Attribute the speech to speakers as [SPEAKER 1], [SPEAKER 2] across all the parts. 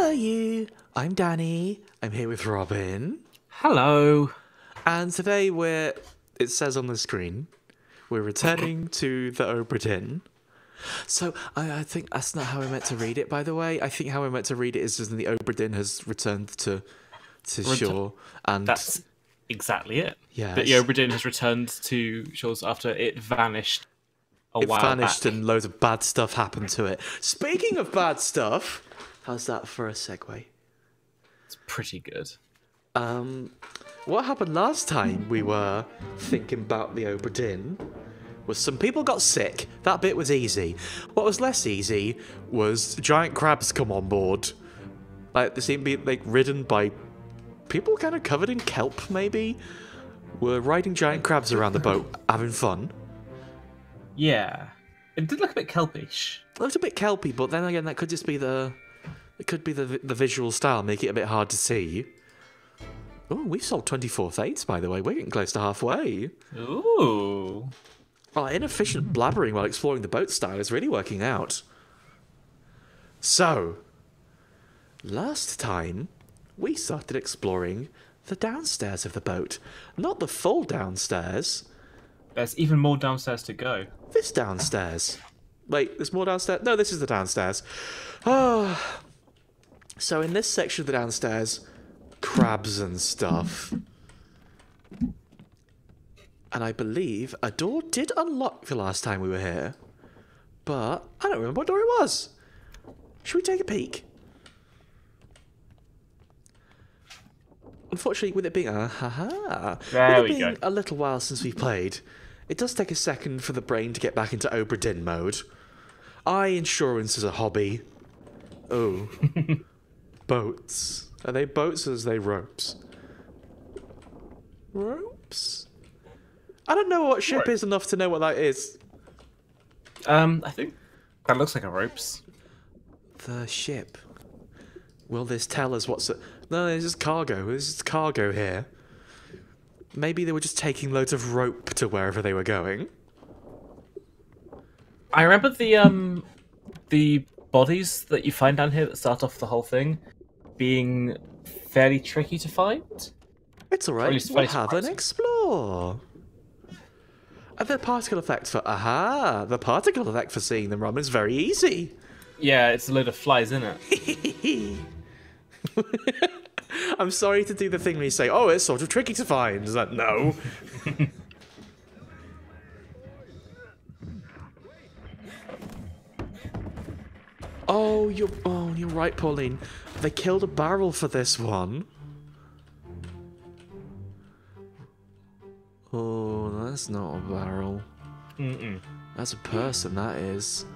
[SPEAKER 1] Hello, you. I'm Danny. I'm here with Robin.
[SPEAKER 2] Hello.
[SPEAKER 1] And today it says on the screen, we're returning to the Obra Dinn. So I think that's not how I meant to read it, by the way. I think how I meant to read it is just the Obra Dinn has returned to shore. And
[SPEAKER 2] that's exactly it.
[SPEAKER 1] yes.
[SPEAKER 2] That the Obra Dinn has returned to shores after it vanished a while
[SPEAKER 1] vanished
[SPEAKER 2] back.
[SPEAKER 1] And loads of bad stuff happened to it. Speaking of bad stuff, how's that for a segue?
[SPEAKER 2] It's pretty good.
[SPEAKER 1] What happened last time we were thinking about the Obra Dinn was some people got sick. That bit was easy. What was less easy was giant crabs come on board. Like, they seem to be ridden by people kind of covered in kelp, maybe? Were riding giant crabs around the boat, having fun.
[SPEAKER 2] Yeah. It did look a bit kelpish.
[SPEAKER 1] It looked a bit kelpy, but then again, that could just be the visual style, make it a bit hard to see. Oh, we've sold 24 Fates, by the way. We're getting close to halfway.
[SPEAKER 2] Ooh.
[SPEAKER 1] Well, inefficient blabbering while exploring the boat style is really working out. So, last time, we started exploring the downstairs of the boat. Not the full downstairs.
[SPEAKER 2] There's even more downstairs to go.
[SPEAKER 1] This downstairs. Wait, there's more downstairs? No, this is the downstairs. Oh. So in this section of the downstairs, crabs and stuff. And I believe a door did unlock the last time we were here. But I don't remember what door it was. Should we take a peek? Unfortunately, with it being a little while since we've played, it does take a second for the brain to get back into Obra Dinn mode. Insurance is a hobby. Oh. Boats. Are they boats or are they ropes? Ropes? I don't know what ship is enough to know what that is.
[SPEAKER 2] I think that looks like a ropes.
[SPEAKER 1] The ship. Will this tell us what's... No, this is cargo. This is cargo here. Maybe they were just taking loads of rope to wherever they were going.
[SPEAKER 2] I remember the bodies that you find down here that start off the whole thing being fairly tricky to find.
[SPEAKER 1] It's alright, we'll have an explore. The particle effect for... The particle effect for seeing them, Robin, is very easy.
[SPEAKER 2] Yeah, it's a load of flies, isn't it?
[SPEAKER 1] I'm sorry to do the thing where you say, oh, it's sort of tricky to find. Is that no? Oh, you're right, Pauline. They killed a barrel for this one. Oh, that's not a barrel. That's a person, that is.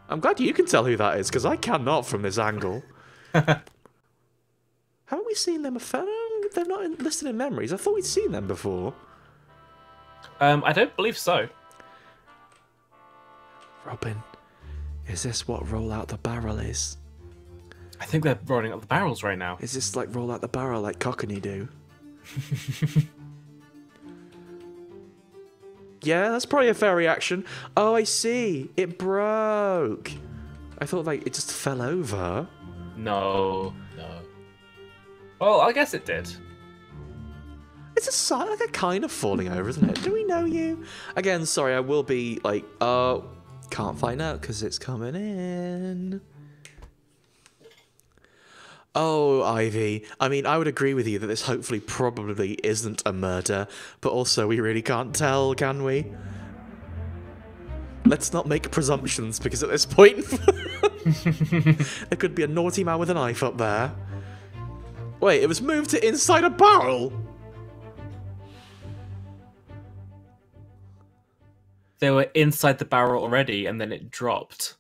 [SPEAKER 1] I'm glad you can tell who that is, because I cannot from this angle. Haven't we seen them? They're not listed in memories. I thought we'd seen them before.
[SPEAKER 2] I don't believe so.
[SPEAKER 1] Robin, is this what roll out the barrel is?
[SPEAKER 2] I think they're rolling up the barrels right now.
[SPEAKER 1] Is this like roll out the barrel like Cockney do? Yeah, that's probably a fair reaction. Oh, I see. It broke. I thought like it just fell over.
[SPEAKER 2] No. Well, I guess it did.
[SPEAKER 1] It's a sign, like a kind of falling over, isn't it? Do we know you? Again, sorry, I will be like, can't find out because it's coming in. Oh, Ivy. I mean, I would agree with you that this hopefully probably isn't a murder, but also we really can't tell, can we? Let's not make presumptions, because at this point, there could be a naughty man with a knife up there. Wait, it was moved to inside a barrel?
[SPEAKER 2] They were inside the barrel already, and then it dropped.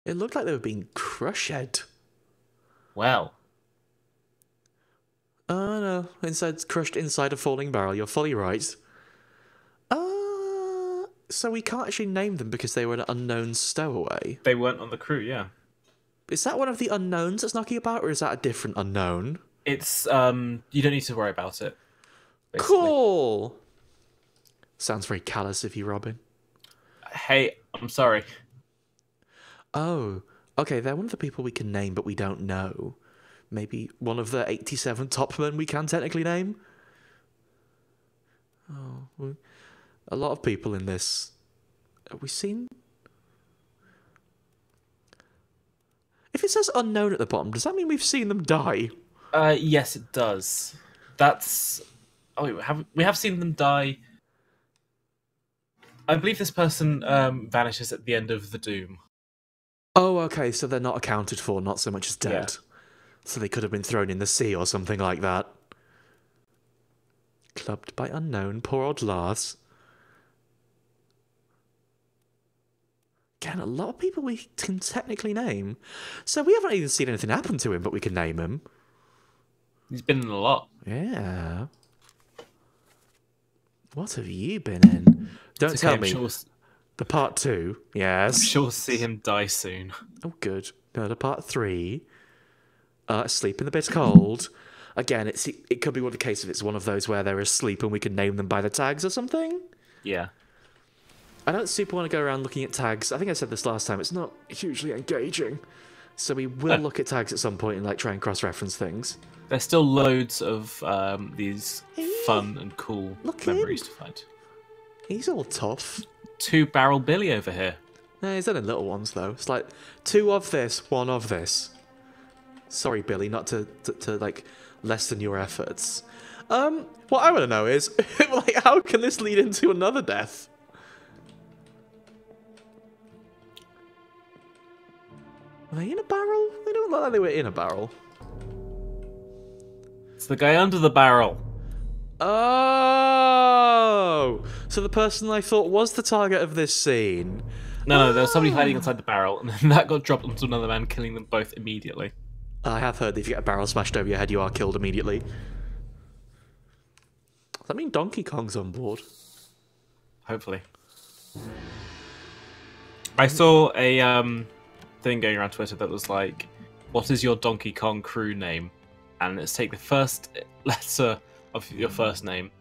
[SPEAKER 1] It looked like they were being crushed.
[SPEAKER 2] Well.
[SPEAKER 1] Oh no, crushed inside a falling barrel, you're fully right. So we can't actually name them because they were an unknown stowaway.
[SPEAKER 2] They weren't on the crew, yeah.
[SPEAKER 1] Is that one of the unknowns that's knocking about, or is that a different unknown?
[SPEAKER 2] It's, you don't need to worry about it. Basically.
[SPEAKER 1] Cool! Sounds very callous of you, Robin.
[SPEAKER 2] Hey, I'm sorry.
[SPEAKER 1] Oh, Okay, they're one of the people we can name, but we don't know. Maybe one of the 87 top men we can technically name? Oh, a lot of people in this. Have we seen? If it says unknown at the bottom, does that mean we've seen them die?
[SPEAKER 2] Yes, it does. That's... Oh, we have seen them die. I believe this person vanishes at the end of the Doom.
[SPEAKER 1] Oh, okay, so they're not accounted for, not so much as dead.
[SPEAKER 2] Yeah.
[SPEAKER 1] So they could have been thrown in the sea or something like that. Clubbed by unknown, poor old Lars. Again, a lot of people we can technically name. So we haven't even seen anything happen to him, but we can name him.
[SPEAKER 2] He's been in a lot.
[SPEAKER 1] Yeah. What have you been in? Don't tell me.
[SPEAKER 2] Sure,
[SPEAKER 1] The part 2, yes.
[SPEAKER 2] I'm sure we'll see him die soon.
[SPEAKER 1] Oh, good. No, the part 3. Sleep in the bitter cold. Again, it could be one of the case if it's one of those where they're asleep and we can name them by the tags or something.
[SPEAKER 2] Yeah.
[SPEAKER 1] I don't super want to go around looking at tags. I think I said this last time. It's not hugely engaging. So we will look at tags at some point and try and cross-reference things.
[SPEAKER 2] There's still loads of these fun and cool memories to find.
[SPEAKER 1] He's all tough.
[SPEAKER 2] 2-barrel Billy over here.
[SPEAKER 1] No, he's only little ones, though. It's like 2 of this, 1 of this. Sorry, Billy, not to lessen your efforts. What I want to know is, how can this lead into another death? Are they in a barrel? They don't look like they were in a barrel.
[SPEAKER 2] It's the guy under the barrel.
[SPEAKER 1] Oh! So the person I thought was the target of this scene.
[SPEAKER 2] No, there was somebody hiding inside the barrel, and then that got dropped onto another man, killing them both immediately.
[SPEAKER 1] I have heard that if you get a barrel smashed over your head, you are killed immediately. Does that mean Donkey Kong's on board?
[SPEAKER 2] Hopefully. I saw a thing going around Twitter that was like, what is your Donkey Kong crew name? And it's take the first letter of your first name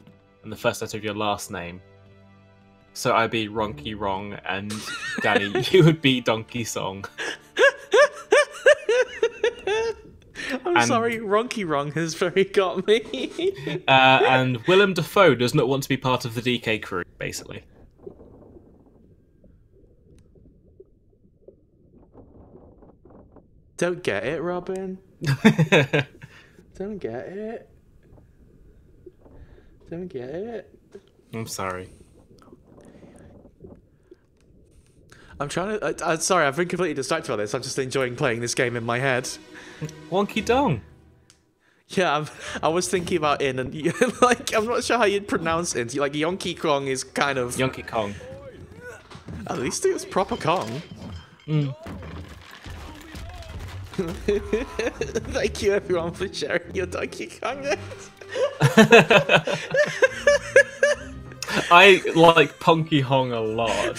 [SPEAKER 2] and the first letter of your last name. So I'd be Ronky Wrong, and Danny, you would be Donkey Song.
[SPEAKER 1] I'm sorry, Ronky Wrong has very got me.
[SPEAKER 2] And Willem Dafoe does not want to be part of the DK crew, basically.
[SPEAKER 1] Don't get it, Robin. Don't get it. Don't get it.
[SPEAKER 2] I'm sorry.
[SPEAKER 1] I'm trying to... I'm sorry, I've been completely distracted by this. I'm just enjoying playing this game in my head.
[SPEAKER 2] Wonky Dong.
[SPEAKER 1] Yeah, I was thinking about in and... I'm not sure how you'd pronounce it. Yonky Kong is kind of...
[SPEAKER 2] Yonky Kong.
[SPEAKER 1] At least it was proper Kong.
[SPEAKER 2] Mm.
[SPEAKER 1] Thank you, everyone, for sharing your Donkey Kong.
[SPEAKER 2] I like Punky Hong a lot.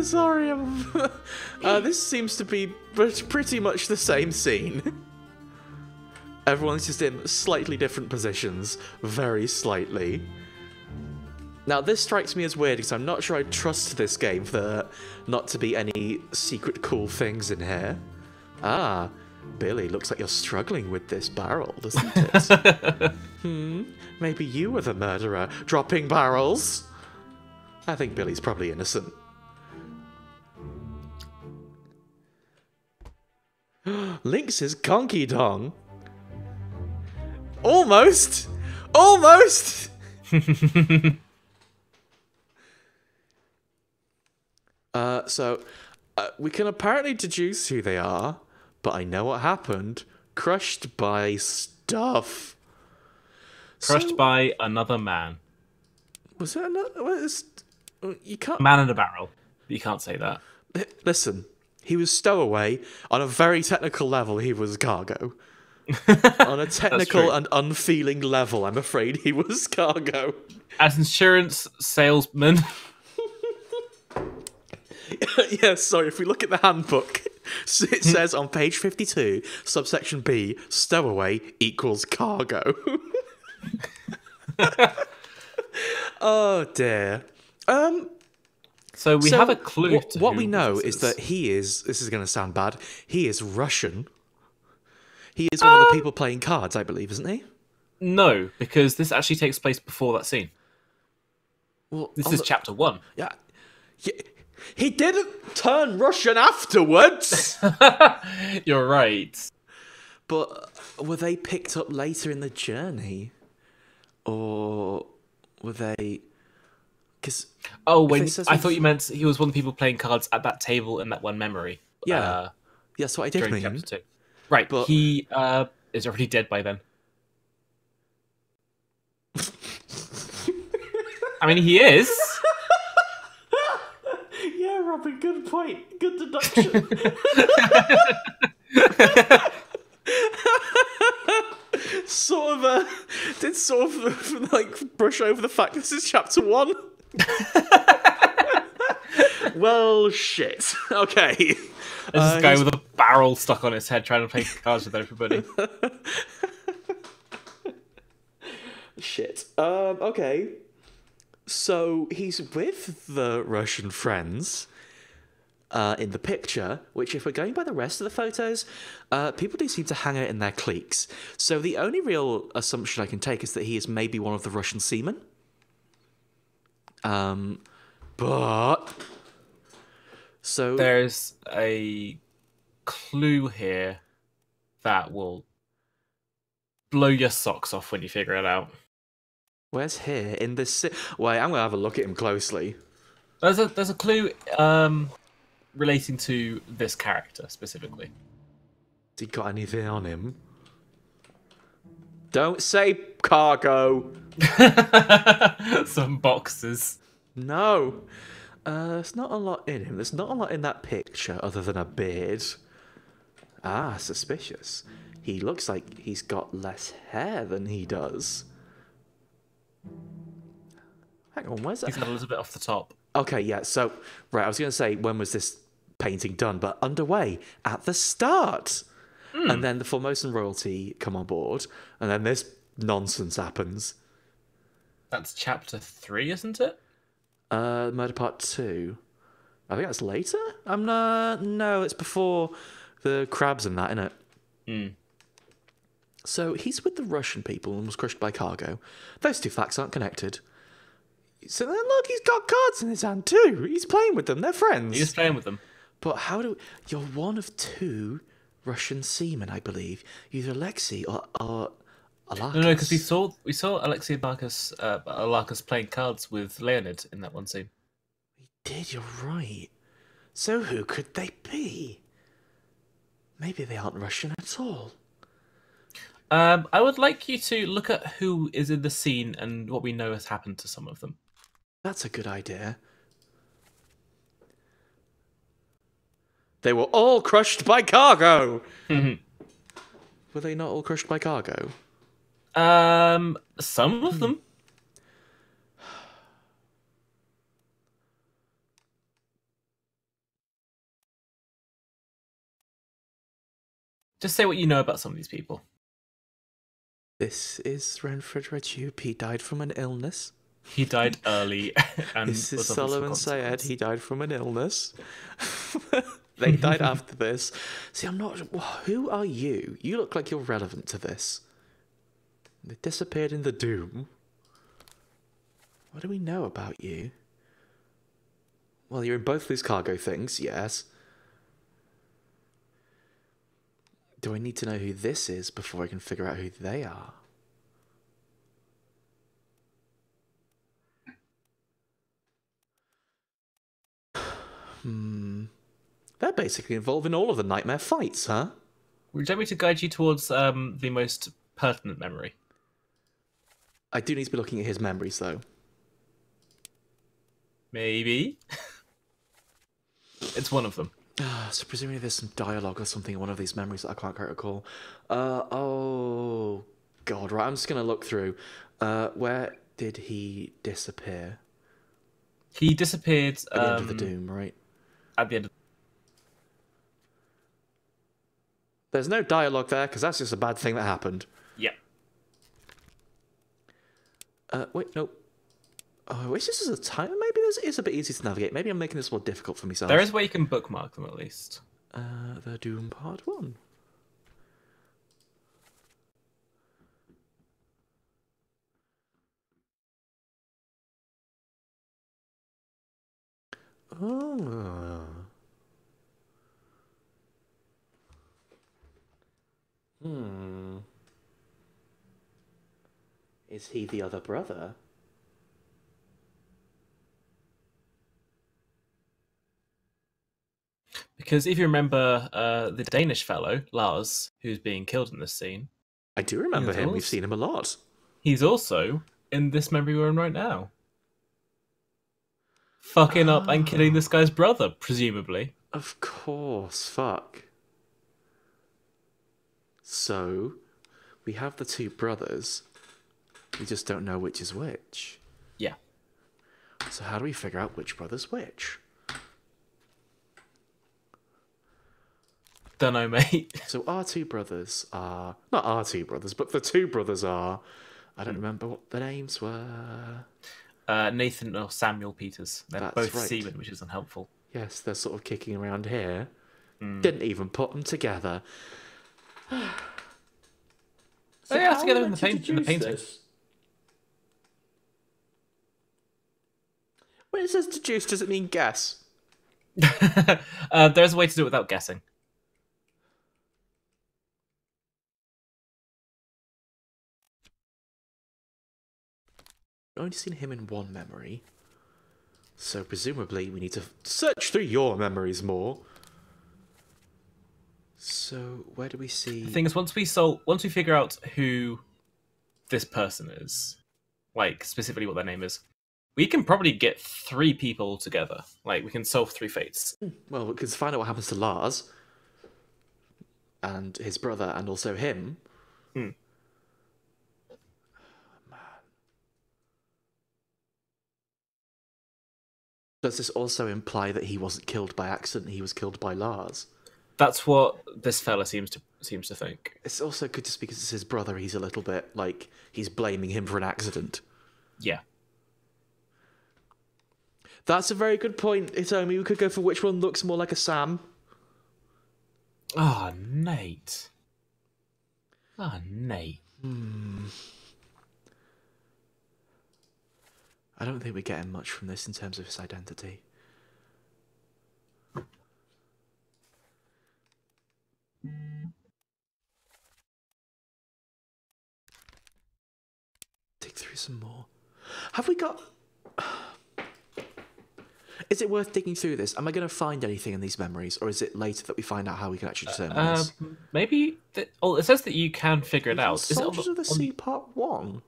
[SPEAKER 1] Sorry. This seems to be pretty much the same scene. Everyone's just in slightly different positions, very slightly. Now, this strikes me as weird because I'm not sure I trust this game for there not to be any secret cool things in here. Ah, Billy, looks like you're struggling with this barrel, doesn't it? Maybe you were the murderer, dropping barrels? I think Billy's probably innocent. Lynx's Conky Dong. Almost! Almost! We can apparently deduce who they are, but I know what happened. Crushed by stuff.
[SPEAKER 2] Crushed by another man.
[SPEAKER 1] Was it another? You can't.
[SPEAKER 2] Man in a barrel. You can't say that.
[SPEAKER 1] Listen, he was stowaway. On a very technical level, he was cargo. On a technical and unfeeling level, I'm afraid he was cargo.
[SPEAKER 2] As insurance salesman.
[SPEAKER 1] Yes, sorry, if we look at the handbook, it says on page 52, subsection B, stowaway equals cargo.
[SPEAKER 2] So we have a clue to
[SPEAKER 1] what
[SPEAKER 2] who
[SPEAKER 1] we know
[SPEAKER 2] this
[SPEAKER 1] is that he is. This is going to sound bad. He is Russian. He is one of the people playing cards, I believe, isn't he?
[SPEAKER 2] No, because this actually takes place before that scene.
[SPEAKER 1] Well,
[SPEAKER 2] This is chapter 1.
[SPEAKER 1] Yeah. He didn't turn Russian afterwards.
[SPEAKER 2] You're right.
[SPEAKER 1] But were they picked up later in the journey, or were they? Because
[SPEAKER 2] I thought you meant he was one of the people playing cards at that table in that one memory.
[SPEAKER 1] Yeah, that's what I did mean.
[SPEAKER 2] Chapter 2. Right, but he is already dead by then. I mean, he is.
[SPEAKER 1] Yeah, Robin, good point. Good deduction. Did sort of like brush over the fact this is chapter 1. Well, shit. Okay.
[SPEAKER 2] There's this guy with a barrel stuck on his head trying to play cards with everybody.
[SPEAKER 1] Shit. Okay. So he's with the Russian friends in the picture, which, if we're going by the rest of the photos, people do seem to hang out in their cliques. So the only real assumption I can take is that he is maybe one of the Russian seamen. But so
[SPEAKER 2] there's a clue here that will blow your socks off when you figure it out.
[SPEAKER 1] Where's here in this? Wait, I'm gonna have a look at him closely.
[SPEAKER 2] There's a clue relating to this character specifically.
[SPEAKER 1] Has he got anything on him? Don't say cargo.
[SPEAKER 2] Some boxes.
[SPEAKER 1] No. There's not a lot in him. There's not a lot in that picture other than a beard. Ah, suspicious. He looks like he's got less hair than he does. Hang on, where's that?
[SPEAKER 2] He's got a little bit off the top.
[SPEAKER 1] Okay, yeah, so, right, I was going to say, when was this painting done? But underway at the start. And then the Formosan royalty come on board, and then this nonsense happens.
[SPEAKER 2] That's chapter 3, isn't it?
[SPEAKER 1] Murder Part 2. I think that's later? No, it's before the crabs and that, innit? So he's with the Russian people and was crushed by cargo. Those two facts aren't connected. So then look, he's got cards in his hand too. He's playing with them. They're friends.
[SPEAKER 2] He's playing with them.
[SPEAKER 1] But you're one of 2 Russian seamen, I believe. Either Alexei or Alarcus.
[SPEAKER 2] No, because we saw Alexei Alarcus playing cards with Leonid in that one scene.
[SPEAKER 1] We did, you're right. So who could they be? Maybe they aren't Russian at all.
[SPEAKER 2] I would like you to look at who is in the scene and what we know has happened to some of them.
[SPEAKER 1] That's a good idea. They were all crushed by cargo! Were they not all crushed by cargo?
[SPEAKER 2] Some of them. Just say what you know about some of these people.
[SPEAKER 1] This is Renfred Redupe. He died from an illness.
[SPEAKER 2] He died early. And
[SPEAKER 1] this is Solomon Syed. He died from an illness. They died after this. See, I'm not... Who are you? You look like you're relevant to this. They disappeared in the Doom. What do we know about you? Well, you're in both these cargo things, yes. Do I need to know who this is before I can figure out who they are? They're basically involved in all of the nightmare fights, huh?
[SPEAKER 2] Would you like me to guide you towards the most pertinent memory?
[SPEAKER 1] I do need to be looking at his memories, though.
[SPEAKER 2] Maybe. It's one of them.
[SPEAKER 1] So presumably there's some dialogue or something in one of these memories that I can't quite recall. Oh, God, right, I'm just going to look through. Where did he disappear?
[SPEAKER 2] He disappeared...
[SPEAKER 1] At the end of the Doom, right?
[SPEAKER 2] At the end of...
[SPEAKER 1] There's no dialogue there, because that's just a bad thing that happened.
[SPEAKER 2] Yeah.
[SPEAKER 1] Wait, nope. Oh, I wish this was a time. Maybe this is a bit easy to navigate. Maybe I'm making this more difficult for myself.
[SPEAKER 2] There is a way you can bookmark them at least.
[SPEAKER 1] The Doom Part 1. Oh. Is he the other brother?
[SPEAKER 2] Because if you remember the Danish fellow, Lars, who's being killed in this scene.
[SPEAKER 1] I do remember him. We've seen him a lot.
[SPEAKER 2] He's also in this memory we're in right now. Fucking up and killing this guy's brother, presumably.
[SPEAKER 1] Of course, fuck. So, we have the two brothers. We just don't know which is which.
[SPEAKER 2] Yeah.
[SPEAKER 1] So how do we figure out which brother's which?
[SPEAKER 2] Don't know, mate.
[SPEAKER 1] So our two brothers are... Not our two brothers, but the two brothers are... I don't remember what the names were.
[SPEAKER 2] Nathan or Samuel Peters. They're
[SPEAKER 1] That's
[SPEAKER 2] both
[SPEAKER 1] right.
[SPEAKER 2] seamen, which isn't helpful.
[SPEAKER 1] Yes, they're sort of kicking around here. Didn't even put them together.
[SPEAKER 2] So yeah, together in the painting.
[SPEAKER 1] When it says deduce, does it mean guess?
[SPEAKER 2] There's a way to do it without guessing.
[SPEAKER 1] I've only seen him in one memory. So presumably we need to search through your memories more. So where do we see...
[SPEAKER 2] The thing is, once we figure out who this person is, like specifically what their name is, we can probably get 3 people together. Like, we can solve 3 fates.
[SPEAKER 1] Well, we can find out what happens to Lars and his brother and also him. Man. Does this also imply that he wasn't killed by accident, he was killed by Lars?
[SPEAKER 2] That's what this fella seems to think.
[SPEAKER 1] It's also good just because it's his brother, he's a little bit like he's blaming him for an accident.
[SPEAKER 2] Yeah.
[SPEAKER 1] That's a very good point, Itomi. We could go for which one looks more like a Sam.
[SPEAKER 2] Ah, Nate. Nate.
[SPEAKER 1] I don't think we're getting much from this in terms of his identity. Dig through some more. Have we got... Is it worth digging through this? Am I going to find anything in these memories, or is it later that we find out how we can actually determine this?
[SPEAKER 2] Maybe... it says that you can figure it out.
[SPEAKER 1] Soldiers of the Sea Part 1?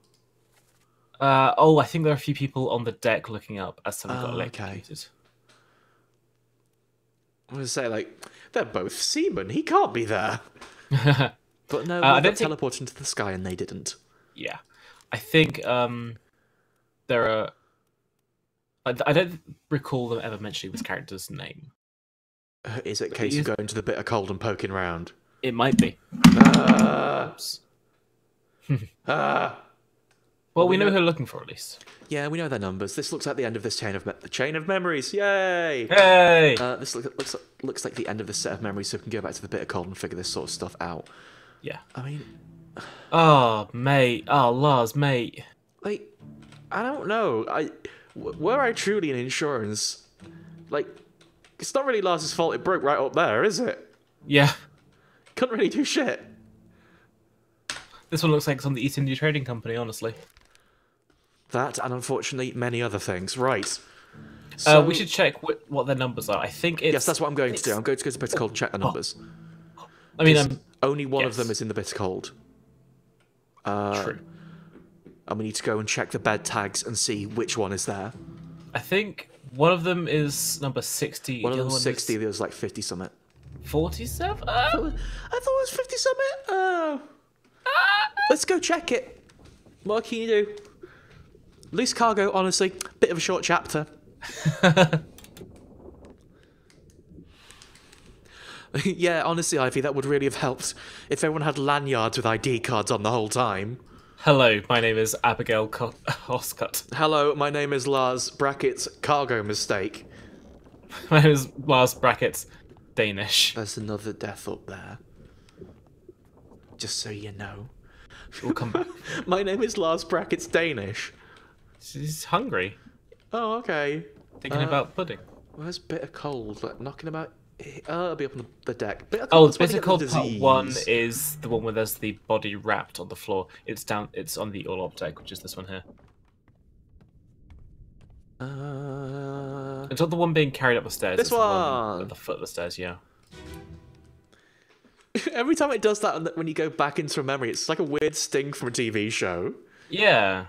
[SPEAKER 2] I think there are a few people on the deck looking up as something got electrocuted.
[SPEAKER 1] I was going to say, like, they're both seamen. He can't be there. But no, they got teleported into the sky and they didn't.
[SPEAKER 2] Yeah. I think there are... I don't recall them ever mentioning this character's name.
[SPEAKER 1] Is it a case of going to the bitter cold and poking round?
[SPEAKER 2] It might be. Well, we know who we're looking for, at least.
[SPEAKER 1] Yeah, we know their numbers. This looks like the end of this chain of memories. Yay!
[SPEAKER 2] Hey!
[SPEAKER 1] This looks like the end of this set of memories, so we can go back to the bitter cold and figure this sort of stuff out.
[SPEAKER 2] Yeah.
[SPEAKER 1] I mean...
[SPEAKER 2] Oh, mate. Oh, Lars, mate.
[SPEAKER 1] Like, I don't know. Were I truly in insurance, like, it's not really Lars's fault it broke right up there, is it?
[SPEAKER 2] Yeah.
[SPEAKER 1] Couldn't really do shit.
[SPEAKER 2] This one looks like it's on the East India Trading Company, honestly.
[SPEAKER 1] That, and unfortunately, many other things. Right. So,
[SPEAKER 2] we should check what their numbers are. I think it's...
[SPEAKER 1] Yes, that's what I'm going to do. I'm going to go to Bitter Cold and check the numbers.
[SPEAKER 2] I mean,
[SPEAKER 1] only one of them is in the Bitter Cold.
[SPEAKER 2] True.
[SPEAKER 1] And we need to go and check the bed tags and see which one is there.
[SPEAKER 2] I think one of them is number 60.
[SPEAKER 1] One of them is 60, the other's like 50 something.
[SPEAKER 2] 47?
[SPEAKER 1] I thought it was 50 something. Oh. Let's go check it. What can you do? Loose cargo, honestly, bit of a short chapter. Yeah, honestly, Ivy, that would really have helped if everyone had lanyards with ID cards on the whole time.
[SPEAKER 2] Hello, my name is Abigail Oscott.
[SPEAKER 1] Hello, my name is Lars, brackets, cargo mistake.
[SPEAKER 2] My name is Lars Brackets, Danish.
[SPEAKER 1] There's another death up there. Just so you know.
[SPEAKER 2] We'll come back.
[SPEAKER 1] My name is Lars, brackets, Danish.
[SPEAKER 2] She's hungry.
[SPEAKER 1] Oh, okay.
[SPEAKER 2] Thinking about pudding.
[SPEAKER 1] Where's Bitter Cold? Like, knocking about... it'll be up on the deck. Bitter
[SPEAKER 2] Oh,
[SPEAKER 1] Cold's when you
[SPEAKER 2] Bitter
[SPEAKER 1] get the
[SPEAKER 2] Cold Part
[SPEAKER 1] disease.
[SPEAKER 2] 1 is the one where there's the body wrapped on the floor. It's down. It's on the all-op deck, which is this one here. It's not the one being carried up the stairs.
[SPEAKER 1] This
[SPEAKER 2] it's the
[SPEAKER 1] one!
[SPEAKER 2] at the foot of the stairs, yeah.
[SPEAKER 1] Every time it does that, and when you go back into a memory, it's like a weird sting from a TV show.
[SPEAKER 2] Yeah.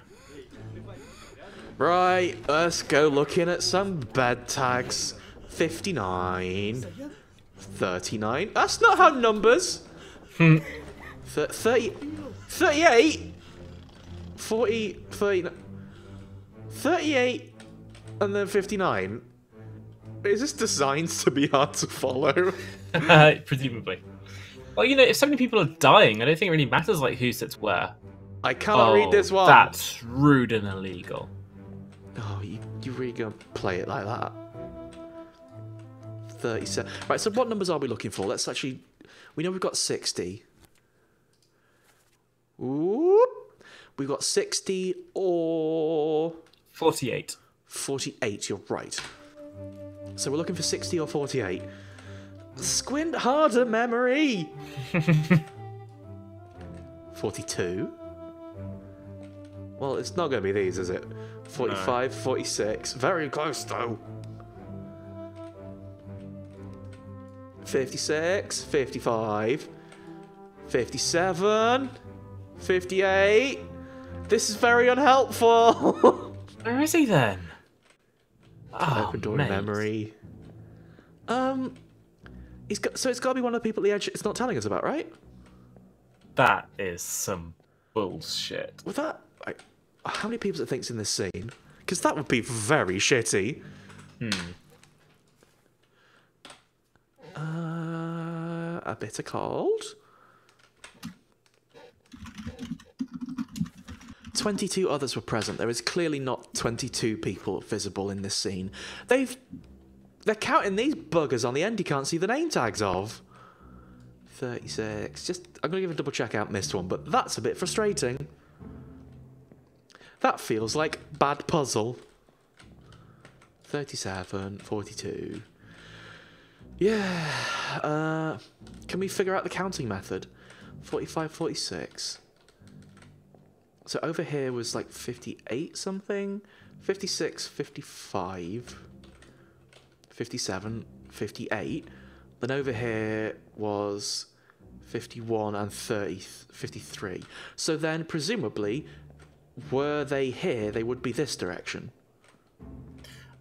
[SPEAKER 1] Right, let's go looking at some bed tags. 59. 39. That's not how numbers. 30. 38. 40. 39. 38. And then 59. Is this designed to be hard to follow?
[SPEAKER 2] Presumably. Well, you know, if so many people are dying, I don't think it really matters like who sits where.
[SPEAKER 1] I cannot read this one.
[SPEAKER 2] That's rude and illegal.
[SPEAKER 1] Oh, you really gonna play it like that? 37. Right, so what numbers are we looking for? Let's actually... We know we've got 60. Whoop. We've got 60 or...
[SPEAKER 2] 48.
[SPEAKER 1] 48, you're right. So we're looking for 60 or 48. Squint harder, memory! 42. Well, it's not going to be these, is it? 45, no. 46. Very close, though. 56, 55, 57, 58. This is very unhelpful.
[SPEAKER 2] Where is he then?
[SPEAKER 1] Open door
[SPEAKER 2] mate.
[SPEAKER 1] Memory. So it's got to be one of the people at the edge it's not telling us about, right?
[SPEAKER 2] That is some bullshit.
[SPEAKER 1] With that, like, how many people do it think's in this scene? Because that would be very shitty. A bit of cold. 22 others were present. There is clearly not 22 people visible in this scene. They're counting these buggers on the end you can't see the name tags of. 36. I'm going to give a double check out missed one, but that's a bit frustrating. That feels like bad puzzle. 37, 42. Yeah. Can we figure out the counting method? 45, 46. So over here was like 58 something. 56, 55. 57, 58. Then over here was 51 and 30, 53. So then presumably, were they here, they would be this direction.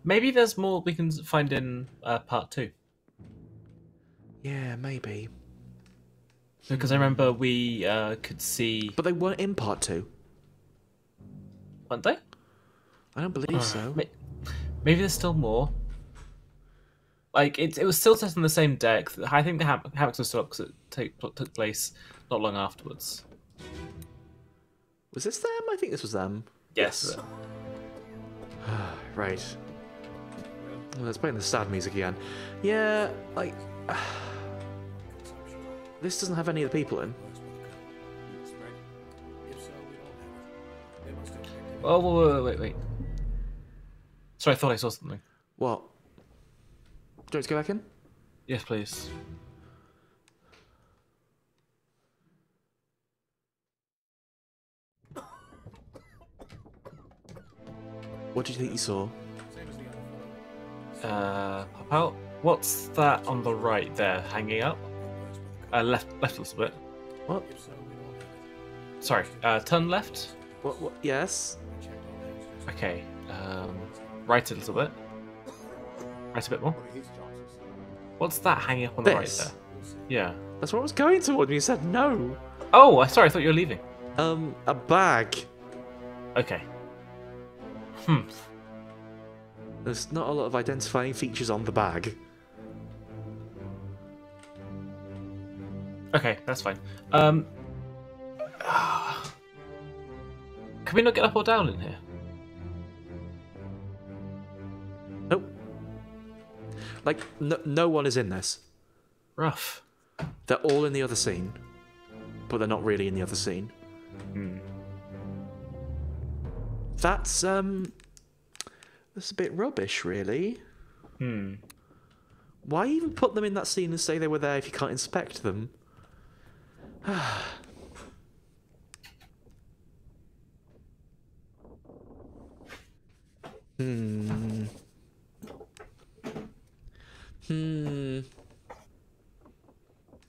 [SPEAKER 2] Maybe there's more we can find in part 2.
[SPEAKER 1] Yeah, maybe.
[SPEAKER 2] Because I remember we could see...
[SPEAKER 1] But they weren't in part 2.
[SPEAKER 2] Weren't they?
[SPEAKER 1] I don't believe so.
[SPEAKER 2] Maybe there's still more. Like, it was still set on the same deck. I think the hammocks were still up because it took place not long afterwards.
[SPEAKER 1] Was this them? I think this was them.
[SPEAKER 2] Yes.
[SPEAKER 1] Right. Well, let's play the sad music again. Yeah, like... this doesn't have any of the people in.
[SPEAKER 2] Oh, wait. Sorry, I thought I saw something.
[SPEAKER 1] What? Do you want to go back in?
[SPEAKER 2] Yes, please.
[SPEAKER 1] What did you think you saw?
[SPEAKER 2] Pop out. What's that on the right there, hanging up? Left a little bit.
[SPEAKER 1] What?
[SPEAKER 2] Sorry, turn left.
[SPEAKER 1] What? Yes.
[SPEAKER 2] Okay. Right a little bit. Right a bit more. What's that hanging up on the right there? Yeah.
[SPEAKER 1] That's what I was going toward when you said no.
[SPEAKER 2] Oh, sorry, I thought you were leaving.
[SPEAKER 1] A bag.
[SPEAKER 2] Okay.
[SPEAKER 1] There's not a lot of identifying features on the bag.
[SPEAKER 2] Okay, that's fine. Can we not get up or down in here?
[SPEAKER 1] Nope. Like, no one is in this.
[SPEAKER 2] Rough.
[SPEAKER 1] They're all in the other scene, but they're not really in the other scene. That's a bit rubbish, really. Why even put them in that scene and say they were there if you can't inspect them?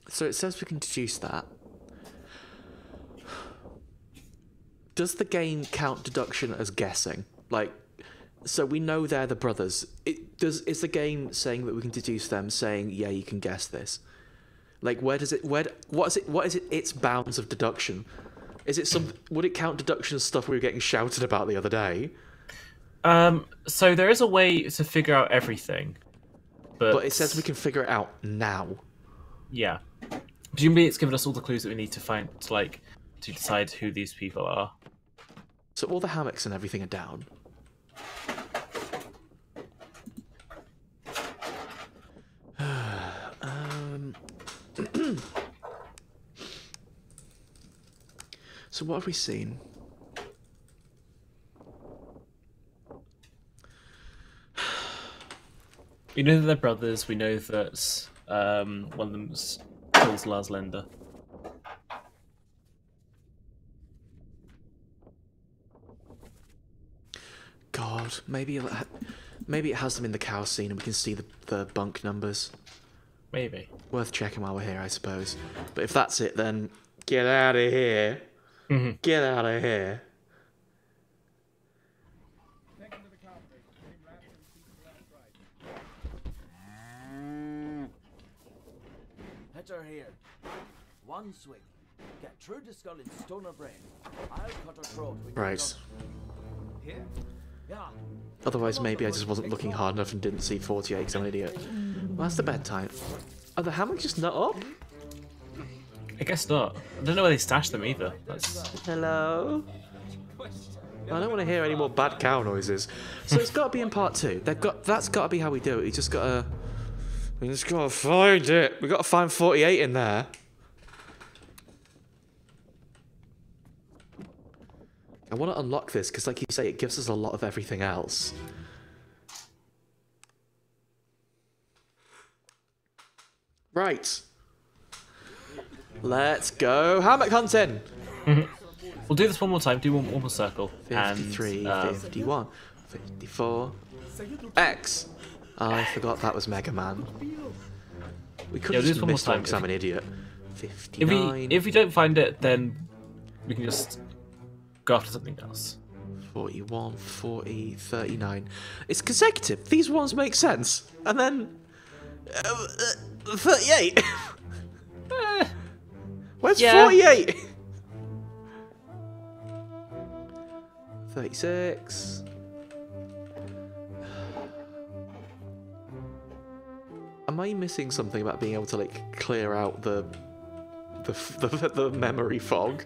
[SPEAKER 1] So it says we can deduce that. Does the game count deduction as guessing? Like, so we know they're the brothers. Is the game saying that we can deduce them, saying, yeah, you can guess this? Like, what is its bounds of deduction? Is it would it count deduction as stuff we were getting shouted about the other day?
[SPEAKER 2] So there is a way to figure out everything. But
[SPEAKER 1] it says we can figure it out now.
[SPEAKER 2] Yeah. Presumably it's given us all the clues that we need to find to decide who these people are.
[SPEAKER 1] So all the hammocks and everything are down. So what have we seen?
[SPEAKER 2] We know that they're brothers. We know that one of them kills Lars Lender.
[SPEAKER 1] God, maybe it has them in the cow scene and we can see the bunk numbers.
[SPEAKER 2] Maybe.
[SPEAKER 1] Worth checking while we're here, I suppose. But if that's it, then get out of here. Get out of here.
[SPEAKER 3] Hit her here. One swing. Get through the skull in stone or brain. I'll cut her throat.
[SPEAKER 1] Right.
[SPEAKER 3] Here? Yeah.
[SPEAKER 1] Otherwise, maybe I just wasn't looking hard enough and didn't see 48 because I'm an idiot. Well, that's the bedtime. Are the hammocks just not up?
[SPEAKER 2] I guess not. I don't know where they stashed them either.
[SPEAKER 1] Hello? I don't want to hear any more bad cow noises. So it's got to be in part 2. That's got to be how we do it. We just gotta find it. We got to find 48 in there. I want to unlock this because, like you say, it gives us a lot of everything else. Right. Let's go hammock hunting.
[SPEAKER 2] We'll do this one more time. Do one more circle.
[SPEAKER 1] 53, 51, 54. X. Oh, I forgot that was Mega Man. We could have just missed one because I'm an idiot. 59.
[SPEAKER 2] If we don't find it, then we can just go after something else.
[SPEAKER 1] 41, 40, 39. It's consecutive. These ones make sense. And then 38. Where's 48? 36. Am I missing something about being able to like clear out the memory fog?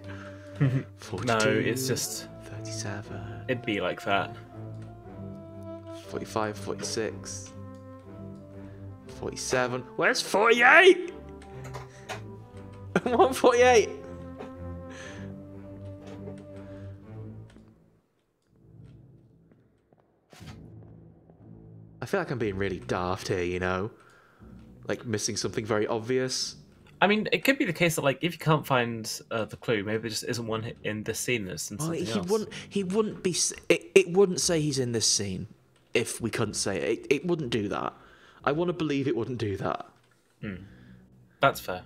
[SPEAKER 1] 42,
[SPEAKER 2] no, it's just
[SPEAKER 1] 37.
[SPEAKER 2] It'd be like that.
[SPEAKER 1] 45, 46. 47. Where's 48? I want 48. I feel like I'm being really daft here, you know? Like missing something very obvious.
[SPEAKER 2] I mean, it could be the case that, like, if you can't find the clue, maybe there just isn't one in this scene. There's something else.
[SPEAKER 1] He wouldn't be. It wouldn't say he's in this scene if we couldn't say it. It wouldn't do that. I want to believe it wouldn't do that.
[SPEAKER 2] That's fair.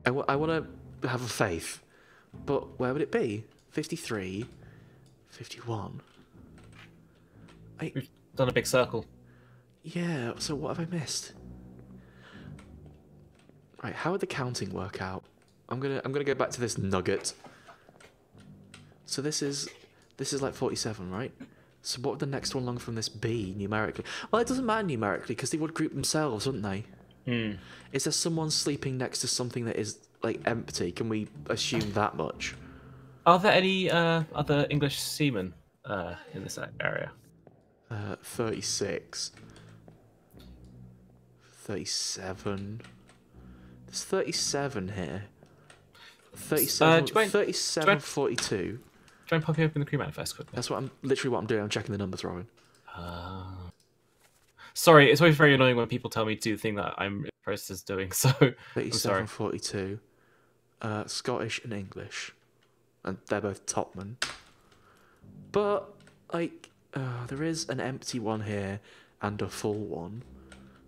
[SPEAKER 1] I want to have a faith, but where would it be? 53, 51.
[SPEAKER 2] We've done a big circle.
[SPEAKER 1] Yeah, so what have I missed? Right, how would the counting work out? I'm gonna go back to this nugget. So this is like 47, right? So what would the next one along from this be numerically? Well, it doesn't matter numerically because they would group themselves, wouldn't they? Is there someone sleeping next to something that is like empty. Can we assume that much?
[SPEAKER 2] Are there any other English seamen in this area?
[SPEAKER 1] 36. 37. There's 37 here. 37,
[SPEAKER 2] do you mind-
[SPEAKER 1] 37,
[SPEAKER 2] do you mind-
[SPEAKER 1] 42.
[SPEAKER 2] Try and pop you open the crew manifest quickly.
[SPEAKER 1] That's literally what I'm doing. I'm checking the numbers, Rowan.
[SPEAKER 2] Sorry, it's always very annoying when people tell me to do the thing that I'm in the process of doing, so I'm
[SPEAKER 1] 37,
[SPEAKER 2] sorry.
[SPEAKER 1] 42. Scottish and English. And they're both topmen. But, like, there is an empty one here and a full one.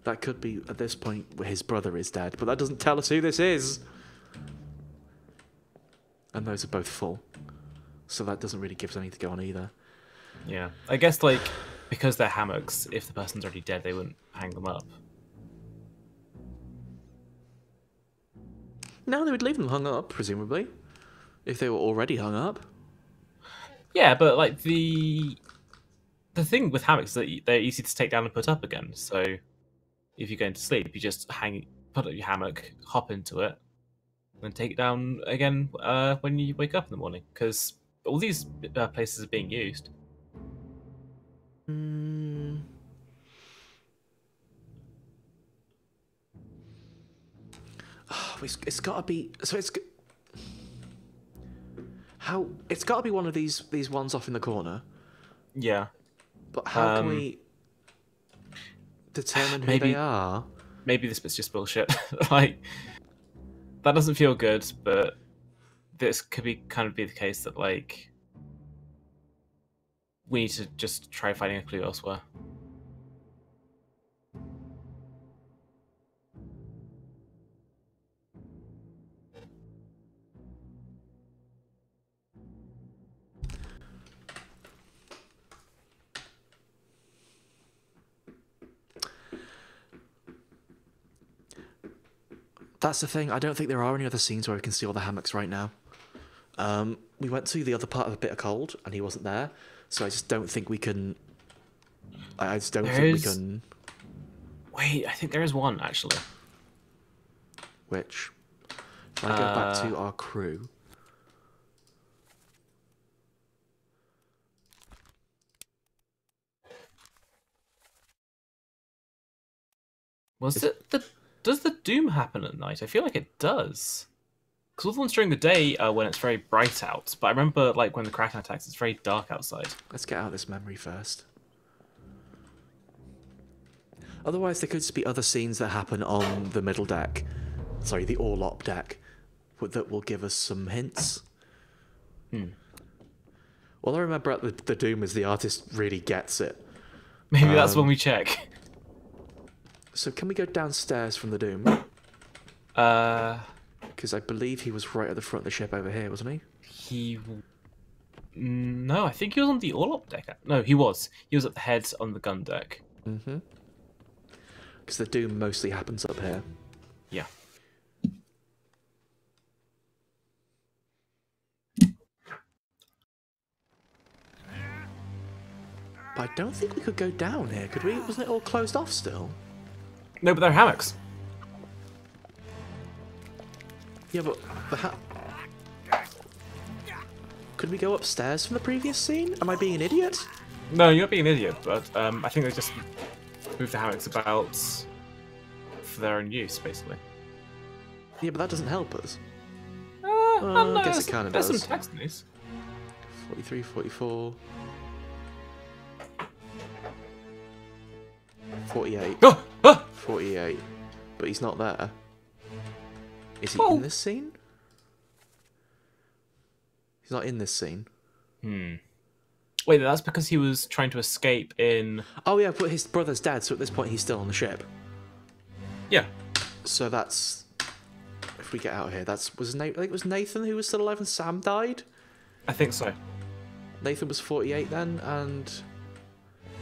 [SPEAKER 1] That could be, at this point, his brother is dead. But that doesn't tell us who this is. And those are both full. So that doesn't really give us anything to go on either.
[SPEAKER 2] Yeah, I guess, like, because they're hammocks, if the person's already dead, they wouldn't hang them up.
[SPEAKER 1] No, they would leave them hung up, presumably. If they were already hung up.
[SPEAKER 2] Yeah, but, like, the thing with hammocks is that they're easy to take down and put up again. So if you're going to sleep, you just put up your hammock, hop into it, and take it down again when you wake up in the morning. Because all these places are being used.
[SPEAKER 1] Oh, it's got to be. So it's. How it's got to be one of these ones off in the corner.
[SPEAKER 2] Yeah.
[SPEAKER 1] But how can we determine who they are?
[SPEAKER 2] Maybe this bit's just bullshit. Like, that doesn't feel good, but this could be kind of be the case that, like, we need to just try finding a clue elsewhere.
[SPEAKER 1] That's the thing. I don't think there are any other scenes where we can see all the hammocks right now. We went to the other part of a bit of cold, and he wasn't there, so I just don't think we can. I just don't think we can.
[SPEAKER 2] Wait, I think there is one actually.
[SPEAKER 1] Which? If I go back to our crew.
[SPEAKER 2] Does the doom happen at night? I feel like it does. Because all the ones during the day when it's very bright out, but I remember like when the Kraken attacks, it's very dark outside.
[SPEAKER 1] Let's get out this memory first. Otherwise, there could just be other scenes that happen on the middle deck. Sorry, the Orlop deck. That will give us some hints. Well, I remember the Doom is the artist really gets it.
[SPEAKER 2] Maybe that's when we check.
[SPEAKER 1] So can we go downstairs from the Doom? Because I believe he was right at the front of the ship over here, wasn't he?
[SPEAKER 2] No, I think he was on the Orlop deck. No, he was. He was at the head on the gun deck.
[SPEAKER 1] Mm-hmm. Because the Doom mostly happens up here.
[SPEAKER 2] Yeah.
[SPEAKER 1] But I don't think we could go down here, could we? Wasn't it all closed off still?
[SPEAKER 2] No, but they're hammocks.
[SPEAKER 1] Yeah, but could we go upstairs from the previous scene? Am I being an idiot?
[SPEAKER 2] No, you're not being an idiot, but I think they just moved the hammocks about for their own use, basically.
[SPEAKER 1] Yeah, but that doesn't help us.
[SPEAKER 2] I
[SPEAKER 1] guess it kind of does.
[SPEAKER 2] There's some text news.
[SPEAKER 1] 43, 44... 48. 48. But he's not there. Is he in this scene? He's not in this scene.
[SPEAKER 2] Wait, that's because he was trying to escape in...
[SPEAKER 1] Oh yeah, but his brother's dead, so at this point he's still on the ship.
[SPEAKER 2] Yeah.
[SPEAKER 1] So that's... If we get out of here, I think it was Nathan who was still alive and Sam died?
[SPEAKER 2] I think so.
[SPEAKER 1] Nathan was 48 then, and...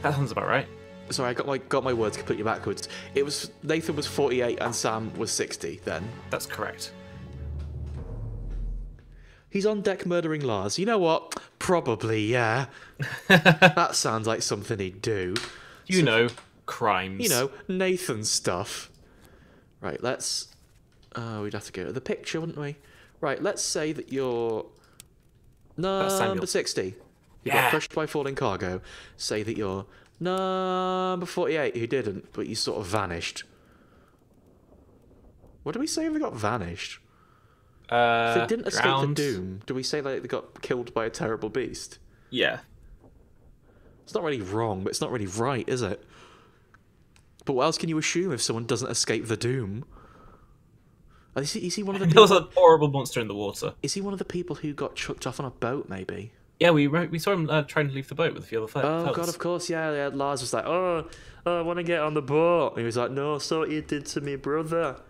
[SPEAKER 2] That sounds about right.
[SPEAKER 1] Sorry, I got my words completely backwards. It was Nathan was 48 and Sam was 60 then.
[SPEAKER 2] That's correct.
[SPEAKER 1] He's on deck murdering Lars. You know what? Probably, yeah. That sounds like something he'd do.
[SPEAKER 2] You know, crimes.
[SPEAKER 1] You know, Nathan stuff. Right, let's we'd have to go to the picture, wouldn't we? Right, let's say that you're
[SPEAKER 2] Samuel.
[SPEAKER 1] number 60. You got
[SPEAKER 2] Yeah.
[SPEAKER 1] crushed by falling cargo. Say that you're number 48, who didn't, but you sort of vanished. What do we say if they got vanished? If they didn't escape the
[SPEAKER 2] Drowned.
[SPEAKER 1] doom, do we say like they got killed by a terrible beast?
[SPEAKER 2] Yeah.
[SPEAKER 1] It's not really wrong, but it's not really right, is it? But what else can you assume if someone doesn't escape the doom? Is he one of the
[SPEAKER 2] There
[SPEAKER 1] people?
[SPEAKER 2] was a horrible monster in the water.
[SPEAKER 1] Is he one of the people who got chucked off on a boat? Maybe.
[SPEAKER 2] Yeah, we saw him trying to leave the boat with a few other fellas.
[SPEAKER 1] Oh god, of course, yeah. Lars was like, "Oh, I want to get on the boat." And he was like, "No, so what you did to me, brother."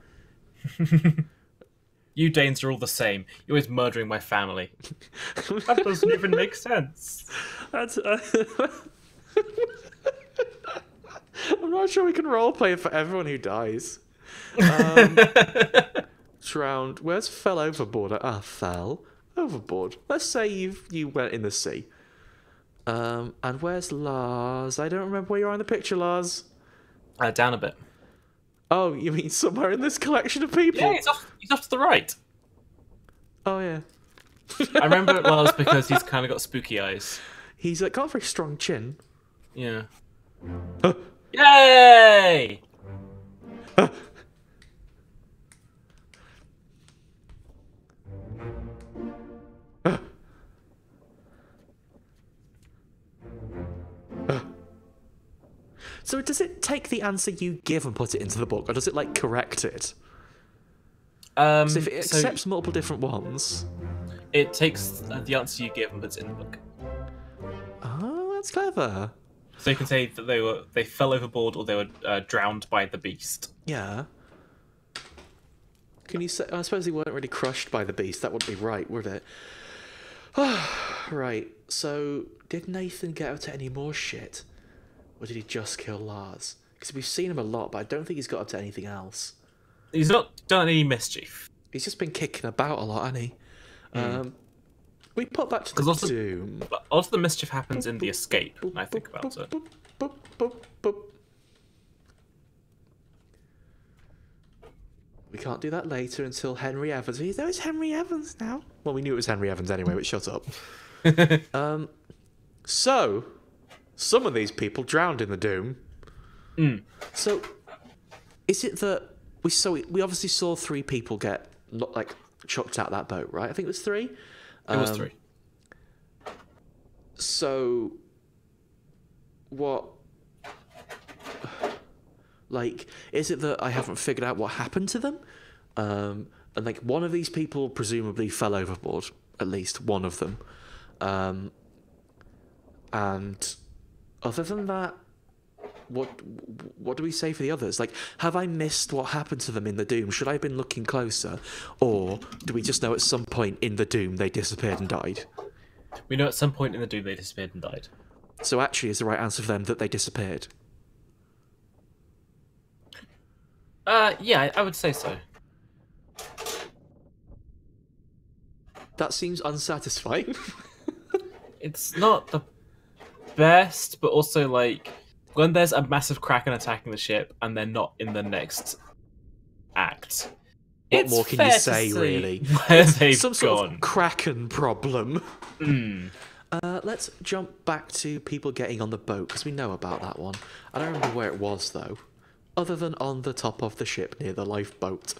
[SPEAKER 2] You Danes are all the same. You're always murdering my family. That doesn't even make sense.
[SPEAKER 1] That's. I'm not sure we can roleplay it for everyone who dies. Drowned. Where's fell overboard? Fell overboard. Let's say you went in the sea. And where's Lars? I don't remember where you are in the picture, Lars.
[SPEAKER 2] Down a bit.
[SPEAKER 1] Oh, you mean somewhere in this collection of people?
[SPEAKER 2] Yeah, he's off to the right.
[SPEAKER 1] Oh yeah.
[SPEAKER 2] I remember Lars because he's kind of got spooky eyes.
[SPEAKER 1] He's got a very strong chin.
[SPEAKER 2] Yeah. Yay!
[SPEAKER 1] So does it take the answer you give and put it into the book, or does it like correct it? So if it accepts multiple different ones,
[SPEAKER 2] it takes the answer you give and puts it in the book.
[SPEAKER 1] oh, that's clever.
[SPEAKER 2] So you can say that they fell overboard or they were drowned by the beast.
[SPEAKER 1] Yeah. Can you say? I suppose they weren't really crushed by the beast. That wouldn't be right, would it? Right. So did Nathan get up to any more shit, or did he just kill Lars? Because we've seen him a lot, but I don't think he's got up to anything else.
[SPEAKER 2] He's not done any mischief.
[SPEAKER 1] He's just been kicking about a lot, hasn't he? We put back to the
[SPEAKER 2] also-
[SPEAKER 1] doom.
[SPEAKER 2] But also the mischief happens in the escape, when I think about it.
[SPEAKER 1] Boop, boop, boop. We can't do that later until Henry Evans. He's it's Henry Evans now. Well, we knew it was Henry Evans anyway, but shut up. So, some of these people drowned in the doom. So, is it that we obviously saw 3 people get like chucked out that boat, right? I think it was 3.
[SPEAKER 2] It was 3.
[SPEAKER 1] So, what? Like, is it that I haven't figured out what happened to them? And like one of these people presumably fell overboard, at least one of them. And other than that, what do we say for the others? Like, have I missed what happened to them in the Doom? Should I have been looking closer? Or do we just know at some point in the Doom they disappeared and died?
[SPEAKER 2] We know at some point in the Doom they disappeared and died.
[SPEAKER 1] So actually is the right answer for them that they disappeared?
[SPEAKER 2] Yeah, I would say so.
[SPEAKER 1] That seems unsatisfying.
[SPEAKER 2] It's not the best, but also, like, when there's a massive kraken attacking the ship and they're not in the next act,
[SPEAKER 1] What more can you say, really?
[SPEAKER 2] Where they've
[SPEAKER 1] Some sort
[SPEAKER 2] gone.
[SPEAKER 1] of Kraken problem.
[SPEAKER 2] Mm.
[SPEAKER 1] Let's jump back to people getting on the boat, because we know about that one. I don't remember where it was, though. Other than on the top of the ship near the lifeboat.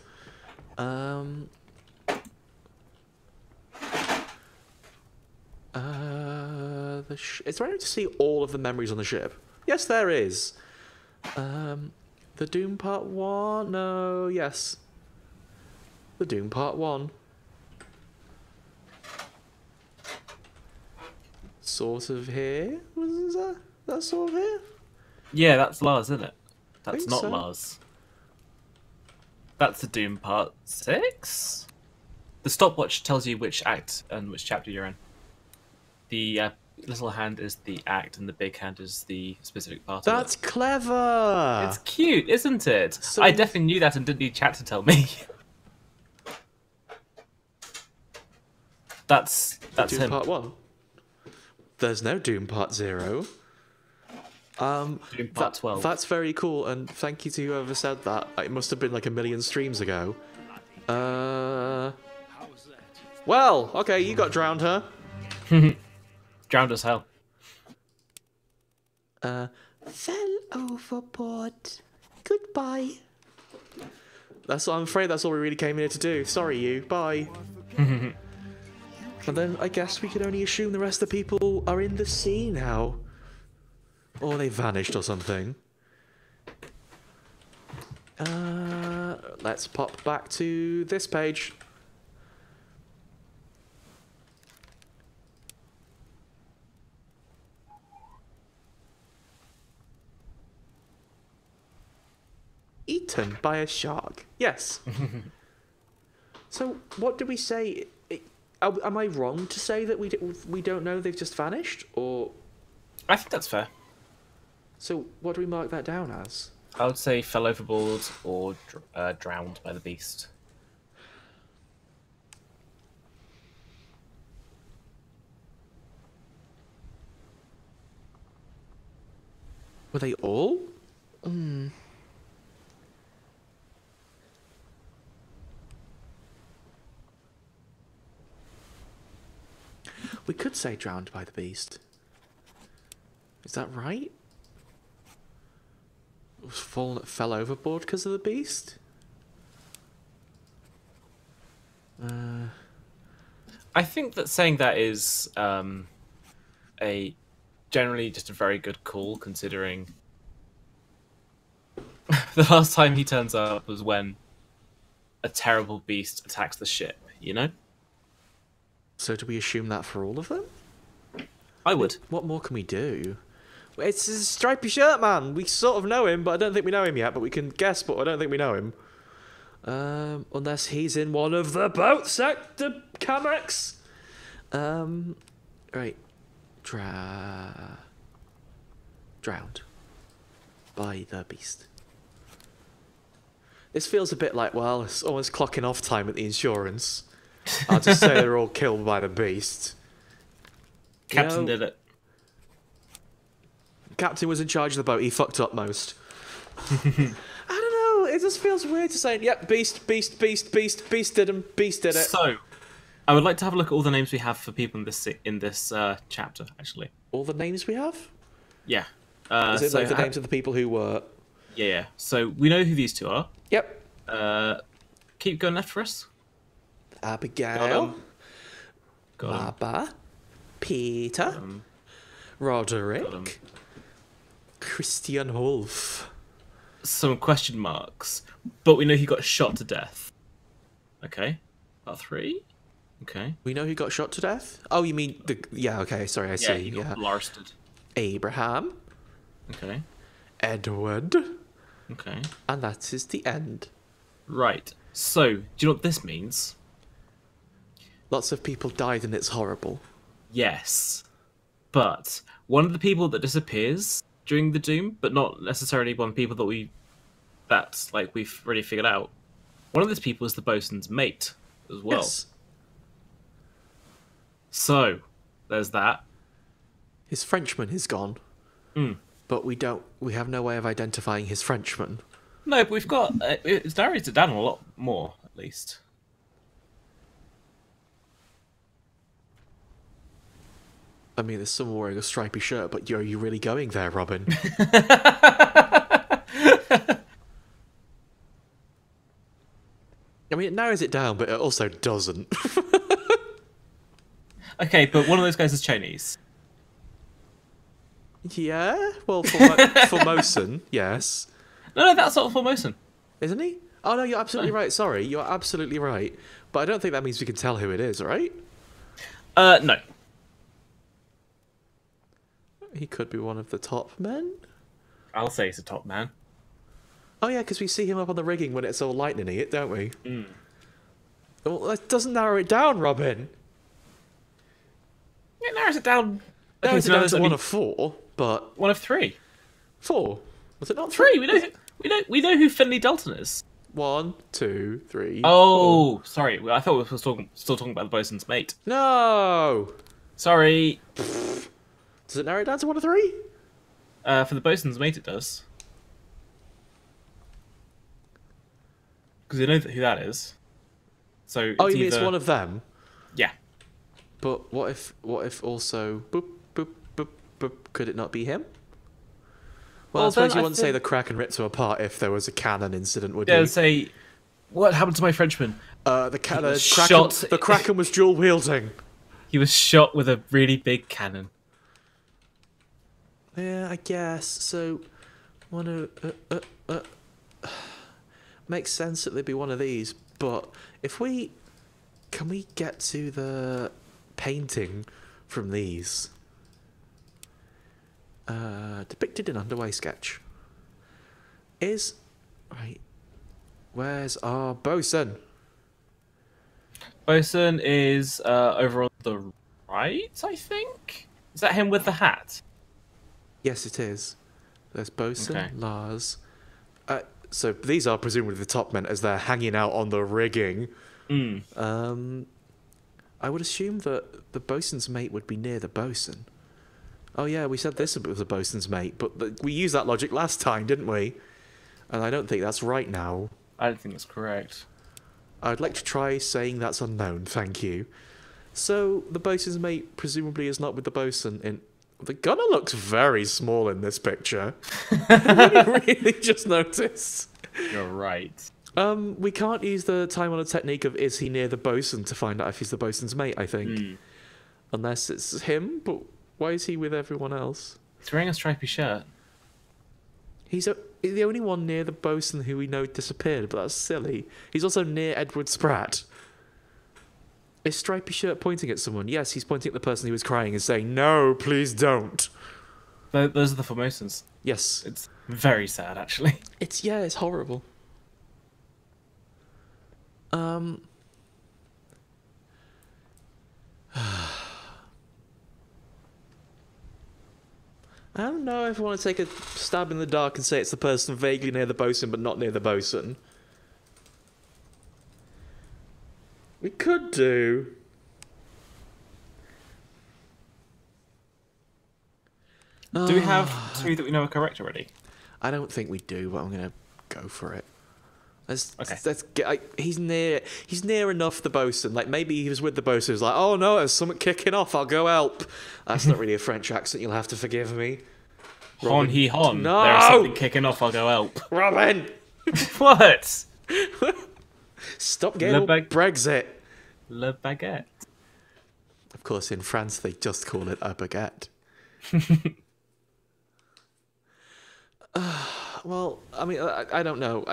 [SPEAKER 1] Is there any way to see all of the memories on the ship? Yes, there is. The Doom Part 1? No, yes. The Doom Part 1. Sort of here? Was that sort of here?
[SPEAKER 2] Yeah, that's Lars, isn't it? That's
[SPEAKER 1] Think
[SPEAKER 2] not
[SPEAKER 1] so.
[SPEAKER 2] Lars. That's the Doom Part 6? The stopwatch tells you which act and which chapter you're in. The little hand is the act, and the big hand is the specific part
[SPEAKER 1] That's
[SPEAKER 2] of it.
[SPEAKER 1] clever!
[SPEAKER 2] It's cute, isn't it?
[SPEAKER 1] So-
[SPEAKER 2] I definitely knew that and didn't need chat to tell me. That's
[SPEAKER 1] Doom
[SPEAKER 2] him.
[SPEAKER 1] Part 1. There's no Doom Part 0.
[SPEAKER 2] Doom Part 12.
[SPEAKER 1] That's very cool, and thank you to whoever said that. It must have been like a million streams ago. Well, okay, you got drowned, huh?
[SPEAKER 2] Drowned as hell.
[SPEAKER 1] Fell overboard. Goodbye. I'm afraid that's all we really came here to do. Sorry, you. Bye. And then I guess we can only assume the rest of the people are in the sea now. Or they vanished or something. Let's pop back to this page. Eaten by a shark. Yes. So, what do we say? Am I wrong to say that we don't know they've just vanished? Or...
[SPEAKER 2] I think that's fair.
[SPEAKER 1] So, what do we mark that down as?
[SPEAKER 2] I would say fell overboard or drowned by the beast.
[SPEAKER 1] Were they all? We could say drowned by the beast. Is that right? Fell overboard because of the beast?
[SPEAKER 2] I think that saying that is a generally just a very good call, considering the last time he turns up was when a terrible beast attacks the ship, you know?
[SPEAKER 1] So do we assume that for all of them?
[SPEAKER 2] I would.
[SPEAKER 1] What more can we do? It's a stripy shirt man. We sort of know him, but I don't think we know him yet. But we can guess, but I don't think we know him. Unless he's in one of the boats at the Camex. Right. Drowned by the beast. This feels a bit like, well, it's almost clocking off time at the insurance. I'll just say they're all killed by the beast.
[SPEAKER 2] Captain did it.
[SPEAKER 1] Captain was in charge of the boat. He fucked up most. I don't know. It just feels weird to say, yep, beast did him. Beast did it.
[SPEAKER 2] So, I would like to have a look at all the names we have for people in this chapter, actually.
[SPEAKER 1] All the names we have?
[SPEAKER 2] Yeah.
[SPEAKER 1] Is it like the names of the people who were...
[SPEAKER 2] Yeah. So, we know who these two are.
[SPEAKER 1] Yep.
[SPEAKER 2] Keep going left for us.
[SPEAKER 1] Abigail.
[SPEAKER 2] Got him.
[SPEAKER 1] Baba. Peter. Roderick. Christian Wolf.
[SPEAKER 2] Some question marks. But we know he got shot to death. Okay. About 3? Okay.
[SPEAKER 1] We know who got shot to death? Oh, you mean the... Yeah, okay, sorry, I see.
[SPEAKER 2] He got blasted.
[SPEAKER 1] Abraham.
[SPEAKER 2] Okay.
[SPEAKER 1] Edward.
[SPEAKER 2] Okay.
[SPEAKER 1] And that is the end.
[SPEAKER 2] Right. So, do you know what this means?
[SPEAKER 1] Lots of people died and it's horrible.
[SPEAKER 2] Yes. But one of the people that disappears during the Doom, but not necessarily one of the people that we've already figured out. One of those people is the bosun's mate as well.
[SPEAKER 1] Yes.
[SPEAKER 2] So, there's that.
[SPEAKER 1] His Frenchman is gone. But we have no way of identifying his Frenchman.
[SPEAKER 2] No, but we've got... it's narrated it down a lot more, at least.
[SPEAKER 1] I mean, there's someone wearing a stripy shirt, but are you really going there, Robin? I mean, it narrows it down, but it also doesn't.
[SPEAKER 2] Okay, but one of those guys is Chinese.
[SPEAKER 1] Yeah? Well, for Formosan, yes.
[SPEAKER 2] No, that's not Formosan.
[SPEAKER 1] Isn't he? Oh, no, you're absolutely right. Sorry, you're absolutely right. But I don't think that means we can tell who it is, right?
[SPEAKER 2] No.
[SPEAKER 1] He could be one of the top men.
[SPEAKER 2] I'll say he's a top man.
[SPEAKER 1] Oh, yeah, because we see him up on the rigging when it's all lightning-y, don't we? Well, that doesn't narrow it down, Robin.
[SPEAKER 2] It narrows it down.
[SPEAKER 1] Okay,
[SPEAKER 2] Okay,
[SPEAKER 1] so
[SPEAKER 2] so
[SPEAKER 1] now
[SPEAKER 2] now
[SPEAKER 1] it's
[SPEAKER 2] there's
[SPEAKER 1] one
[SPEAKER 2] only
[SPEAKER 1] of 4, but...
[SPEAKER 2] one of 3.
[SPEAKER 1] 4? Was it not
[SPEAKER 2] 3. We know who Finley Dalton is.
[SPEAKER 1] 1, 2, 3.
[SPEAKER 2] Oh, sorry. Well, I thought we were still talking about the bosun's mate.
[SPEAKER 1] No!
[SPEAKER 2] Sorry.
[SPEAKER 1] Does it narrow it down to 1 of 3?
[SPEAKER 2] For the bosun's mate, it does. Because you know who that is. So
[SPEAKER 1] Oh,
[SPEAKER 2] it's
[SPEAKER 1] you mean it's
[SPEAKER 2] either-
[SPEAKER 1] one of them?
[SPEAKER 2] Yeah.
[SPEAKER 1] But what if also boop boop boop boop? Could it not be him? Well, I suppose
[SPEAKER 2] then
[SPEAKER 1] you
[SPEAKER 2] I
[SPEAKER 1] wouldn't say
[SPEAKER 2] think-
[SPEAKER 1] the Kraken ripped him apart if there was a cannon incident, would
[SPEAKER 2] Yeah,
[SPEAKER 1] you?
[SPEAKER 2] say, what happened to my Frenchman?
[SPEAKER 1] The Kraken,
[SPEAKER 2] shot-
[SPEAKER 1] the Kraken was dual wielding.
[SPEAKER 2] He was shot with a really big cannon.
[SPEAKER 1] Yeah, I guess. So, makes sense that there'd be one of these. But can we get to the painting from these? Depicted in underway sketch. Where's our bosun?
[SPEAKER 2] Bosun is over on the right, I think. Is that him with the hat?
[SPEAKER 1] Yes, it is. There's bosun,
[SPEAKER 2] Okay.
[SPEAKER 1] Lars. So these are presumably the top men as they're hanging out on the rigging.
[SPEAKER 2] Mm.
[SPEAKER 1] I would assume that the bosun's mate would be near the bosun. Oh yeah, we said this was a bosun's mate, but we used that logic last time, didn't we? And I don't think that's right now.
[SPEAKER 2] I don't think that's correct.
[SPEAKER 1] I'd like to try saying that's unknown, thank you. So, the bosun's mate presumably is not with the bosun in... The gunner looks very small in this picture. I really just noticed.
[SPEAKER 2] You're right.
[SPEAKER 1] We can't use the time-honored technique of is he near the bosun to find out if he's the bosun's mate, I think.
[SPEAKER 2] Mm.
[SPEAKER 1] Unless it's him, but why is he with everyone else?
[SPEAKER 2] He's wearing a stripy shirt.
[SPEAKER 1] He's the only one near the bosun who we know disappeared, but that's silly. He's also near Edward Spratt. Is Stripy Shirt pointing at someone? Yes, he's pointing at the person who was crying and saying, "No, please don't."
[SPEAKER 2] Those are the Formosans.
[SPEAKER 1] Yes.
[SPEAKER 2] It's very sad, actually.
[SPEAKER 1] It's horrible. I don't know if I want to take a stab in the dark and say it's the person vaguely near the bosun but not near the bosun. We could do.
[SPEAKER 2] Do we have two that we know are correct already?
[SPEAKER 1] I don't think we do, but I'm gonna go for it.
[SPEAKER 2] Okay.
[SPEAKER 1] Let's get. He's near enough the bosun. Like maybe he was with the bosun. He was like, "Oh no, there's something kicking off. I'll go help." That's not really a French accent. You'll have to forgive me.
[SPEAKER 2] Hon he hon.
[SPEAKER 1] No!
[SPEAKER 2] There's something kicking off. I'll go help.
[SPEAKER 1] Robin,
[SPEAKER 2] What?
[SPEAKER 1] stop getting all Brexit.
[SPEAKER 2] Le baguette.
[SPEAKER 1] Of course, in France they just call it a baguette. Well, I mean, I don't know.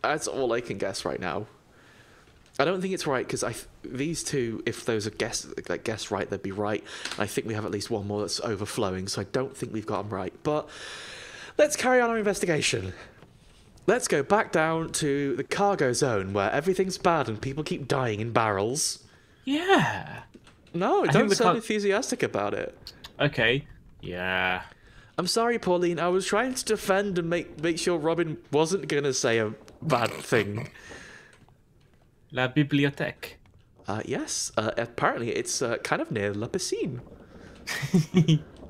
[SPEAKER 1] That's all I can guess right now. I don't think it's right because these two, if those are guess right, they'd be right. I think we have at least one more that's overflowing, so I don't think we've got them right. But let's carry on our investigation. Let's go back down to the cargo zone where everything's bad and people keep dying in barrels.
[SPEAKER 2] Yeah.
[SPEAKER 1] No,
[SPEAKER 2] I think
[SPEAKER 1] don't
[SPEAKER 2] the
[SPEAKER 1] sound enthusiastic about it.
[SPEAKER 2] Okay. Yeah.
[SPEAKER 1] I'm sorry, Pauline. I was trying to defend and make sure Robin wasn't going to say a bad thing.
[SPEAKER 2] La bibliothèque.
[SPEAKER 1] Yes. Apparently, it's kind of near La Piscine.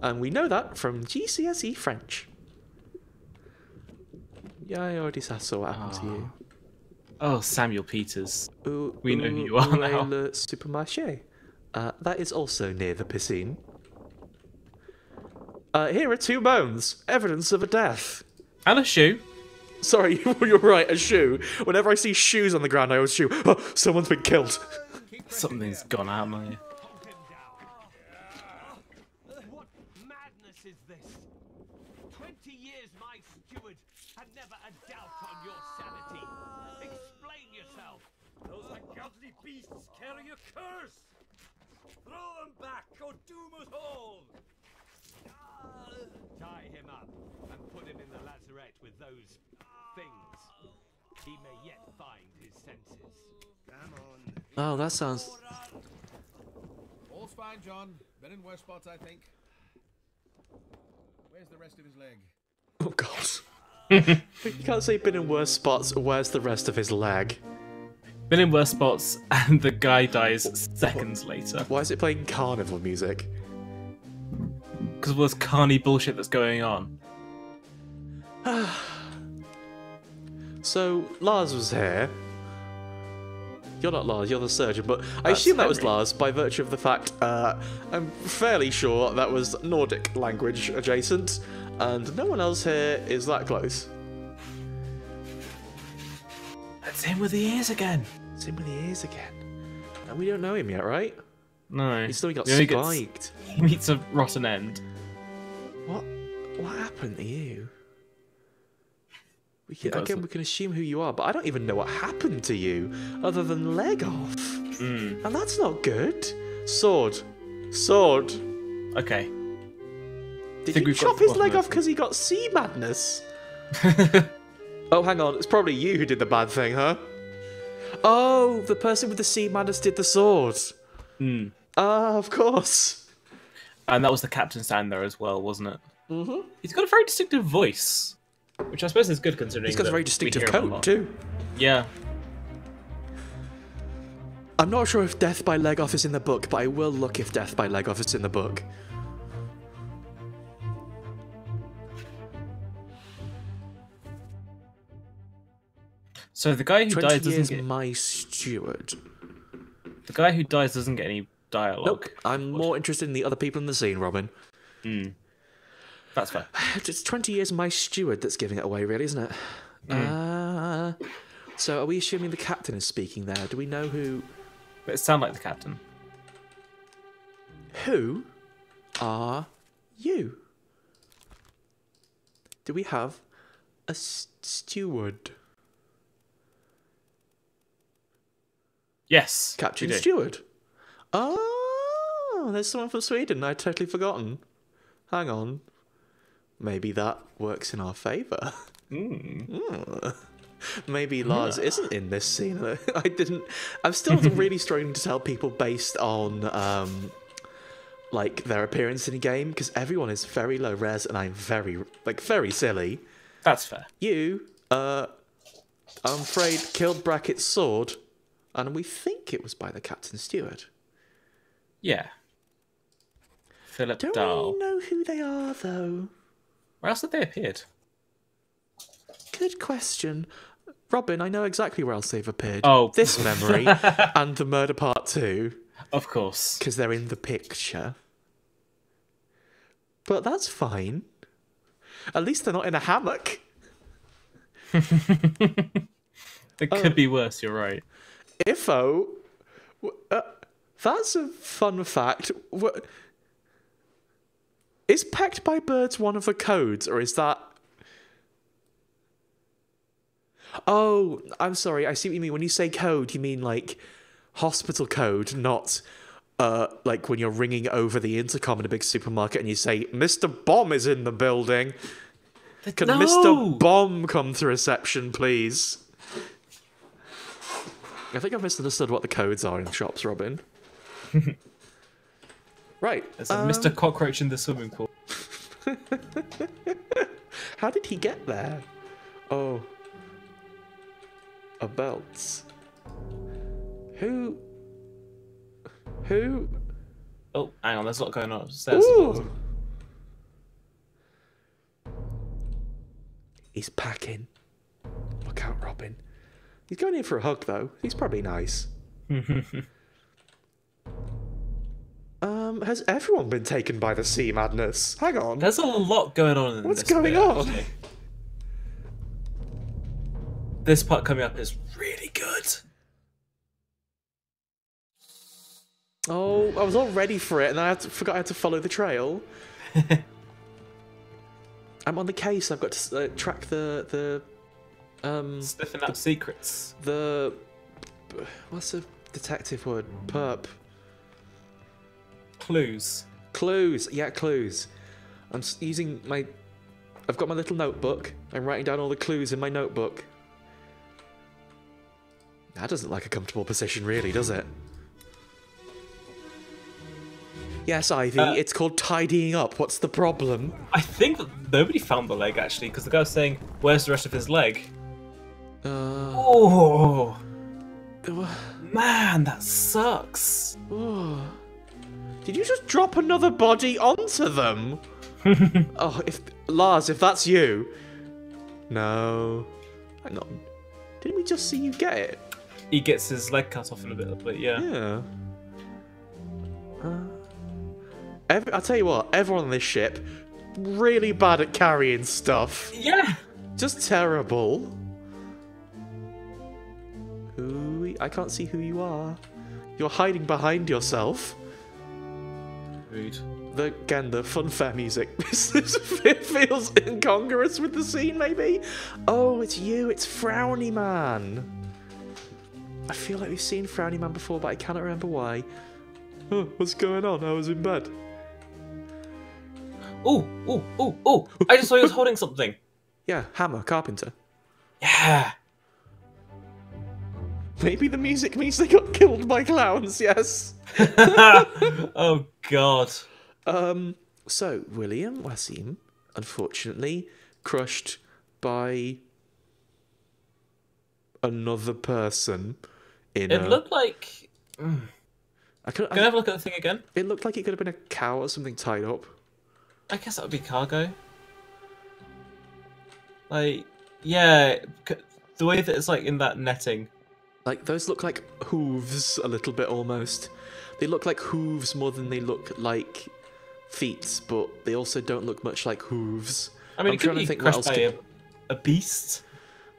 [SPEAKER 1] And we know that from GCSE French. Yeah, I already saw what happened to you.
[SPEAKER 2] Oh, Samuel Peters.
[SPEAKER 1] Ooh,
[SPEAKER 2] We know who you are
[SPEAKER 1] où est
[SPEAKER 2] now.
[SPEAKER 1] le supermarché? That is also near the piscine. Here are 2 bones, evidence of a death.
[SPEAKER 2] And a shoe.
[SPEAKER 1] Sorry, you're right, a shoe. Whenever I see shoes on the ground, I always shoot. Oh, someone's been killed.
[SPEAKER 2] Something's gone out, man.
[SPEAKER 3] What madness is this? 20 years my steward had never a doubt on your sanity. Explain yourself. Those ungodly beasts carry a curse. Throw them back or doom us all. Tie him up and put him in the lazarette with those things. He may yet find his senses. Come on.
[SPEAKER 1] Oh, that sounds...
[SPEAKER 4] All's fine, John. Been in worse spots, I think. Where's the rest of his leg?
[SPEAKER 1] Oh, God. You can't say been in worse spots. Where's the rest of his leg?
[SPEAKER 2] Been in worse spots, and the guy dies seconds later.
[SPEAKER 1] Why is it playing carnival music?
[SPEAKER 2] Because of all this carny bullshit that's going on.
[SPEAKER 1] So, Lars was here. You're not Lars, you're the surgeon, but I
[SPEAKER 2] That's
[SPEAKER 1] assume that was
[SPEAKER 2] Henry.
[SPEAKER 1] Lars by virtue of the fact I'm fairly sure that was Nordic language adjacent, and no one else here is that close.
[SPEAKER 2] That's him with the ears again.
[SPEAKER 1] Same with the ears again. And we don't know him yet, right?
[SPEAKER 2] No.
[SPEAKER 1] He's still got
[SPEAKER 2] He only
[SPEAKER 1] spiked.
[SPEAKER 2] He meets a rotten end.
[SPEAKER 1] What happened to you? We
[SPEAKER 2] got
[SPEAKER 1] can assume who you are, but I don't even know what happened to you, other than leg off.
[SPEAKER 2] Mm.
[SPEAKER 1] And that's not good. Sword. Sword.
[SPEAKER 2] Okay.
[SPEAKER 1] Did
[SPEAKER 2] Think
[SPEAKER 1] you
[SPEAKER 2] we've got
[SPEAKER 1] chop
[SPEAKER 2] the
[SPEAKER 1] his
[SPEAKER 2] bottom
[SPEAKER 1] leg
[SPEAKER 2] of
[SPEAKER 1] off
[SPEAKER 2] it.
[SPEAKER 1] because he got sea madness? Oh, hang on. It's probably you who did the bad thing, huh? Oh, the person with the sea madness did the sword.
[SPEAKER 2] Mm.
[SPEAKER 1] Ah, of course.
[SPEAKER 2] And that was the captain standing there as well, wasn't it? Mm-hmm. He's got a very distinctive voice, which I suppose is good considering.
[SPEAKER 1] He's got a
[SPEAKER 2] that
[SPEAKER 1] very
[SPEAKER 2] we
[SPEAKER 1] distinctive
[SPEAKER 2] hear him a
[SPEAKER 1] coat,
[SPEAKER 2] lot.
[SPEAKER 1] too.
[SPEAKER 2] Yeah.
[SPEAKER 1] I'm not sure if death by leg off is in the book, but I will look if death by leg off is in the book.
[SPEAKER 2] So the guy who
[SPEAKER 1] 20
[SPEAKER 2] dies
[SPEAKER 1] years
[SPEAKER 2] doesn't get.
[SPEAKER 1] my steward.
[SPEAKER 2] The guy who dies doesn't get any dialogue.
[SPEAKER 1] Nope. I'm more interested in the other people in the scene, Robin.
[SPEAKER 2] That's fair.
[SPEAKER 1] It's 20 years my steward that's giving it away, really, isn't it? So are we assuming the captain is speaking there? Do we know who...
[SPEAKER 2] But it sounds like the captain.
[SPEAKER 1] Who are you? Do we have a steward?
[SPEAKER 2] Yes.
[SPEAKER 1] Captain
[SPEAKER 2] we do.
[SPEAKER 1] Steward. Oh, there's someone from Sweden I'd totally forgotten. Hang on. Maybe that works in our favour. Maybe Lars isn't in this scene. I'm still really struggling to tell people based on like their appearance in a game, because everyone is very low res and I'm very silly.
[SPEAKER 2] That's fair.
[SPEAKER 1] You, I'm afraid, killed Brackett's sword, and we think it was by the Captain Steward.
[SPEAKER 2] Yeah. Philip
[SPEAKER 1] Don't
[SPEAKER 2] Dahl.
[SPEAKER 1] really know who they are, though.
[SPEAKER 2] Where else had they appeared?
[SPEAKER 1] Good question. Robin, I know exactly where else they've appeared.
[SPEAKER 2] Oh.
[SPEAKER 1] This memory and the murder part 2,
[SPEAKER 2] Of course.
[SPEAKER 1] because they're in the picture. But that's fine. At least they're not in a hammock.
[SPEAKER 2] It could be worse, you're right.
[SPEAKER 1] Ifo, that's a fun fact. Is pecked by birds one of the codes, or is that... Oh, I'm sorry, I see what you mean. When you say code, you mean like hospital code, not like when you're ringing over the intercom in a big supermarket and you say, Mr. Bomb is in the building. Can
[SPEAKER 2] No!
[SPEAKER 1] Mr. Bomb come to reception, please? I think I've misunderstood what the codes are in shops, Robin. Right.
[SPEAKER 2] There's a Mr. Cockroach in the swimming pool.
[SPEAKER 1] How did he get there? Oh. A belt. Who?
[SPEAKER 2] Oh, hang on, there's a lot going on upstairs.
[SPEAKER 1] Ooh. He's packing. Look out, Robin. He's going in for a hug, though. He's probably nice. Has everyone been taken by the sea madness? Hang on.
[SPEAKER 2] There's a lot going on in
[SPEAKER 1] What's
[SPEAKER 2] this
[SPEAKER 1] going
[SPEAKER 2] bit,
[SPEAKER 1] on?
[SPEAKER 2] actually. This part coming up is really good.
[SPEAKER 1] Oh, I was all ready for it, and I forgot I had to follow the trail. I'm on the case. I've got to track the
[SPEAKER 2] Sniffing out secrets.
[SPEAKER 1] what's the detective word? Perp.
[SPEAKER 2] Clues.
[SPEAKER 1] Clues. Yeah, clues. I'm using my... I've got my little notebook. I'm writing down all the clues in my notebook. That doesn't look like a comfortable position, really, does it? Yes, Ivy, it's called tidying up. What's the problem?
[SPEAKER 2] I think that nobody found the leg, actually, because the guy was saying, where's the rest of his leg? Oh! Man, that sucks.
[SPEAKER 1] Oh. Did you just drop another body onto them? Oh, Lars, if that's you... No. Hang on. Didn't we just see you get it?
[SPEAKER 2] he gets his leg cut off in a bit, but yeah.
[SPEAKER 1] Yeah. I'll tell you what, everyone on this ship, really bad at carrying stuff.
[SPEAKER 2] Yeah.
[SPEAKER 1] Just terrible. I can't see who you are. You're hiding behind yourself.
[SPEAKER 2] Rude.
[SPEAKER 1] Again, the funfair music. It feels incongruous with the scene, maybe? Oh, it's you. It's Frowny Man. I feel like we've seen Frowny Man before, but I cannot remember why. Oh, what's going on? I was in bed.
[SPEAKER 2] Oh! I just saw he was holding something.
[SPEAKER 1] Yeah, hammer, carpenter.
[SPEAKER 2] Yeah.
[SPEAKER 1] Maybe the music means they got killed by clowns, yes.
[SPEAKER 2] Oh, God.
[SPEAKER 1] So, William Wasim, unfortunately, crushed by another person in
[SPEAKER 2] It looked like...
[SPEAKER 1] Can
[SPEAKER 2] I have a look at the thing again?
[SPEAKER 1] It looked like it could have been a cow or something tied up.
[SPEAKER 2] I guess that would be cargo. Like, yeah, the way that it's like in that netting.
[SPEAKER 1] Like, those look like hooves a little bit almost. They look like hooves more than they look like feet, but they also don't look much like hooves.
[SPEAKER 2] I mean,
[SPEAKER 1] I'm
[SPEAKER 2] it could
[SPEAKER 1] trying
[SPEAKER 2] be
[SPEAKER 1] to think what
[SPEAKER 2] crushed
[SPEAKER 1] else
[SPEAKER 2] by
[SPEAKER 1] could...
[SPEAKER 2] a beast.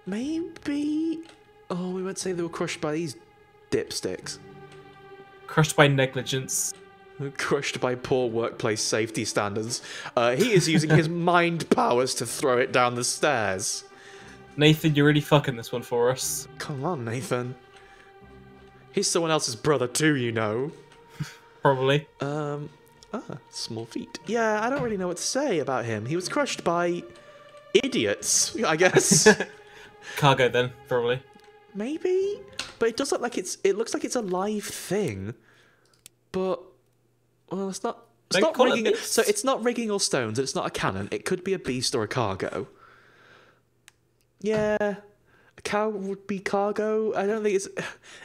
[SPEAKER 1] Maybe... Oh, we won't say they were crushed by these dipsticks.
[SPEAKER 2] Crushed by negligence.
[SPEAKER 1] Crushed by poor workplace safety standards. He is using his mind powers to throw it down the stairs.
[SPEAKER 2] Nathan, you're really fucking this one for us.
[SPEAKER 1] Come on, Nathan. He's someone else's brother too, you know.
[SPEAKER 2] Probably.
[SPEAKER 1] Small feet. Yeah, I don't really know what to say about him. He was crushed by idiots, I guess.
[SPEAKER 2] Cargo then, probably.
[SPEAKER 1] Maybe, but it does look like it looks like it's a live thing. But well, it's not. It's
[SPEAKER 2] Don't
[SPEAKER 1] not
[SPEAKER 2] call it
[SPEAKER 1] rigging.
[SPEAKER 2] beast.
[SPEAKER 1] So it's not rigging or stones. It's not a cannon. It could be a beast or a cargo. Yeah, a cow would be cargo. I don't think it's.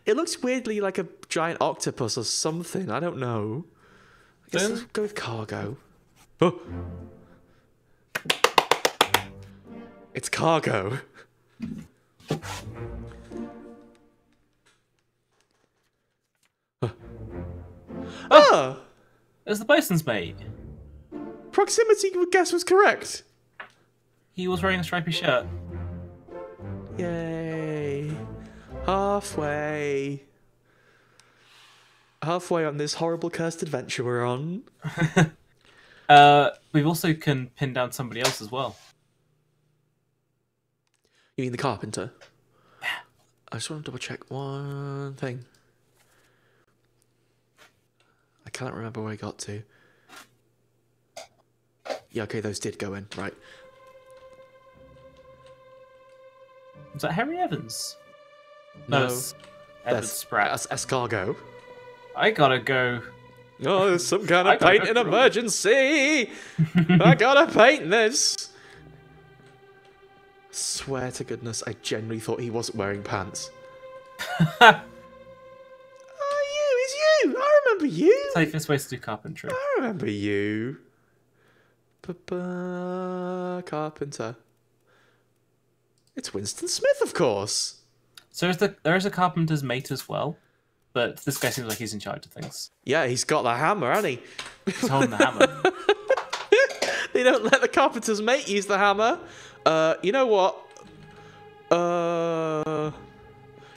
[SPEAKER 1] It looks weirdly like a giant octopus or something. I don't know. I guess let's go with cargo. Oh, it's cargo. Ah!
[SPEAKER 2] It was the bosun's mate.
[SPEAKER 1] Proximity, guess, was correct.
[SPEAKER 2] He was wearing a stripy shirt.
[SPEAKER 1] Yay. Halfway. Halfway on this horrible cursed adventure we're on.
[SPEAKER 2] We also can pin down somebody else as well.
[SPEAKER 1] You mean the carpenter?
[SPEAKER 2] Yeah.
[SPEAKER 1] I just want to double check one thing. I can't remember where I got to. Yeah, okay, those did go in, right.
[SPEAKER 2] Was that Harry Evans?
[SPEAKER 1] No,
[SPEAKER 2] it's Edward
[SPEAKER 1] that's
[SPEAKER 2] Spratt.
[SPEAKER 1] That's escargot.
[SPEAKER 2] I gotta go.
[SPEAKER 1] Oh, there's some kind
[SPEAKER 2] I
[SPEAKER 1] of
[SPEAKER 2] gotta
[SPEAKER 1] paint in
[SPEAKER 2] go.
[SPEAKER 1] emergency! I gotta paint this! Swear to goodness, I genuinely thought he wasn't wearing pants. Oh, it's you! I remember you!
[SPEAKER 2] Safest way to do carpentry.
[SPEAKER 1] I remember you. Carpenter. It's Winston Smith, of course.
[SPEAKER 2] So there is a carpenter's mate as well, but this guy seems like he's in charge of things.
[SPEAKER 1] Yeah, he's got the hammer, hasn't he?
[SPEAKER 2] He's holding the hammer.
[SPEAKER 1] They don't let the carpenter's mate use the hammer. You know what?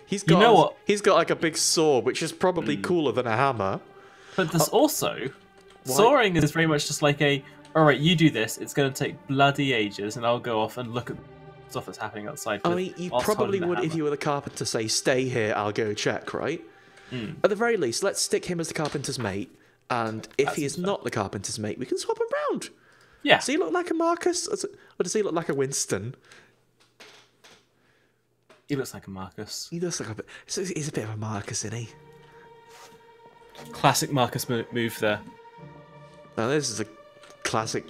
[SPEAKER 1] He's got.
[SPEAKER 2] You know what?
[SPEAKER 1] He's got like a big sword, which is probably cooler than a hammer.
[SPEAKER 2] But there's also sawing is very much just like a. All right, you do this. It's going to take bloody ages, and I'll go off and look at stuff that's happening outside.
[SPEAKER 1] I mean, you probably would if you were the carpenter. Say, stay here. I'll go check. Right. At the very least, let's stick him as the carpenter's mate. And if he is not the carpenter's mate, we can swap him round.
[SPEAKER 2] Yeah.
[SPEAKER 1] Does he look like a Marcus? Or does he look like a Winston?
[SPEAKER 2] He looks like a Marcus.
[SPEAKER 1] He does look a bit... He's a bit of a Marcus, isn't he?
[SPEAKER 2] Classic Marcus move there.
[SPEAKER 1] Now, this is a classic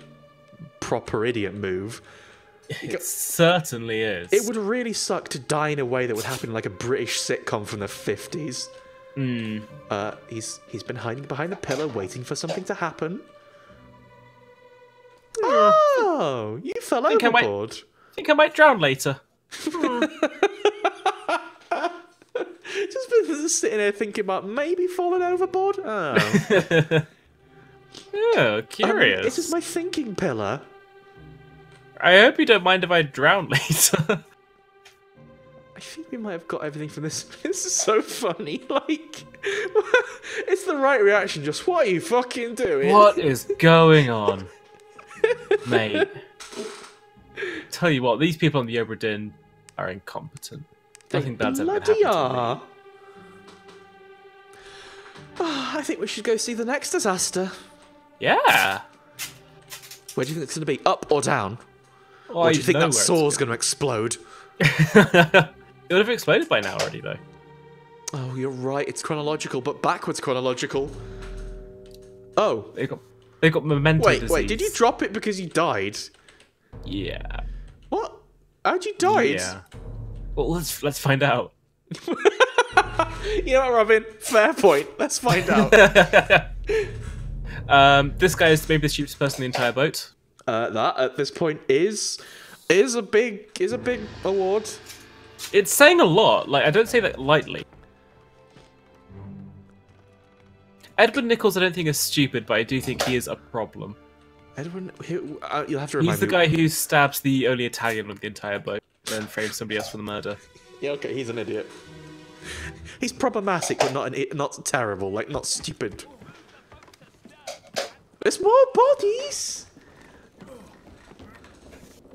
[SPEAKER 1] proper idiot move.
[SPEAKER 2] It certainly is.
[SPEAKER 1] It would really suck to die in a way that would happen in like a British sitcom from the 50s. He's been hiding behind a pillar waiting for something to happen. Oh, you fell overboard.
[SPEAKER 2] I think I might drown later.
[SPEAKER 1] Just just sitting here thinking about maybe falling overboard. Oh,
[SPEAKER 2] Oh, curious.
[SPEAKER 1] this is my thinking pillar.
[SPEAKER 2] I hope you don't mind if I drown later.
[SPEAKER 1] I think we might have got everything from this. This is so funny. Like, it's the right reaction. Just what are you fucking doing?
[SPEAKER 2] What is going on, mate? Tell you what, these people on the Obra Dinn are incompetent. Nothing bad's ever gonna
[SPEAKER 1] bloody
[SPEAKER 2] happen to me.
[SPEAKER 1] are. Oh, I think we should go see the next disaster.
[SPEAKER 2] Yeah.
[SPEAKER 1] Where do you think it's going to be? Up or down?
[SPEAKER 2] Well,
[SPEAKER 1] Or do you think
[SPEAKER 2] know
[SPEAKER 1] that
[SPEAKER 2] where it's
[SPEAKER 1] saw's going to explode?
[SPEAKER 2] It would have exploded by now already, though.
[SPEAKER 1] Oh, you're right. It's chronological, but backwards chronological. Oh.
[SPEAKER 2] They got memento disease.
[SPEAKER 1] Wait, did you drop it because you died?
[SPEAKER 2] Yeah.
[SPEAKER 1] What? How'd you die?
[SPEAKER 2] Yeah. Well, let's find out.
[SPEAKER 1] You know what, Robin? Fair point. Let's find out.
[SPEAKER 2] This guy is maybe the stupidest person in the entire boat.
[SPEAKER 1] That at this point is a big award.
[SPEAKER 2] It's saying a lot. Like, I don't say that lightly. Edward Nichols, I don't think is stupid, but I do think he is a problem.
[SPEAKER 1] Edwin, you'll have to remind me.
[SPEAKER 2] He's the guy who stabs the only Italian on the entire boat, and then frames somebody else for the murder.
[SPEAKER 1] Yeah, okay, he's an idiot. He's problematic, but not terrible, like not stupid. There's more bodies.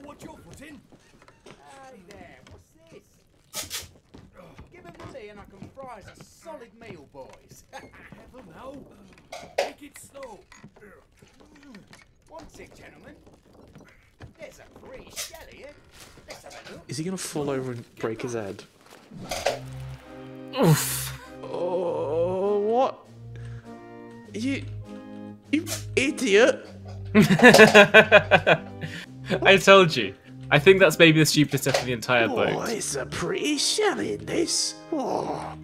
[SPEAKER 4] What's your foot in?
[SPEAKER 5] Hey there, what's this? Give him to me and I can fry us a solid meal, boys.
[SPEAKER 4] Never know. Take it slow.
[SPEAKER 5] One sec, gentlemen. There's a free shell here. Let's have a look.
[SPEAKER 1] Is he gonna fall over and break his head?
[SPEAKER 2] Oof.
[SPEAKER 1] Oh, what? You idiot!
[SPEAKER 2] I told you. I think that's maybe the stupidest death in the entire boat.
[SPEAKER 1] Oh, it's a pretty shell in this. Oh.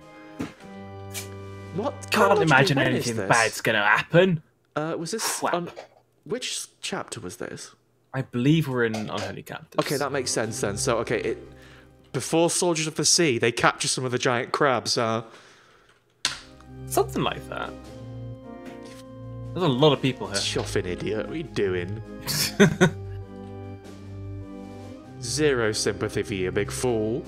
[SPEAKER 1] What?
[SPEAKER 2] Can't imagine
[SPEAKER 1] when is
[SPEAKER 2] anything
[SPEAKER 1] this?
[SPEAKER 2] bad's gonna happen.
[SPEAKER 1] Was this
[SPEAKER 2] Flap.
[SPEAKER 1] on? Which chapter was this?
[SPEAKER 2] I believe we're in Unholy Captives.
[SPEAKER 1] Okay, that makes sense then. So, okay, before Soldiers of the Sea, they capture some of the giant crabs.
[SPEAKER 2] Something like that. There's a lot of people here.
[SPEAKER 1] Chuffing idiot, what are you doing? Zero sympathy for you, big fool.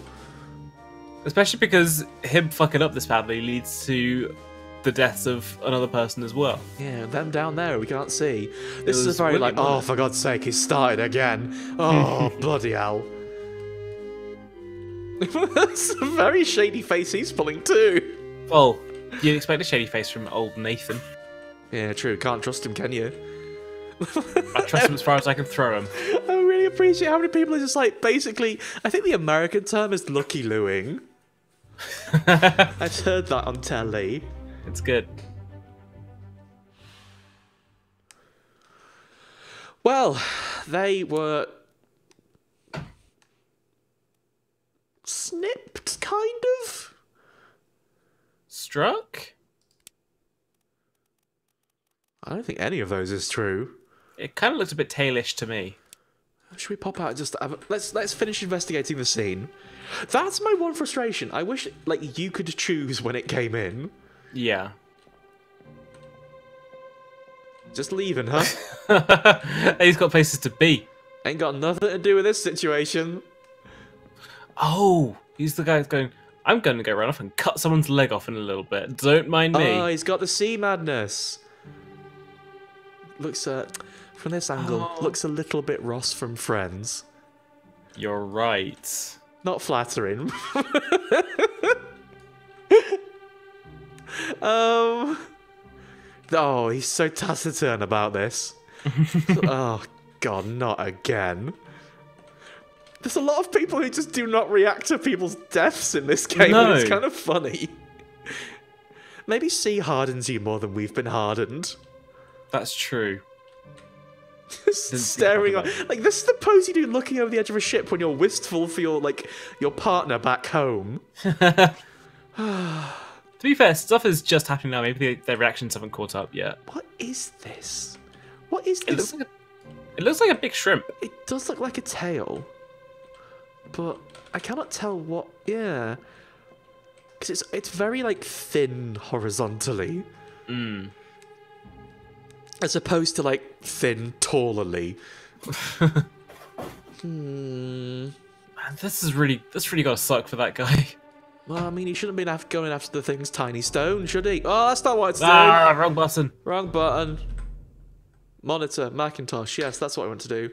[SPEAKER 2] Especially because him fucking up this badly leads to the deaths of another person as well.
[SPEAKER 1] Yeah, them down there we can't see. This is a
[SPEAKER 2] was
[SPEAKER 1] very
[SPEAKER 2] William,
[SPEAKER 1] like, oh,
[SPEAKER 2] wasn't it?
[SPEAKER 1] for God's sake, he's started again. Oh, bloody hell. That's a very shady face he's pulling too.
[SPEAKER 2] Well, you'd expect a shady face from old Nathan.
[SPEAKER 1] Yeah, true. Can't trust him, can you?
[SPEAKER 2] I trust him as far as I can throw him.
[SPEAKER 1] I really appreciate how many people are just like, basically, I think the American term is lucky-looing. I've heard that on telly.
[SPEAKER 2] It's good.
[SPEAKER 1] Well, they were snipped, kind of.
[SPEAKER 2] Struck?
[SPEAKER 1] I don't think any of those is true.
[SPEAKER 2] It kind of looks a bit tailish to me.
[SPEAKER 1] Should we pop out and just have let's finish investigating the scene. That's my one frustration. I wish like you could choose when it came in.
[SPEAKER 2] Yeah.
[SPEAKER 1] Just leaving, huh?
[SPEAKER 2] He's got places to be.
[SPEAKER 1] Ain't got nothing to do with this situation.
[SPEAKER 2] Oh, he's the guy who's going, I'm going to go run off and cut someone's leg off in a little bit. Don't mind me.
[SPEAKER 1] Oh, he's got the sea madness. Looks from this angle, looks a little bit Ross from Friends.
[SPEAKER 2] You're right.
[SPEAKER 1] Not flattering. Oh, he's so taciturn about this. Oh, God, not again. There's a lot of people who just do not react to people's deaths in this game, and it's
[SPEAKER 2] No.
[SPEAKER 1] kind of funny. Maybe sea hardens you more than we've been hardened.
[SPEAKER 2] That's true.
[SPEAKER 1] Just staring on, like this is the pose you do looking over the edge of a ship when you're wistful for your partner back home.
[SPEAKER 2] To be fair, stuff is just happening now. Maybe their reactions haven't caught up yet.
[SPEAKER 1] What is this? What is
[SPEAKER 2] It
[SPEAKER 1] this?
[SPEAKER 2] looks like a big shrimp.
[SPEAKER 1] It does look like a tail, but I cannot tell what. Yeah, Because it's very, like, thin horizontally. As opposed to, like, thin tallerly.
[SPEAKER 2] Man, this really gotta suck for that guy.
[SPEAKER 1] Well, I mean, he shouldn't have been going after the thing's tiny stone, should he? Oh, that's not what it's doing.
[SPEAKER 2] Wrong button.
[SPEAKER 1] Wrong button. Monitor, Macintosh. Yes, that's what I want to do.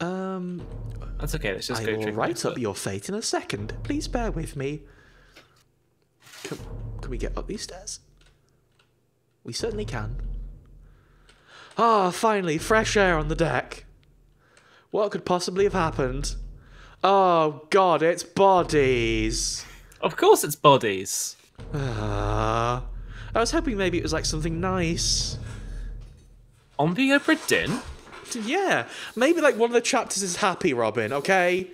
[SPEAKER 2] That's okay. Let's just
[SPEAKER 1] I
[SPEAKER 2] go.
[SPEAKER 1] will write up your fate in a second. Please bear with me. Can we get up these stairs? We certainly can. Ah, finally, fresh air on the deck. What could possibly have happened? Oh, God, it's bodies.
[SPEAKER 2] Of course, it's bodies.
[SPEAKER 1] I was hoping maybe it was like something nice.
[SPEAKER 2] On the Obra Dinn?
[SPEAKER 1] Yeah, maybe like one of the chapters is happy, Robin, okay?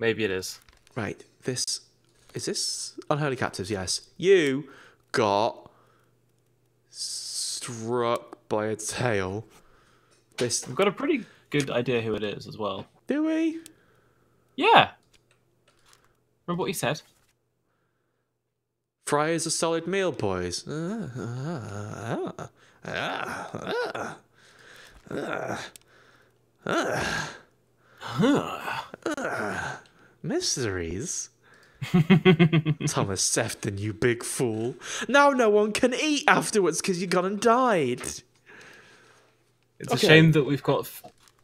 [SPEAKER 2] Maybe it is.
[SPEAKER 1] Right, is this Unholy Captives? Yes. You got struck by a tail.
[SPEAKER 2] We've got a pretty good idea who it is as well.
[SPEAKER 1] Do we?
[SPEAKER 2] Yeah. Remember what he said?
[SPEAKER 1] Fry is a solid meal, boys. Mysteries? Thomas Sefton, you big fool. Now no one can eat afterwards because you gone and died.
[SPEAKER 2] It's a shame that we've got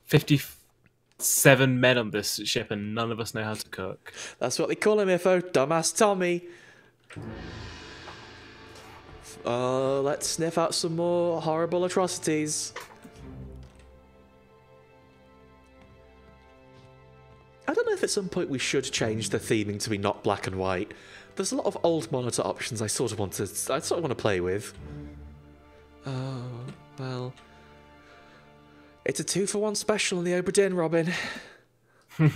[SPEAKER 2] 57 men on this ship and none of us know how to cook.
[SPEAKER 1] That's what they call him, Iffo. Dumbass Tommy. Let's sniff out some more horrible atrocities. I don't know if at some point we should change the theming to be not black and white. There's a lot of old monitor options I sort of want to play with. Oh, well. It's a 2-for-1 special on the Obra Dinn, Robin.
[SPEAKER 3] What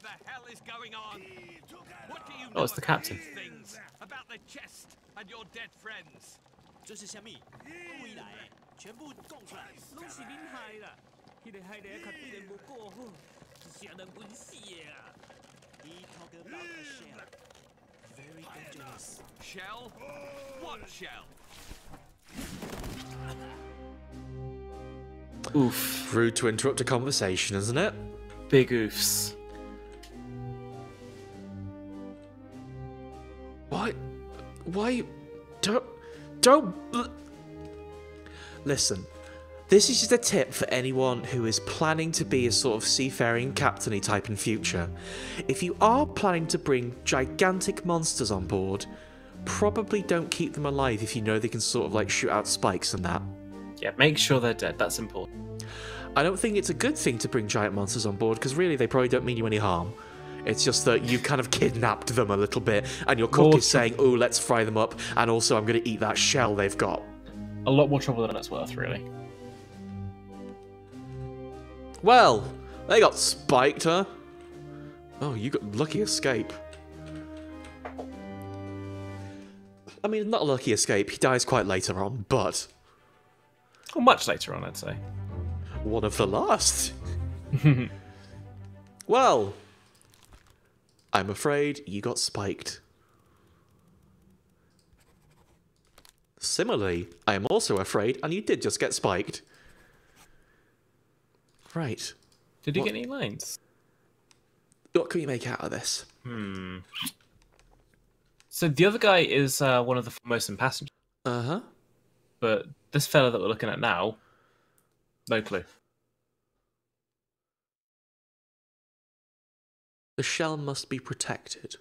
[SPEAKER 3] the hell is going on? What do you know
[SPEAKER 2] Oh, it's the captain.
[SPEAKER 3] about these things? About the chest and your dead friends?
[SPEAKER 6] 这是什么？我以来全部讲出来，拢是恁害啦！迄个害得较对人无过好，是啥人冤死的啊？He talk about a shell, very dangerous.
[SPEAKER 3] Shell? What shell?
[SPEAKER 2] Oof.
[SPEAKER 1] Rude to interrupt a conversation, isn't it?
[SPEAKER 2] Big oofs.
[SPEAKER 1] Why? Don't. Listen, this is just a tip for anyone who is planning to be a sort of seafaring captainy type in future. If you are planning to bring gigantic monsters on board, probably don't keep them alive if you know they can sort of like shoot out spikes and that.
[SPEAKER 2] Yeah, make sure they're dead. That's important.
[SPEAKER 1] I don't think it's a good thing to bring giant monsters on board because really they probably don't mean you any harm. It's just that you've kind of kidnapped them a little bit and your cook is saying, oh, let's fry them up and also I'm going to eat that shell they've got.
[SPEAKER 2] A lot more trouble than it's worth, really.
[SPEAKER 1] Well, they got spiked, huh? Oh, you got lucky escape. I mean, not a lucky escape. He dies quite later on, but...
[SPEAKER 2] Well, much later on, I'd say.
[SPEAKER 1] One of the last. Well, I'm afraid you got spiked. Similarly, I am also afraid, and you did just get spiked. Right.
[SPEAKER 2] Did you get any lines?
[SPEAKER 1] What can we make out of this?
[SPEAKER 2] So the other guy is one of the foremost in passengers.
[SPEAKER 1] Uh-huh.
[SPEAKER 2] But this fella that we're looking at now, no clue.
[SPEAKER 1] The shell must be protected.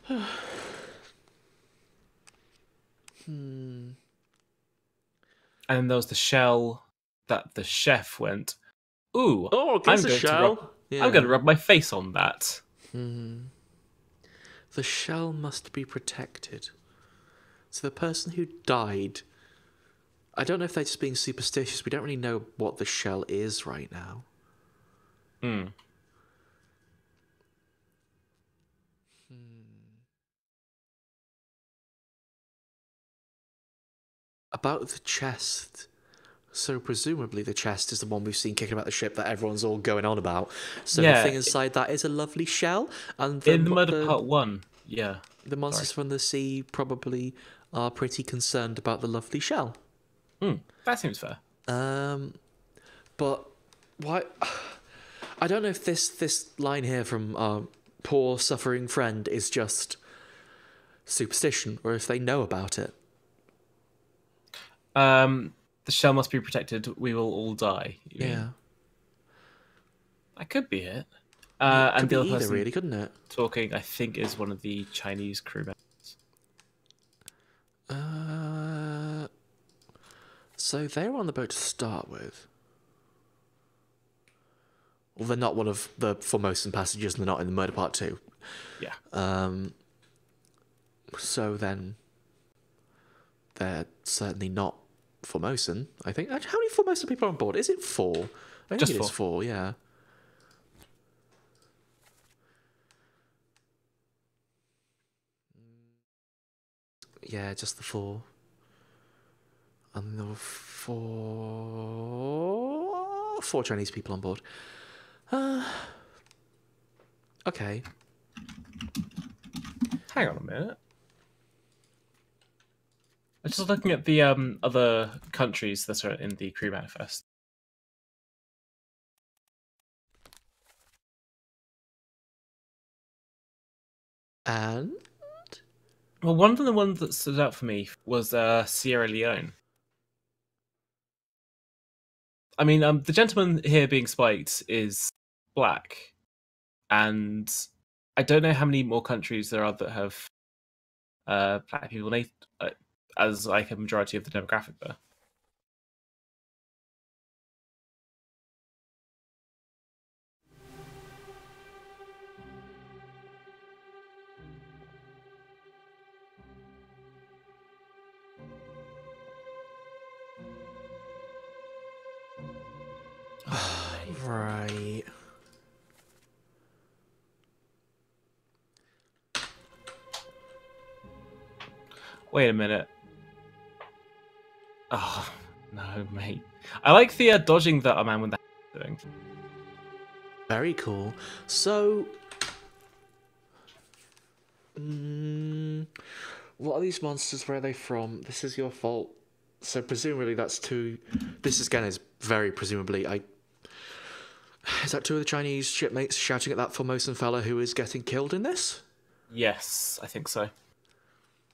[SPEAKER 2] And then there was the shell that the chef went, ooh,
[SPEAKER 1] Oh,
[SPEAKER 2] I'm
[SPEAKER 1] guess a
[SPEAKER 2] going
[SPEAKER 1] shell.
[SPEAKER 2] I'm going to rub my face on that.
[SPEAKER 1] The shell must be protected. So the person who died, I don't know if they're just being superstitious. We don't really know what the shell is right now. About the chest. So presumably the chest is the one we've seen kicking about the ship that everyone's all going on about. So the
[SPEAKER 2] Yeah.
[SPEAKER 1] thing inside that is a lovely shell, and
[SPEAKER 2] In the murder part 1, yeah.
[SPEAKER 1] the monsters from the sea probably are pretty concerned about the lovely shell.
[SPEAKER 2] That seems fair.
[SPEAKER 1] But why? I don't know if this line here from our poor suffering friend is just superstition, or if they know about it.
[SPEAKER 2] The shell must be protected. We will all die. You mean?
[SPEAKER 1] Yeah.
[SPEAKER 2] That could be it.
[SPEAKER 1] Could
[SPEAKER 2] And
[SPEAKER 1] be
[SPEAKER 2] the other
[SPEAKER 1] either,
[SPEAKER 2] person
[SPEAKER 1] really, couldn't it?
[SPEAKER 2] talking, I think, is one of the Chinese crew members.
[SPEAKER 1] So they were on the boat to start with. Well, they're not one of the Formosan passengers, and they're not in the murder part 2.
[SPEAKER 2] Yeah.
[SPEAKER 1] So then, they're certainly not Formosan, I think. How many Formosan people are on board? Is it 4? I think
[SPEAKER 2] Just
[SPEAKER 1] it is 4, yeah. Yeah, just the 4. And there were 4 Chinese people on board. Okay.
[SPEAKER 2] Hang on a minute. I'm just looking at the other countries that are in the crew manifest.
[SPEAKER 1] And?
[SPEAKER 2] Well, one of the ones that stood out for me was Sierra Leone. I mean, the gentleman here being spiked is black, and I don't know how many more countries there are that have black people as like a majority of the demographic there.
[SPEAKER 1] Right.
[SPEAKER 2] Wait a minute. Oh, no, mate. I like the dodging that a man with the is doing.
[SPEAKER 1] Very cool. So, what are these monsters? Where are they from? This is your fault. So presumably that's 2. This again is very presumably. Is that 2 of the Chinese shipmates shouting at that Formosan fella who is getting killed in this?
[SPEAKER 2] Yes, I think so.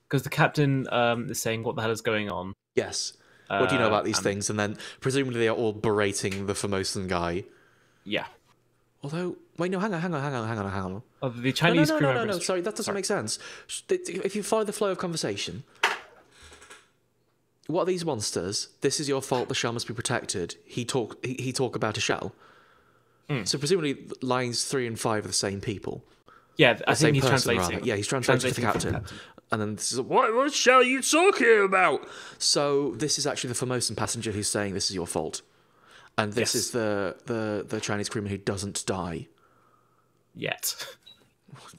[SPEAKER 2] Because the captain is saying, "What the hell is going on?"
[SPEAKER 1] Yes. What do you know about these things? And then presumably they are all berating the Formosan guy.
[SPEAKER 2] Yeah.
[SPEAKER 1] Although, wait, no, hang on.
[SPEAKER 2] Oh, the Chinese crew
[SPEAKER 1] No,
[SPEAKER 2] members.
[SPEAKER 1] sorry, that doesn't make sense. If you follow the flow of conversation, what are these monsters? This is your fault, the shell must be protected. He talk about a shell. So presumably lines 3 and 5 are the same people.
[SPEAKER 2] Yeah, I think he's
[SPEAKER 1] person,
[SPEAKER 2] translating.
[SPEAKER 1] rather. Yeah, he's translating for the
[SPEAKER 2] for the
[SPEAKER 1] captain. And then this is, what shell are you talking about? So this is actually the Formosan passenger who's saying this is your fault. And this is the Chinese crewman who doesn't die.
[SPEAKER 2] Yet.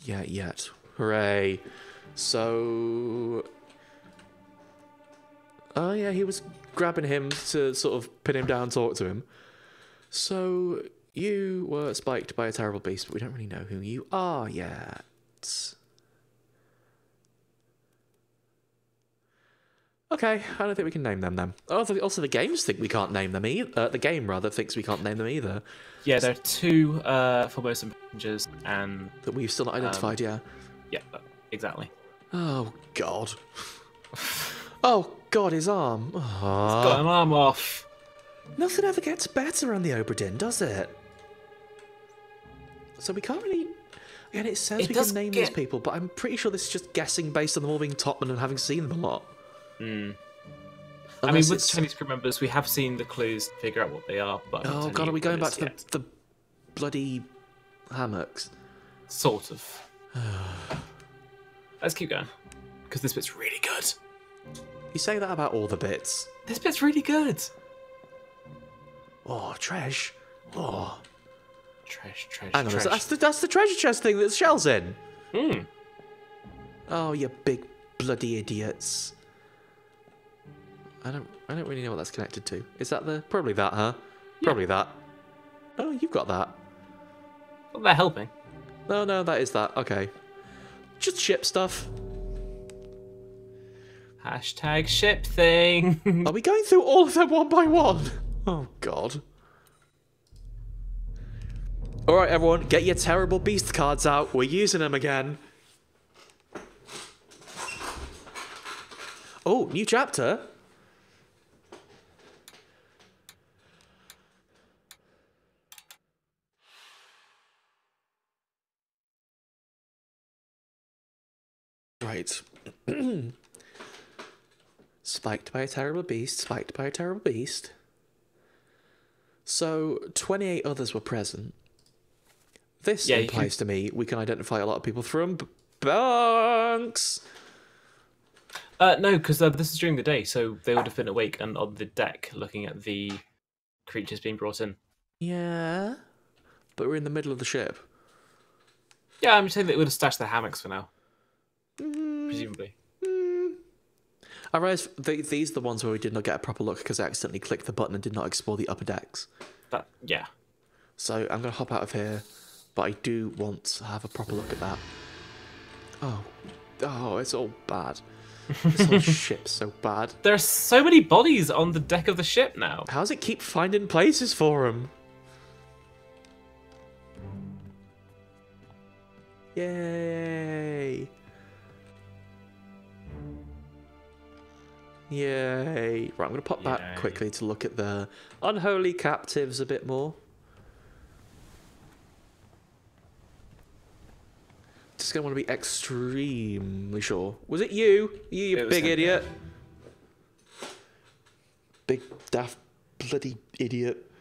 [SPEAKER 1] Yeah, yet. Hooray. So... Oh, yeah, he was grabbing him to sort of pin him down, talk to him. So, you were spiked by a terrible beast, but we don't really know who you are yet. Okay, I don't think we can name them then. Also, the games think we can't name them either. The game, rather, thinks we can't name them either.
[SPEAKER 2] Yeah, there are 2 Formosan passengers and...
[SPEAKER 1] That we've still not identified, yeah.
[SPEAKER 2] Yeah, exactly.
[SPEAKER 1] Oh, God. Oh, God, his arm.
[SPEAKER 2] Got an arm off.
[SPEAKER 1] Nothing ever gets better on the Obra Dinn, does it? So we can't really... And it says we can name these people, but I'm pretty sure this is just guessing based on them all being topmen and having seen them a lot.
[SPEAKER 2] I mean, with Chinese crew members, we have seen the clues to figure out what they are, but...
[SPEAKER 1] Oh, God, are we going back to the bloody hammocks?
[SPEAKER 2] Sort of. Let's keep going, because this bit's really good.
[SPEAKER 1] You say that about all the bits.
[SPEAKER 2] This bit's really good.
[SPEAKER 1] Oh, treasure. Oh.
[SPEAKER 2] Treasure.
[SPEAKER 1] Hang on, that's the treasure chest thing that Shell's in. Oh, you big bloody idiots. I don't really know what that's connected to. Is that the... Probably that, huh? Yeah. Probably that. Oh, you've got that.
[SPEAKER 2] Well, they're helping.
[SPEAKER 1] No, that is that. Okay. Just ship stuff.
[SPEAKER 2] Hashtag ship thing.
[SPEAKER 1] Are we going through all of them one by one? Oh, God. Alright, everyone, get your terrible beast cards out. We're using them again. Oh, new chapter. Right. Spiked by a terrible beast, spiked by a terrible beast. So, 28 others were present. This implies to me we can identify a lot of people from bunks.
[SPEAKER 2] No, because this is during the day, so they would have been awake and on the deck looking at the creatures being brought in.
[SPEAKER 1] Yeah, but we're in the middle of the ship.
[SPEAKER 2] Yeah, I'm saying they would have stashed their hammocks for now. Presumably.
[SPEAKER 1] I realize these are the ones where we did not get a proper look because I accidentally clicked the button and did not explore the upper decks.
[SPEAKER 2] Yeah.
[SPEAKER 1] So I'm going to hop out of here, but I do want to have a proper look at that. Oh, it's all bad. This whole ship's so bad.
[SPEAKER 2] There are so many bodies on the deck of the ship now.
[SPEAKER 1] How does it keep finding places for them? Yay! Yay! Right, I'm going to pop back quickly to look at the unholy captives a bit more. Just going to want to be extremely sure. Was it you? You big idiot. Big daft bloody idiot.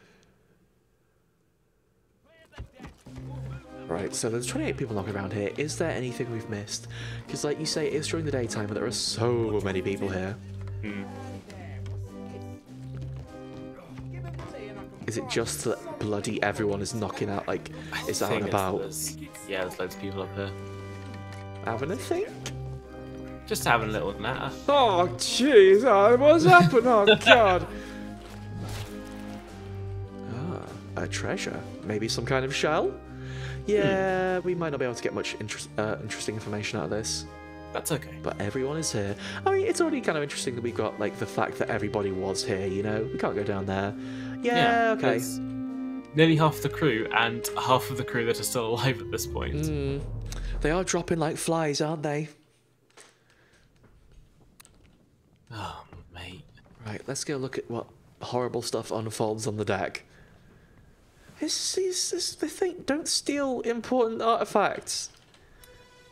[SPEAKER 1] Right, so there's 28 people knocking around here. Is there anything we've missed? Because like you say, it's during the daytime, but there are so many people here. Is it just that bloody everyone is knocking out, like, it's out and about?
[SPEAKER 2] There's loads of people up here.
[SPEAKER 1] Having a think?
[SPEAKER 2] Just having a little natter.
[SPEAKER 1] Oh, jeez, what's happened? Oh, God. A treasure. Maybe some kind of shell? Yeah, we might not be able to get much interesting information out of this.
[SPEAKER 2] That's okay.
[SPEAKER 1] But everyone is here. I mean, it's already kind of interesting that we've got, like, the fact that everybody was here, you know? We can't go down there. Yeah, okay.
[SPEAKER 2] Nearly half the crew, and half of the crew that are still alive at this point.
[SPEAKER 1] They are dropping like flies, aren't they?
[SPEAKER 2] Oh, mate.
[SPEAKER 1] Right, let's go look at what horrible stuff unfolds on the deck. This the thing. Don't steal important artifacts.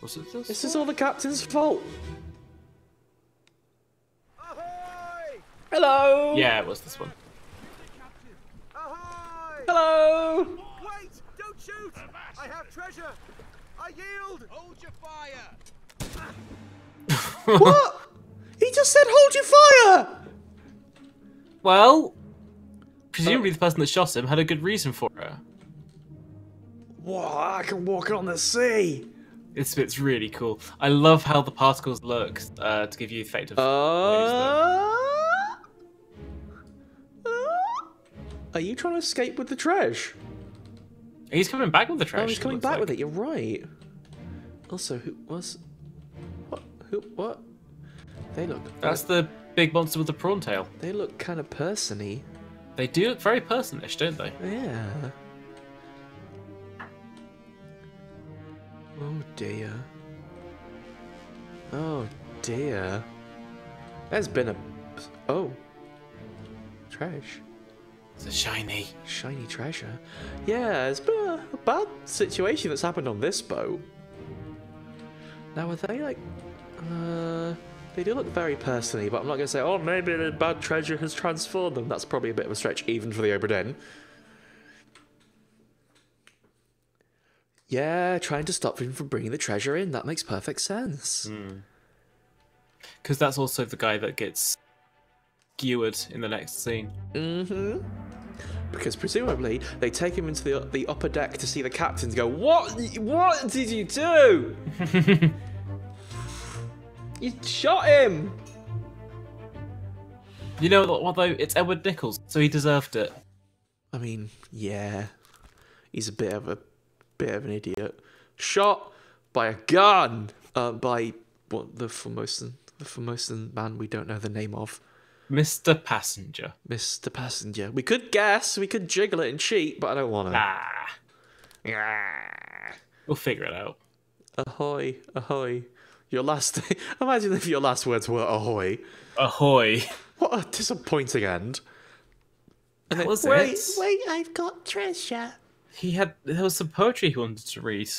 [SPEAKER 2] What's it?
[SPEAKER 1] This is all the captain's fault.
[SPEAKER 5] Ahoy!
[SPEAKER 1] Hello.
[SPEAKER 2] Yeah, it was this one.
[SPEAKER 5] Ahoy!
[SPEAKER 1] Hello.
[SPEAKER 5] Wait! Don't shoot! I have treasure! I yield! Hold your fire!
[SPEAKER 1] What? He just said, "Hold your fire."
[SPEAKER 2] Well, presumably the person that shot him had a good reason for it.
[SPEAKER 1] Wow, I can walk on the sea.
[SPEAKER 2] It's really cool. I love how the particles look to give you the effect of.
[SPEAKER 1] Are you trying to escape with the treasure?
[SPEAKER 2] He's coming back with the treasure.
[SPEAKER 1] Oh, he's coming back with it. You're right. Also, who was? What? Who? What? They look.
[SPEAKER 2] That's the big monster with the prawn tail.
[SPEAKER 1] They look kind of person-y.
[SPEAKER 2] They do look very personish, don't they?
[SPEAKER 1] Yeah. Oh dear. Oh dear. There's been a... Oh. Trash.
[SPEAKER 2] It's a shiny
[SPEAKER 1] treasure. Yeah, it's been a bad situation that's happened on this boat. Now, are they like... They do look very person-y, but I'm not going to say, oh, maybe the bad treasure has transformed them. That's probably a bit of a stretch even for the Obra Dinn. Yeah, trying to stop him from bringing the treasure in. That makes perfect sense.
[SPEAKER 2] Because that's also the guy that gets skewered in the next scene.
[SPEAKER 1] Mm-hmm. Because presumably they take him into the upper deck to see the captains go, What did you do? You shot him!
[SPEAKER 2] You know what though? It's Edward Nichols, so he deserved it.
[SPEAKER 1] I mean, yeah, he's a bit of an idiot. Shot by a gun. By what the Formosan man we don't know the name of.
[SPEAKER 2] Mr. Passenger.
[SPEAKER 1] Mr. Passenger. We could guess, we could jiggle it and cheat, but I don't want to.
[SPEAKER 2] We'll figure it out.
[SPEAKER 1] Ahoy, ahoy. Your last... Imagine if your last words were ahoy.
[SPEAKER 2] Ahoy.
[SPEAKER 1] What a disappointing end. And
[SPEAKER 2] That was
[SPEAKER 1] wait,
[SPEAKER 2] it.
[SPEAKER 1] wait, I've got treasure.
[SPEAKER 2] There was some poetry he wanted to read.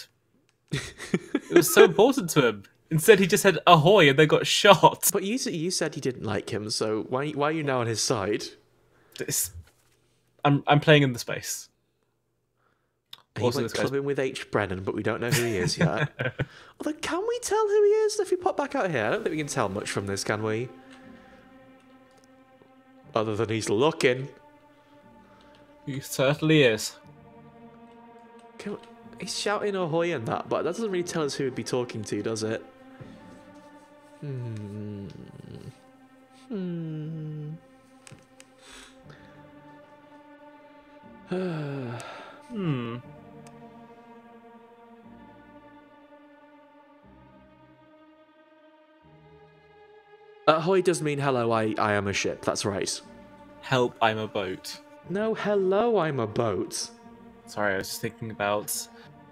[SPEAKER 2] It was so important to him. Instead, he just said ahoy and they got shot.
[SPEAKER 1] But you said you didn't like him, so why are you now on his side?
[SPEAKER 2] I'm playing in the space.
[SPEAKER 1] He
[SPEAKER 2] Also,
[SPEAKER 1] went
[SPEAKER 2] this guy's-
[SPEAKER 1] clubbing with H. Brennan, but we don't know who he is yet. Although, can we tell who he is if we pop back out here? I don't think we can tell much from this, can we? Other than he's looking.
[SPEAKER 2] He certainly is.
[SPEAKER 1] He's shouting ahoy and that, but that doesn't really tell us who he'd be talking to, does it? Ahoy does mean hello, I am a ship, that's right.
[SPEAKER 2] Help, I'm a boat.
[SPEAKER 1] No, hello, I'm a boat.
[SPEAKER 2] Sorry, I was thinking about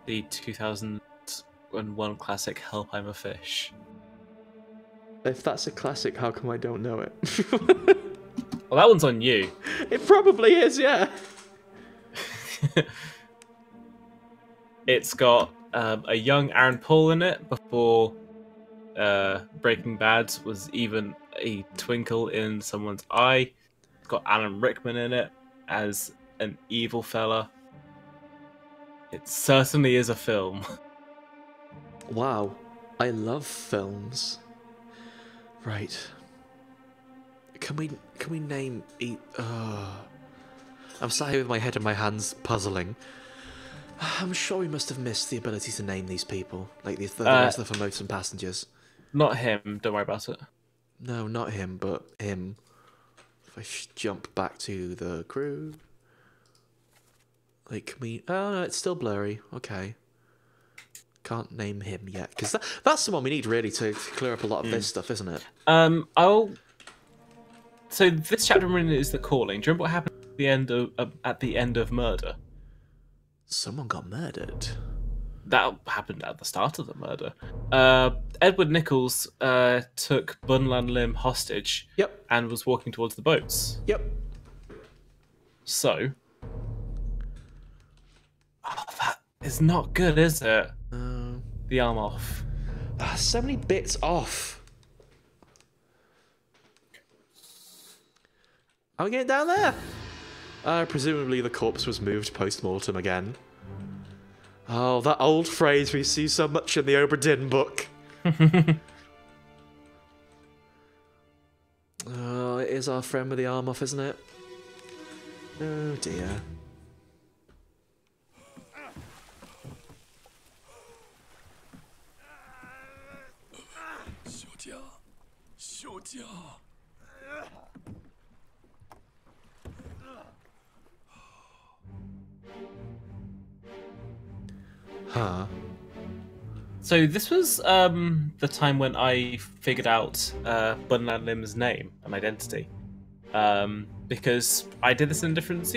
[SPEAKER 2] the 2001 classic Help, I'm a Fish.
[SPEAKER 1] If that's a classic, how come I don't know it?
[SPEAKER 2] Well, that one's on you.
[SPEAKER 1] It probably is, yeah.
[SPEAKER 2] It's got a young Aaron Paul in it before Breaking Bad was even a twinkle in someone's eye. It's got Alan Rickman in it as an evil fella. It certainly is a film.
[SPEAKER 1] Wow, I love films. Right. Can we name I'm sat here with my head in my hands, puzzling. I'm sure we must have missed the ability to name these people, like the rest of the Formosan passengers.
[SPEAKER 2] Not him, don't worry about it.
[SPEAKER 1] No, not him, but him. If I jump back to the crew. Like, can we... Oh, no, it's still blurry. Okay. Can't name him yet. Because that's the one we need, really, to clear up a lot of this stuff, isn't it?
[SPEAKER 2] So this chapter is the calling. Do you remember what happened at the end of Murder?
[SPEAKER 1] Someone got murdered.
[SPEAKER 2] That happened at the start of the murder. Edward Nichols took Bunlan Lim hostage.
[SPEAKER 1] Yep.
[SPEAKER 2] And was walking towards the boats.
[SPEAKER 1] Yep.
[SPEAKER 2] So... Oh, that is not good, is it? The arm off.
[SPEAKER 1] So many bits off. Are we getting down there? Presumably the corpse was moved post-mortem again. Oh, that old phrase we see so much in the Obra Dinn book. Oh, it is our friend with the arm off, isn't it? Oh dear. Huh.
[SPEAKER 2] So this was the time when I figured out Bunlan Lim's name and identity. Because I did this in a different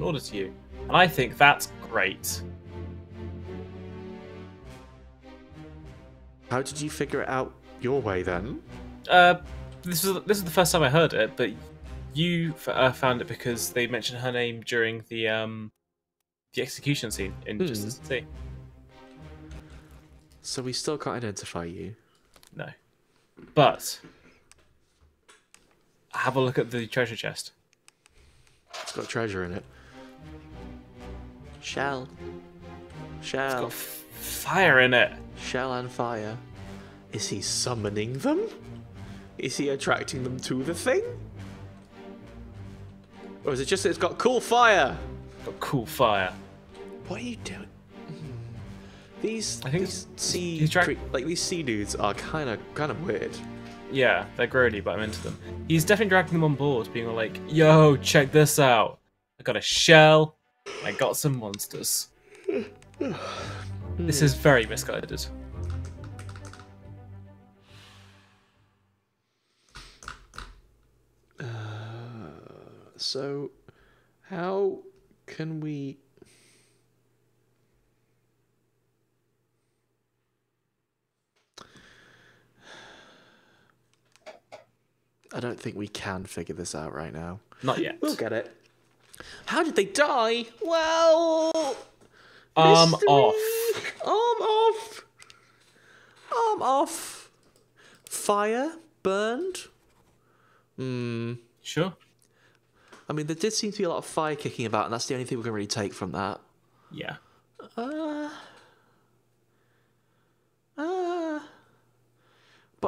[SPEAKER 2] order to you. And I think that's great.
[SPEAKER 1] How did you figure it out your way then?
[SPEAKER 2] This is the first time I heard it, but you found it because they mentioned her name during the execution scene in Justice Sea.
[SPEAKER 1] So we still can't identify you.
[SPEAKER 2] No. But have a look at the treasure chest.
[SPEAKER 1] It's got treasure in it. Shell.
[SPEAKER 2] It's
[SPEAKER 1] Shell.
[SPEAKER 2] got fire in it.
[SPEAKER 1] Shell and fire. Is he summoning them? Is he attracting them to the thing? Or is it just that it's got cool fire?
[SPEAKER 2] It's got cool fire.
[SPEAKER 1] What are you doing?
[SPEAKER 2] I think
[SPEAKER 1] these sea
[SPEAKER 2] he's
[SPEAKER 1] these sea dudes are kind of weird.
[SPEAKER 2] Yeah, they're grody, but I'm into them. He's definitely dragging them on board, being all like, yo, check this out. I got a shell. I got some monsters. This is very misguided.
[SPEAKER 1] So, how can we... I don't think we can figure this out right now.
[SPEAKER 2] Not yet.
[SPEAKER 1] We'll get it. How did they die? Well...
[SPEAKER 2] Arm
[SPEAKER 1] mystery.
[SPEAKER 2] off.
[SPEAKER 1] Arm off. Arm off. Fire? Burned?
[SPEAKER 2] Sure.
[SPEAKER 1] I mean, there did seem to be a lot of fire kicking about, and that's the only thing we can really take from that.
[SPEAKER 2] Yeah.
[SPEAKER 1] But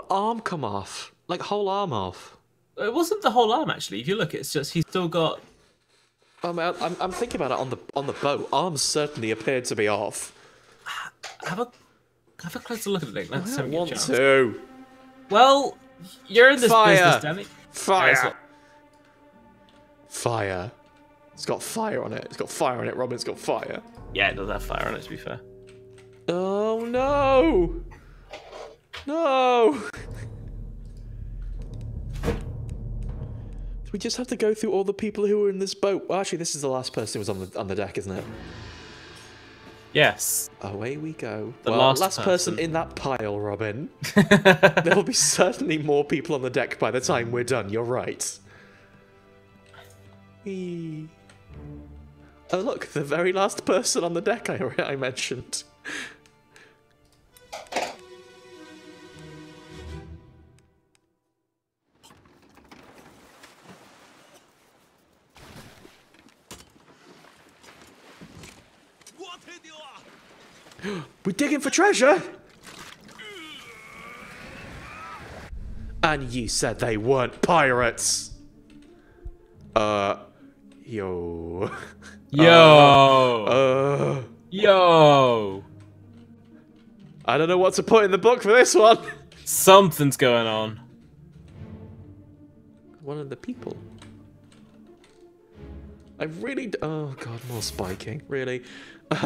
[SPEAKER 1] arm come off. Like, whole arm off.
[SPEAKER 2] It wasn't the whole arm, actually. If you look, it's just he's still got...
[SPEAKER 1] I'm thinking about it on the boat. Arms certainly appeared to be off.
[SPEAKER 2] Have a closer look at it. Let's
[SPEAKER 1] I
[SPEAKER 2] have
[SPEAKER 1] don't
[SPEAKER 2] a
[SPEAKER 1] want
[SPEAKER 2] chance.
[SPEAKER 1] to.
[SPEAKER 2] Well, you're in this
[SPEAKER 1] Fire.
[SPEAKER 2] business, damn it.
[SPEAKER 1] Fire. Fire. It's got fire on it. It's got fire on it, Robin. It's got fire.
[SPEAKER 2] Yeah, it does have fire on it, to be fair.
[SPEAKER 1] Oh, no. No. Do we just have to go through all the people who were in this boat? Well, actually, this is the last person who was on the deck, isn't it?
[SPEAKER 2] Yes.
[SPEAKER 1] Away we go.
[SPEAKER 2] The
[SPEAKER 1] well,
[SPEAKER 2] last
[SPEAKER 1] last person
[SPEAKER 2] person
[SPEAKER 1] in that pile, Robin. There'll be certainly more people on the deck by the time we're done. You're right. Whee. Oh, look, the very last person on the deck I mentioned. We're digging for treasure! And you said they weren't pirates! Yo.
[SPEAKER 2] Yo! Yo!
[SPEAKER 1] I don't know what to put in the book for this one!
[SPEAKER 2] Something's going on.
[SPEAKER 1] One of the people. I really oh god, more spiking. Really?
[SPEAKER 2] You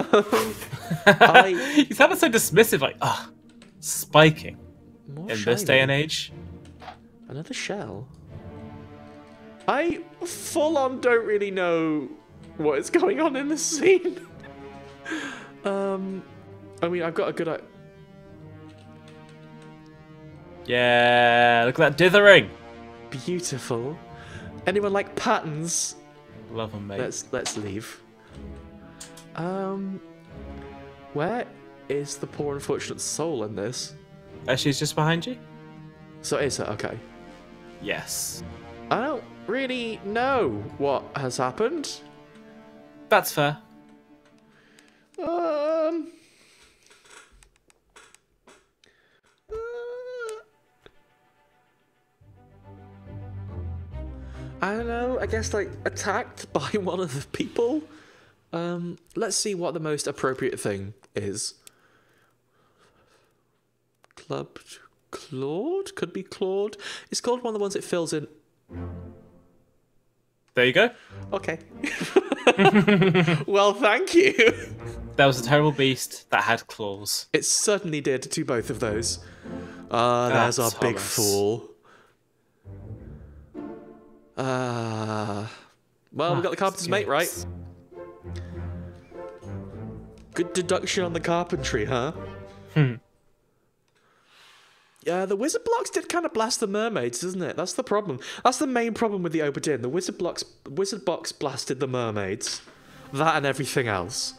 [SPEAKER 2] sounded so dismissive, like, spiking.
[SPEAKER 1] More
[SPEAKER 2] In this day and
[SPEAKER 1] shiny.
[SPEAKER 2] age?
[SPEAKER 1] Another shell? I full on don't really know what is going on in this scene. I mean, I've got a good
[SPEAKER 2] Yeah, look at that dithering.
[SPEAKER 1] beautiful. Anyone like patterns?
[SPEAKER 2] Love them, mate.
[SPEAKER 1] Let's leave. Where is the poor unfortunate soul in this?
[SPEAKER 2] She's just behind you?
[SPEAKER 1] So is it? Okay.
[SPEAKER 2] Yes.
[SPEAKER 1] I don't really know what has happened.
[SPEAKER 2] That's fair.
[SPEAKER 1] I don't know, I guess like attacked by one of the people. Let's see what the most appropriate thing is. Clubbed clawed? Could be clawed. It's called one of the ones it fills in.
[SPEAKER 2] There you go.
[SPEAKER 1] Okay. Well, thank you.
[SPEAKER 2] That was a terrible beast that had claws.
[SPEAKER 1] It certainly did to both of those. There's our big
[SPEAKER 2] Thomas.
[SPEAKER 1] fool. Well, we got the carpenter's mate, right?
[SPEAKER 2] Yes.
[SPEAKER 1] Good deduction on the carpentry, huh? Yeah, the wizard blocks did kind of blast the mermaids, doesn't it? That's the problem. That's the main problem with the Obra Dinn. The wizard box blasted the mermaids. That and everything else.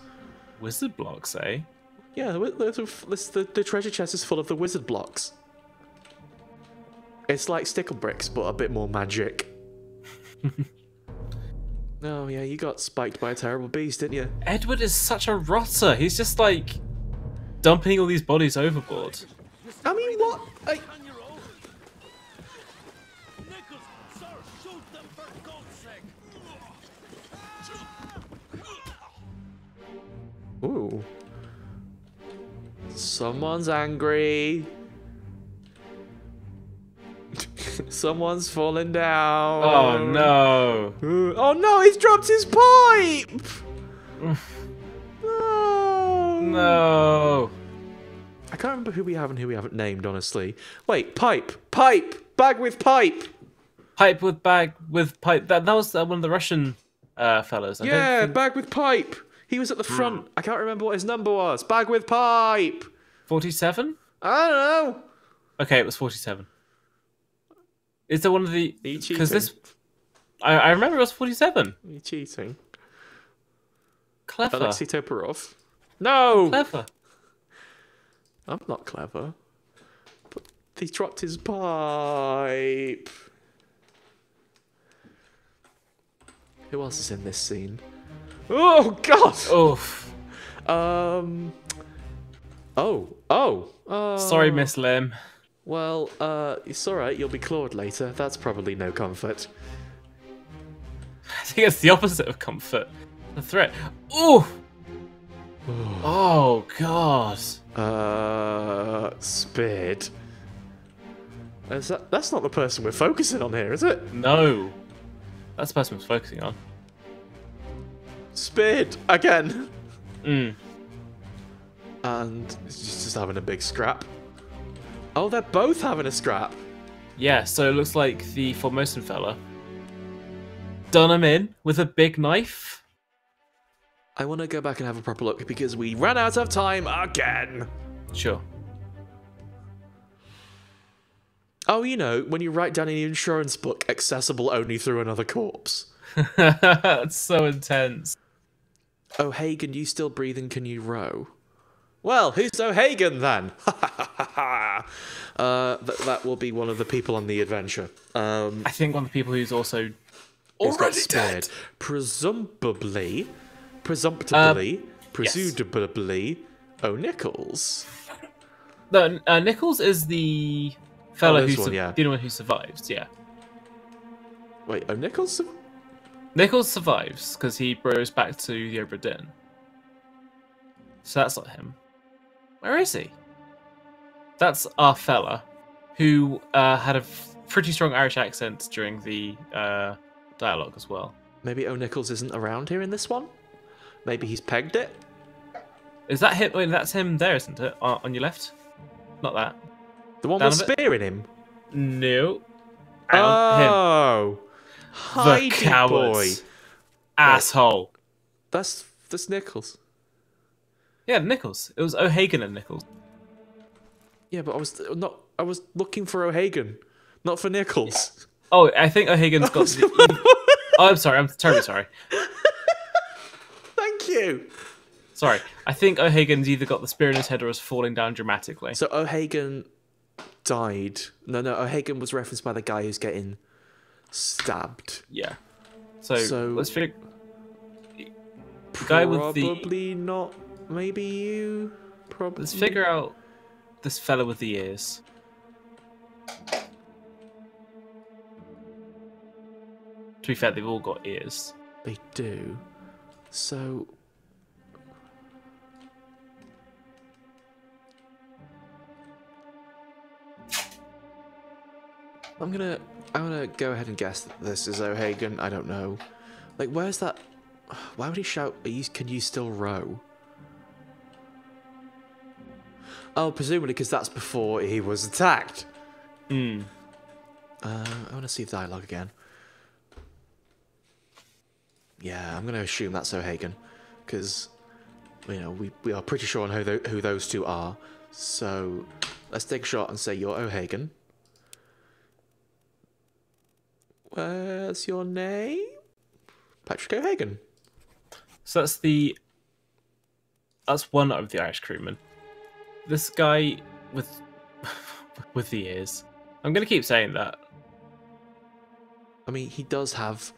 [SPEAKER 2] Wizard blocks, eh?
[SPEAKER 1] Yeah, the treasure chest is full of the wizard blocks. It's like stickle bricks, but a bit more magic. Oh yeah, you got spiked by a terrible beast, didn't you?
[SPEAKER 2] Edward is such a rotter. He's just like dumping all these bodies overboard.
[SPEAKER 1] I mean, what?
[SPEAKER 3] On your own. Nichols, sir, shoot them for God's sake.
[SPEAKER 1] Ooh. Someone's angry. Someone's fallen down.
[SPEAKER 2] Oh no!
[SPEAKER 1] Oh no, he's dropped his pipe! No.
[SPEAKER 2] No!
[SPEAKER 1] I can't remember who we have and who we haven't named, honestly. Wait, pipe! Pipe! Bag with pipe!
[SPEAKER 2] Pipe with bag with pipe. That was one of the Russian fellas. I don't
[SPEAKER 1] Yeah,
[SPEAKER 2] think...
[SPEAKER 1] bag with pipe! He was at the front. I can't remember what his number was. Bag with pipe!
[SPEAKER 2] 47?
[SPEAKER 1] I don't know.
[SPEAKER 2] Okay, it was 47. Is there one of the?
[SPEAKER 1] Are you cheating?
[SPEAKER 2] Because this, I remember it was 47.
[SPEAKER 1] Are you cheating?
[SPEAKER 2] Clever.
[SPEAKER 1] Alexei Toporov? No!
[SPEAKER 2] Clever.
[SPEAKER 1] I'm not clever. But he dropped his pipe. Who else is in this scene? Oh, God!
[SPEAKER 2] Oof. Sorry, Miss Lim.
[SPEAKER 1] Well, it's alright, you'll be clawed later. That's probably no comfort.
[SPEAKER 2] I think it's the opposite of comfort. The threat. Ooh. Oh God.
[SPEAKER 1] Spid. That's not the person we're focusing on here, is it?
[SPEAKER 2] No. That's the person we're focusing on.
[SPEAKER 1] Spid again.
[SPEAKER 2] Mm.
[SPEAKER 1] And he's just having a big scrap. Oh, they're both having a scrap.
[SPEAKER 2] Yeah. So it looks like the Formosan fella done him in with a big knife.
[SPEAKER 1] I want to go back and have a proper look because we ran out of time again.
[SPEAKER 2] Sure.
[SPEAKER 1] Oh, you know, when you write down in the insurance book, accessible only through another corpse.
[SPEAKER 2] That's so intense.
[SPEAKER 1] O'Hagan, you still breathing? Can you row? Well, who's O'Hagan then? That will be one of the people on the adventure.
[SPEAKER 2] I think one of the people who's also
[SPEAKER 1] Who's got
[SPEAKER 2] already
[SPEAKER 1] spared.
[SPEAKER 2] dead.
[SPEAKER 1] Presumptively, O'Nichols.
[SPEAKER 2] No, Nichols is the fellow
[SPEAKER 1] this
[SPEAKER 2] who's
[SPEAKER 1] one, yeah.
[SPEAKER 2] the only one who survives. Yeah.
[SPEAKER 1] Wait, O'Nichols?
[SPEAKER 2] Nichols survives because he goes back to the Obra Dinn. So that's not him. Where is he? That's our fella who had a pretty strong Irish accent during the dialogue as well.
[SPEAKER 1] Maybe O'Nichols isn't around here in this one? Maybe he's pegged it?
[SPEAKER 2] Is that him? Wait, that's him there, isn't it? On your left? Not that.
[SPEAKER 1] The one
[SPEAKER 2] Down
[SPEAKER 1] with
[SPEAKER 2] a bit?
[SPEAKER 1] spear in him?
[SPEAKER 2] No. Hang on, him.
[SPEAKER 1] Oh!
[SPEAKER 2] The
[SPEAKER 1] Heidi boy!
[SPEAKER 2] cowards. Asshole.
[SPEAKER 1] That's Nichols.
[SPEAKER 2] Yeah, Nichols. It was O'Hagan and Nichols.
[SPEAKER 1] Yeah, but I was looking for O'Hagan, not for Nichols.
[SPEAKER 2] Oh, I think O'Hagan's got the... Oh, I'm sorry. I'm terribly sorry.
[SPEAKER 1] Thank you.
[SPEAKER 2] Sorry. I think O'Hagan's either got the spear in his head or is falling down dramatically.
[SPEAKER 1] So O'Hagan died. No, O'Hagan was referenced by the guy who's getting stabbed.
[SPEAKER 2] Yeah. So let's figure... The guy with the...
[SPEAKER 1] Probably not. Maybe you. Probably.
[SPEAKER 2] Let's figure out this fella with the ears. To be fair, they've all got ears.
[SPEAKER 1] They do. So. I'm gonna go ahead and guess that this is O'Hagan. I don't know. Like, where's that? Why would he shout? Can you still row? Oh, presumably because that's before he was attacked.
[SPEAKER 2] Hmm.
[SPEAKER 1] I want to see the dialogue again. Yeah, I'm going to assume that's O'Hagan, because we are pretty sure on who those two are. So let's take a shot and say you're O'Hagan. Where's your name? Patrick O'Hagan.
[SPEAKER 2] So that's one of the Irish crewmen. This guy with the ears. I'm gonna keep saying that.
[SPEAKER 1] I mean, he does have.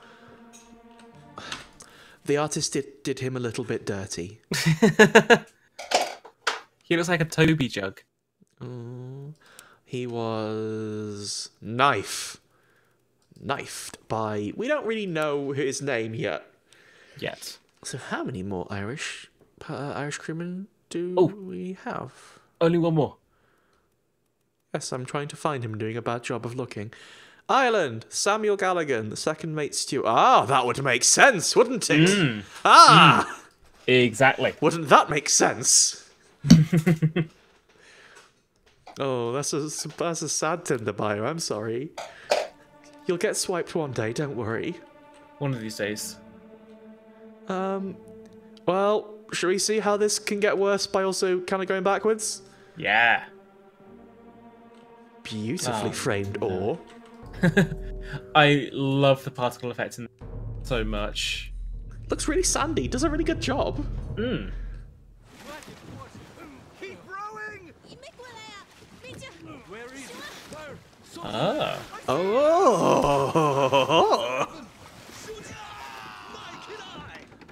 [SPEAKER 1] The artist did him a little bit dirty.
[SPEAKER 2] He looks like a Toby jug.
[SPEAKER 1] He was knifed by. We don't really know his name yet. So how many more Irish crewmen do we have?
[SPEAKER 2] Only one more.
[SPEAKER 1] Yes, I'm trying to find him, doing a bad job of looking. Ireland, Samuel Gallagher, the second mate Stu. Ah, that would make sense, wouldn't it?
[SPEAKER 2] Mm.
[SPEAKER 1] Ah!
[SPEAKER 2] Exactly.
[SPEAKER 1] Wouldn't that make sense? Oh, that's a sad Tinder bio, I'm sorry. You'll get swiped one day, don't worry.
[SPEAKER 2] One of these days.
[SPEAKER 1] Well, shall we see how this can get worse by also kind of going backwards?
[SPEAKER 2] Yeah.
[SPEAKER 1] Beautifully framed ore.
[SPEAKER 2] I love the particle effect in so much.
[SPEAKER 1] Looks really sandy, does a really good job.
[SPEAKER 2] Mm.
[SPEAKER 3] Keep rowing!
[SPEAKER 6] Where is it?
[SPEAKER 3] Where?
[SPEAKER 2] Ah.
[SPEAKER 1] Oh!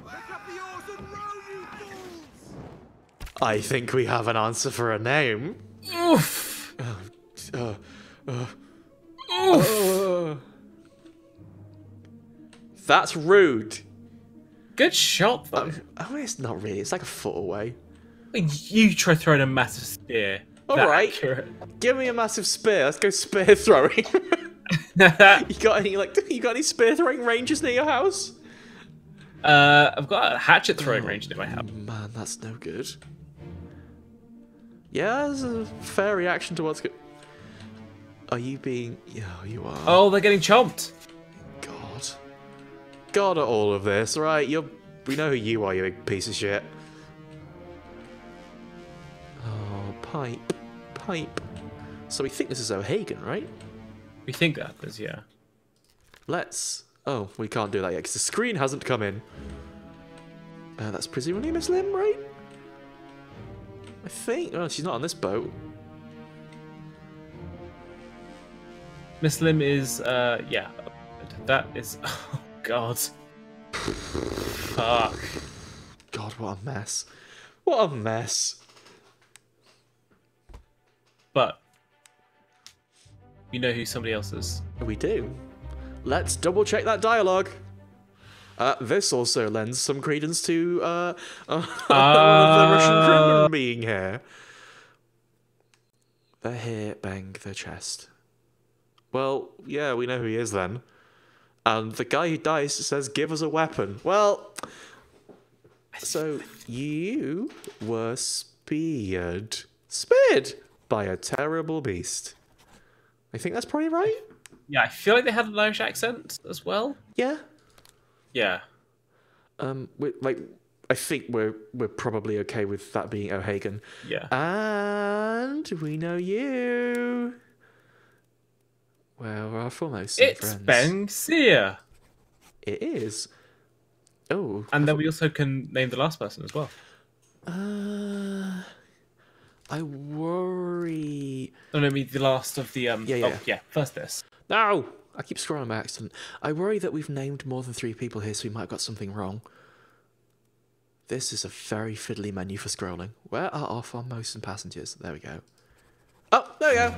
[SPEAKER 3] Pick up the oars and row, you fools!
[SPEAKER 1] I think we have an answer for a name.
[SPEAKER 2] Oof.
[SPEAKER 1] That's rude.
[SPEAKER 2] Good shot, though.
[SPEAKER 1] Oh, it's not really. It's like a foot away.
[SPEAKER 2] You try throwing a massive spear.
[SPEAKER 1] All
[SPEAKER 2] That
[SPEAKER 1] right.
[SPEAKER 2] accurate.
[SPEAKER 1] Give me a massive spear. Let's go spear throwing. You got any spear throwing ranges near your house?
[SPEAKER 2] I've got a hatchet throwing range in my house.
[SPEAKER 1] Man, that's no good. Yeah, there's a fair reaction to what's good. Are you being? Yeah, you are.
[SPEAKER 2] Oh, they're getting chomped.
[SPEAKER 1] God. God at all of this, right? We know who you are, you big piece of shit. Oh, pipe. So we think this is O'Hagan, right?
[SPEAKER 2] We think that is, yeah.
[SPEAKER 1] Let's... Oh, we can't do that yet, because the screen hasn't come in. That's presumably Miss Lim, right? I think... Oh, she's not on this boat.
[SPEAKER 2] Miss Lim is, yeah. That is... Oh, God. Fuck.
[SPEAKER 1] God, what a mess. What a mess.
[SPEAKER 2] But... you know who somebody else is.
[SPEAKER 1] We do. Let's double check that dialogue. This also lends some credence to the Russian Kremlin being here. They're here, bang their chest. Well, yeah, we know who he is then. And the guy who dies says, give us a weapon. Well, so you were speared. Speared by a terrible beast. I think that's probably right.
[SPEAKER 2] Yeah, I feel like they had an Irish accent as well.
[SPEAKER 1] Yeah.
[SPEAKER 2] Yeah.
[SPEAKER 1] I think we're probably okay with that being O'Hagan.
[SPEAKER 2] Yeah.
[SPEAKER 1] And we know you. Well, we're our foremost
[SPEAKER 2] It's
[SPEAKER 1] friends.
[SPEAKER 2] Ben Sear.
[SPEAKER 1] It is. Oh.
[SPEAKER 2] And then we also can name the last person as well.
[SPEAKER 1] I worry.
[SPEAKER 2] No, I mean the last of the
[SPEAKER 1] Yeah.
[SPEAKER 2] Oh, yeah. First this.
[SPEAKER 1] No! I keep scrolling by accident. I worry that we've named more than 3 people here, so we might have got something wrong. This is a very fiddly menu for scrolling. Where are our foremost and passengers? There we go. Oh, there we go.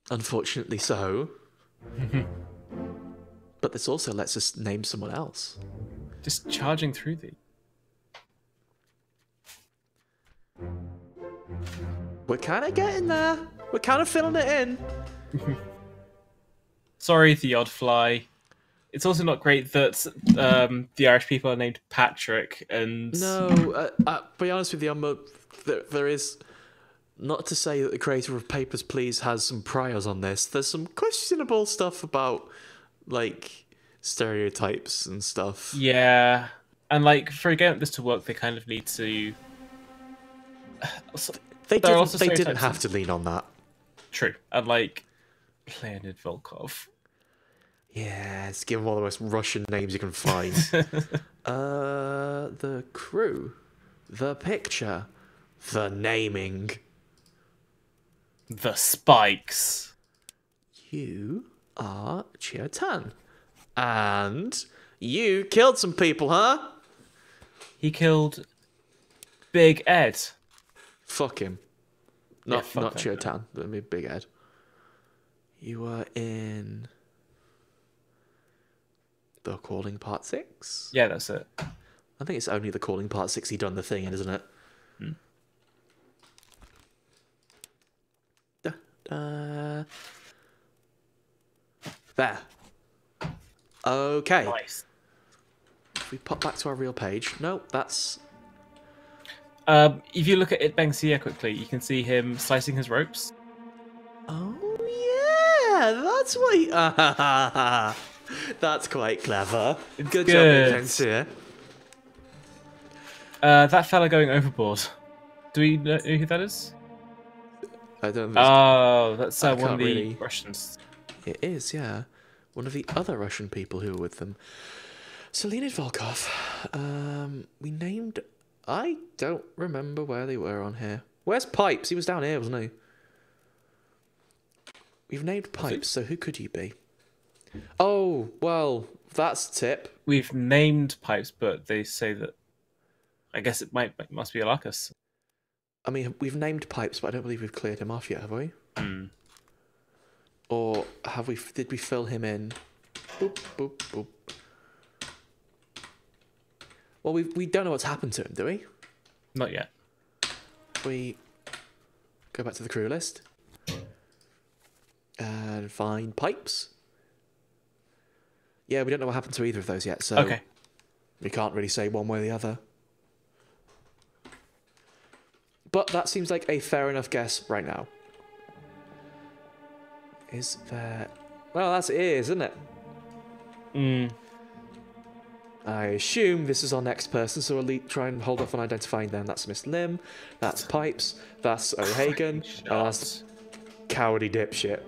[SPEAKER 1] Unfortunately so. But this also lets us name someone else.
[SPEAKER 2] Just charging through the.
[SPEAKER 1] We're kind of getting there. We're kind of filling it in.
[SPEAKER 2] Sorry, the odd fly. It's also not great that the Irish people are named Patrick and.
[SPEAKER 1] No, be honest with you, there is. Not to say that the creator of Papers, Please has some priors on this. There's some questionable stuff about, like, stereotypes and stuff.
[SPEAKER 2] Yeah, and like for a game like this to work, they kind of need to.
[SPEAKER 1] They
[SPEAKER 2] There are also
[SPEAKER 1] didn't
[SPEAKER 2] stereotypes
[SPEAKER 1] have to lean on that.
[SPEAKER 2] True, and like Leonid Volkov.
[SPEAKER 1] Yeah, let's give them all the most Russian names you can find. The crew, the picture, the naming.
[SPEAKER 2] The Spikes.
[SPEAKER 1] You are Chiotan. And you killed some people, huh?
[SPEAKER 2] He killed Big Ed.
[SPEAKER 1] Fuck him.
[SPEAKER 2] Yeah,
[SPEAKER 1] Not
[SPEAKER 2] fuck that
[SPEAKER 1] Chiotan, but me Big Ed. You were in The Calling Part 6.
[SPEAKER 2] Yeah, that's it.
[SPEAKER 1] I think it's only the calling part 60 done the thing, isn't it? There. Okay.
[SPEAKER 2] Nice.
[SPEAKER 1] If we pop back to our real page. No, that's...
[SPEAKER 2] If you look at It Bangs Here quickly, you can see him slicing his ropes.
[SPEAKER 1] Oh, yeah, that's what he... That's quite clever. Good job,
[SPEAKER 2] good.
[SPEAKER 1] It.
[SPEAKER 2] That fella going overboard. Do we know who that is?
[SPEAKER 1] I don't know.
[SPEAKER 2] Oh, that's
[SPEAKER 1] I
[SPEAKER 2] one of
[SPEAKER 1] can't
[SPEAKER 2] the
[SPEAKER 1] really-
[SPEAKER 2] Russians.
[SPEAKER 1] It is, yeah. One of the other Russian people who were with them. So Leonid Volkov. We named... I don't remember where they were on here. Where's Pipes? He was down here, wasn't he? We've named Pipes, so who could he be? Oh, well, that's a tip.
[SPEAKER 2] We've named Pipes, but they say that... I guess it must be Alakas.
[SPEAKER 1] I mean, we've named Pipes, but I don't believe we've cleared him off yet, have we?
[SPEAKER 2] Hmm.
[SPEAKER 1] Or have we? Did we fill him in? Boop, boop, boop. Well, we don't know what's happened to him, do we?
[SPEAKER 2] Not yet.
[SPEAKER 1] We go back to the crew list and find Pipes. Yeah, we don't know what happened to either of those yet, so
[SPEAKER 2] Okay.
[SPEAKER 1] we can't really say one way or the other. But that seems like a fair enough guess right now. Is there... Well, that's it is, isn't it?
[SPEAKER 2] Hmm.
[SPEAKER 1] I assume this is our next person, so we'll try and hold off on identifying them. That's Miss Lim, that's Pipes, that's O'Hagan, and that's cowardly dipshit.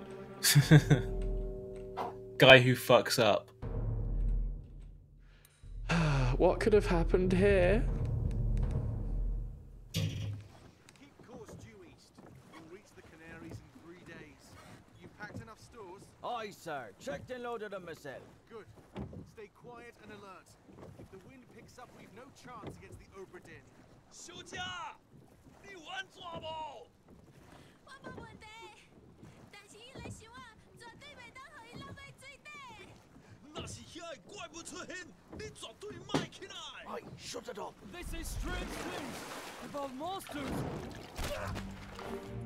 [SPEAKER 2] Guy who fucks up.
[SPEAKER 1] What could have happened here?
[SPEAKER 7] Keep course due east. You'll reach the Canaries in 3 days. You packed enough stores?
[SPEAKER 5] Aye, sir. Checked and loaded them myself.
[SPEAKER 7] Good. Stay quiet and alert. If the wind picks up, we've no chance against the Obra Dinn.
[SPEAKER 3] 休假，你玩抓不？
[SPEAKER 8] 我冇问题，但是伊来想啊，绝对袂当互伊落去水底。
[SPEAKER 3] 那是遐个怪物出现，你绝对卖起来。
[SPEAKER 5] Aye, shut it up.
[SPEAKER 6] They say strange things about monsters.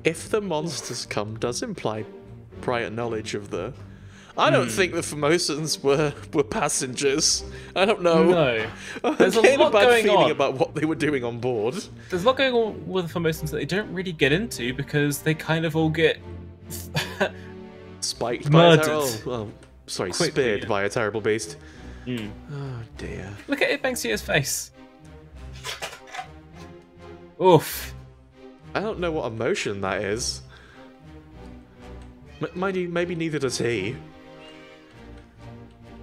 [SPEAKER 1] If the monsters come does imply prior knowledge of the... I don't think the Formosans were passengers. I don't know.
[SPEAKER 2] No.
[SPEAKER 1] I'm
[SPEAKER 2] There's a
[SPEAKER 1] getting
[SPEAKER 2] lot
[SPEAKER 1] bad
[SPEAKER 2] going
[SPEAKER 1] feeling
[SPEAKER 2] on.
[SPEAKER 1] about what they were doing on board.
[SPEAKER 2] There's a lot going on with the Formosans that they don't really get into because they kind of all get
[SPEAKER 1] Spiked
[SPEAKER 2] Murdered.
[SPEAKER 1] by a terrible... Well, sorry,
[SPEAKER 2] Quickly,
[SPEAKER 1] speared
[SPEAKER 2] yeah.
[SPEAKER 1] by a terrible beast.
[SPEAKER 2] Mm.
[SPEAKER 1] Oh, dear.
[SPEAKER 2] Look at It Bangs Here's face. Oof.
[SPEAKER 1] I don't know what emotion that is. Mind you, maybe neither does he.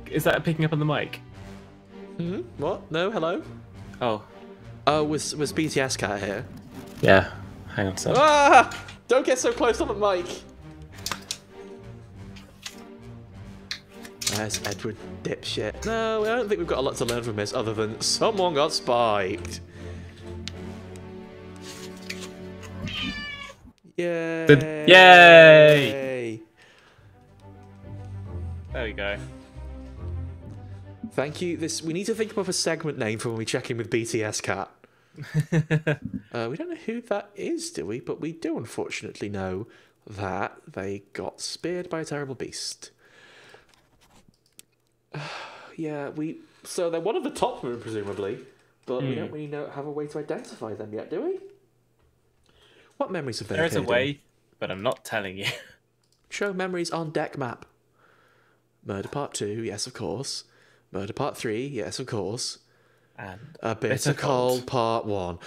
[SPEAKER 2] Is that picking up on the mic?
[SPEAKER 1] Hmm? What? No? Hello?
[SPEAKER 2] Oh.
[SPEAKER 1] Oh, was BTS Cat here?
[SPEAKER 2] Yeah. Hang on a sec.
[SPEAKER 1] Ah! Don't get so close on the mic! There's Edward dipshit. No, I don't think we've got a lot to learn from this other than someone got spiked. Yay!
[SPEAKER 2] Yay! There we go.
[SPEAKER 1] Thank you. We need to think of a segment name for when we check in with BTS Cat. We don't know who that is, do we? But we do unfortunately know that they got speared by a terrible beast. Yeah, so they're one of the top men, presumably, but we don't really have a way to identify them yet, do we? What memories have they
[SPEAKER 2] There is a
[SPEAKER 1] appeared in?
[SPEAKER 2] way, but I'm not telling you.
[SPEAKER 1] Show memories on deck map. Murder Part 2, yes, of course. Murder Part 3, yes, of course.
[SPEAKER 2] And
[SPEAKER 1] A Bitter Cold Part 1.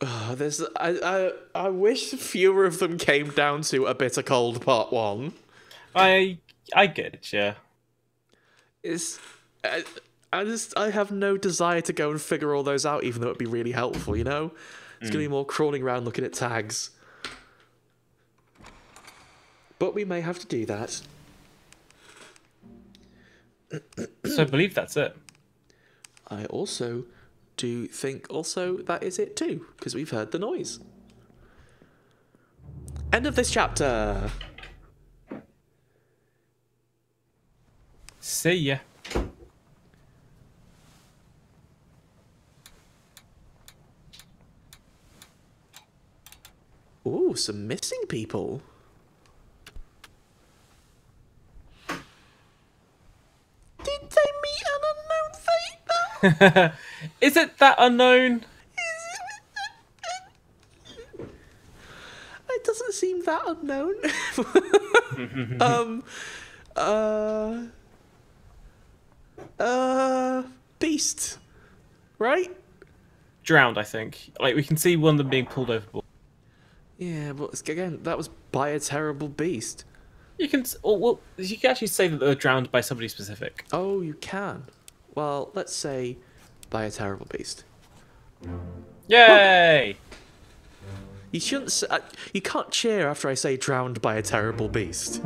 [SPEAKER 1] I wish fewer of them came down to A Bitter Cold Part 1.
[SPEAKER 2] I get it, yeah.
[SPEAKER 1] I have no desire to go and figure all those out, even though it'd be really helpful, you know? It's going to be more crawling around looking at tags. But we may have to do that.
[SPEAKER 2] So I believe that's it.
[SPEAKER 1] I also do think that is it too, because we've heard the noise. End of this chapter.
[SPEAKER 2] See ya.
[SPEAKER 1] Ooh, some missing people. Did they meet an unknown fate?
[SPEAKER 2] Is it that unknown?
[SPEAKER 1] It doesn't seem that unknown. Beast, right?
[SPEAKER 2] Drowned, I think. Like, we can see one of them being pulled overboard.
[SPEAKER 1] Yeah, but again, that was by a terrible beast.
[SPEAKER 2] You can, well, you can actually say that they were drowned by somebody specific.
[SPEAKER 1] Oh, you can. Well, let's say by a terrible beast.
[SPEAKER 2] Yay!
[SPEAKER 1] You shouldn't. You can't cheer after I say drowned by a terrible beast.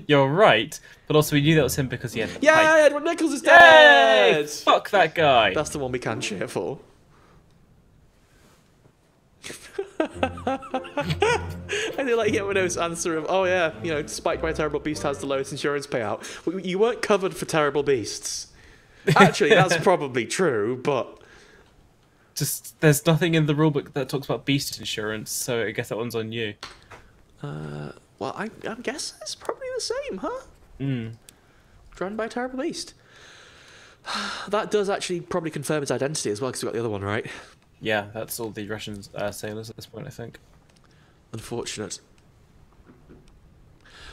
[SPEAKER 2] You're right, but also we knew that was him because he had.
[SPEAKER 1] Yeah, Edward Nichols is
[SPEAKER 2] Yay!
[SPEAKER 1] dead.
[SPEAKER 2] Fuck that guy.
[SPEAKER 1] That's the one we can cheer for. I do like Yamano's answer of, oh yeah, you know, spiked by a terrible beast has the lowest insurance payout. You weren't covered for terrible beasts. Actually, that's probably true, but
[SPEAKER 2] Just there's nothing in the rulebook that talks about beast insurance, so I guess that one's on you.
[SPEAKER 1] well, I guess it's probably the same, huh? Drowned by a terrible beast. That does actually probably confirm its identity as well, because we got the other one right.
[SPEAKER 2] Yeah, that's all the Russian sailors at this point, I think.
[SPEAKER 1] Unfortunate.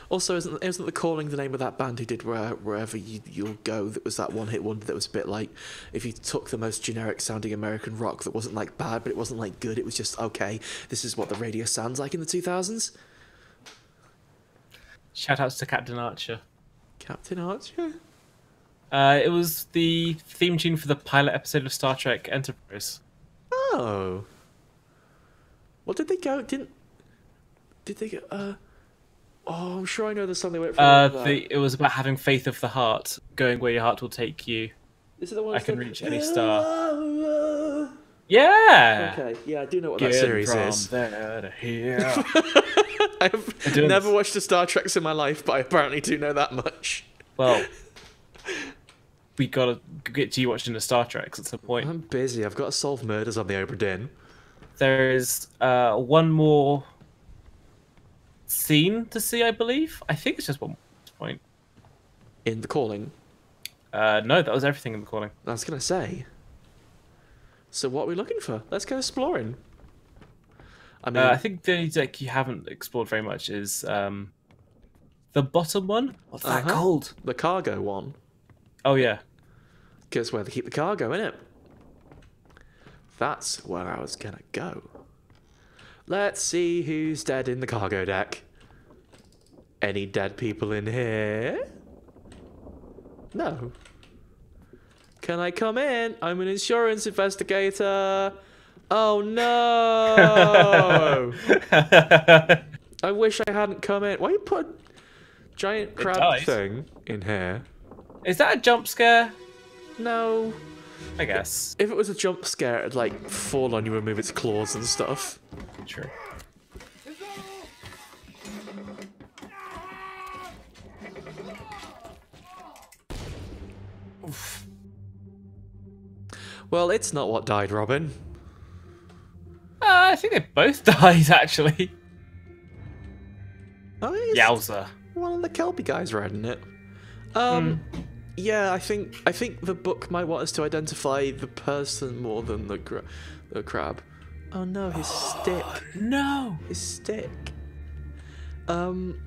[SPEAKER 1] Also, isn't the Calling the name of that band who did Wherever You'll Go? That was that one-hit wonder that was a bit like, if you took the most generic-sounding American rock that wasn't like bad, but it wasn't like good, it was just, okay, this is what the radio sounds like in the 2000s?
[SPEAKER 2] Shoutouts to Captain Archer.
[SPEAKER 1] Captain Archer?
[SPEAKER 2] It was the theme tune for the pilot episode of Star Trek Enterprise.
[SPEAKER 1] Oh. Well, did they go, did they go, oh, I'm sure I know there's something they went for.
[SPEAKER 2] It was about having faith of the heart, going where your heart will take you.
[SPEAKER 1] Is it the one
[SPEAKER 2] I can
[SPEAKER 1] that-
[SPEAKER 2] reach any star. Yeah!
[SPEAKER 1] Okay, yeah, I do know what that series is.
[SPEAKER 2] There to here.
[SPEAKER 1] I've never watched a Star Trek in my life, but I apparently do know that much.
[SPEAKER 2] Well, we gotta get to you watching the Star Treks at some point.
[SPEAKER 1] I'm busy. I've got to solve murders on the Obra Dinn.
[SPEAKER 2] There is one more scene to see, I believe. I think it's just one more at this point.
[SPEAKER 1] In The Calling.
[SPEAKER 2] No, that was everything in The Calling.
[SPEAKER 1] I was going to say. So what are we looking for? Let's go exploring. I mean,
[SPEAKER 2] I think the only deck you haven't explored very much is the bottom one. What's that called?
[SPEAKER 1] The cargo one.
[SPEAKER 2] Oh, yeah.
[SPEAKER 1] Because where they keep the cargo, innit? That's where I was going to go. Let's see who's dead in the cargo deck. Any dead people in here? No. Can I come in? I'm an insurance investigator. Oh no! I wish I hadn't come in. Why you put a giant crab
[SPEAKER 2] died.
[SPEAKER 1] thing in here?
[SPEAKER 2] Is that a jump scare?
[SPEAKER 1] No.
[SPEAKER 2] I guess.
[SPEAKER 1] If it was a jump scare, it'd like fall on you and move its claws and stuff.
[SPEAKER 2] True.
[SPEAKER 1] Oof. Well, it's not what died Robin.
[SPEAKER 2] I think they both died, actually.
[SPEAKER 1] Oh, it's
[SPEAKER 2] Yowza.
[SPEAKER 1] one of the Kelpie guys riding it. Yeah, I think the book might want us to identify the person more than the crab. Oh no, his stick.
[SPEAKER 2] No!
[SPEAKER 1] His stick. I'm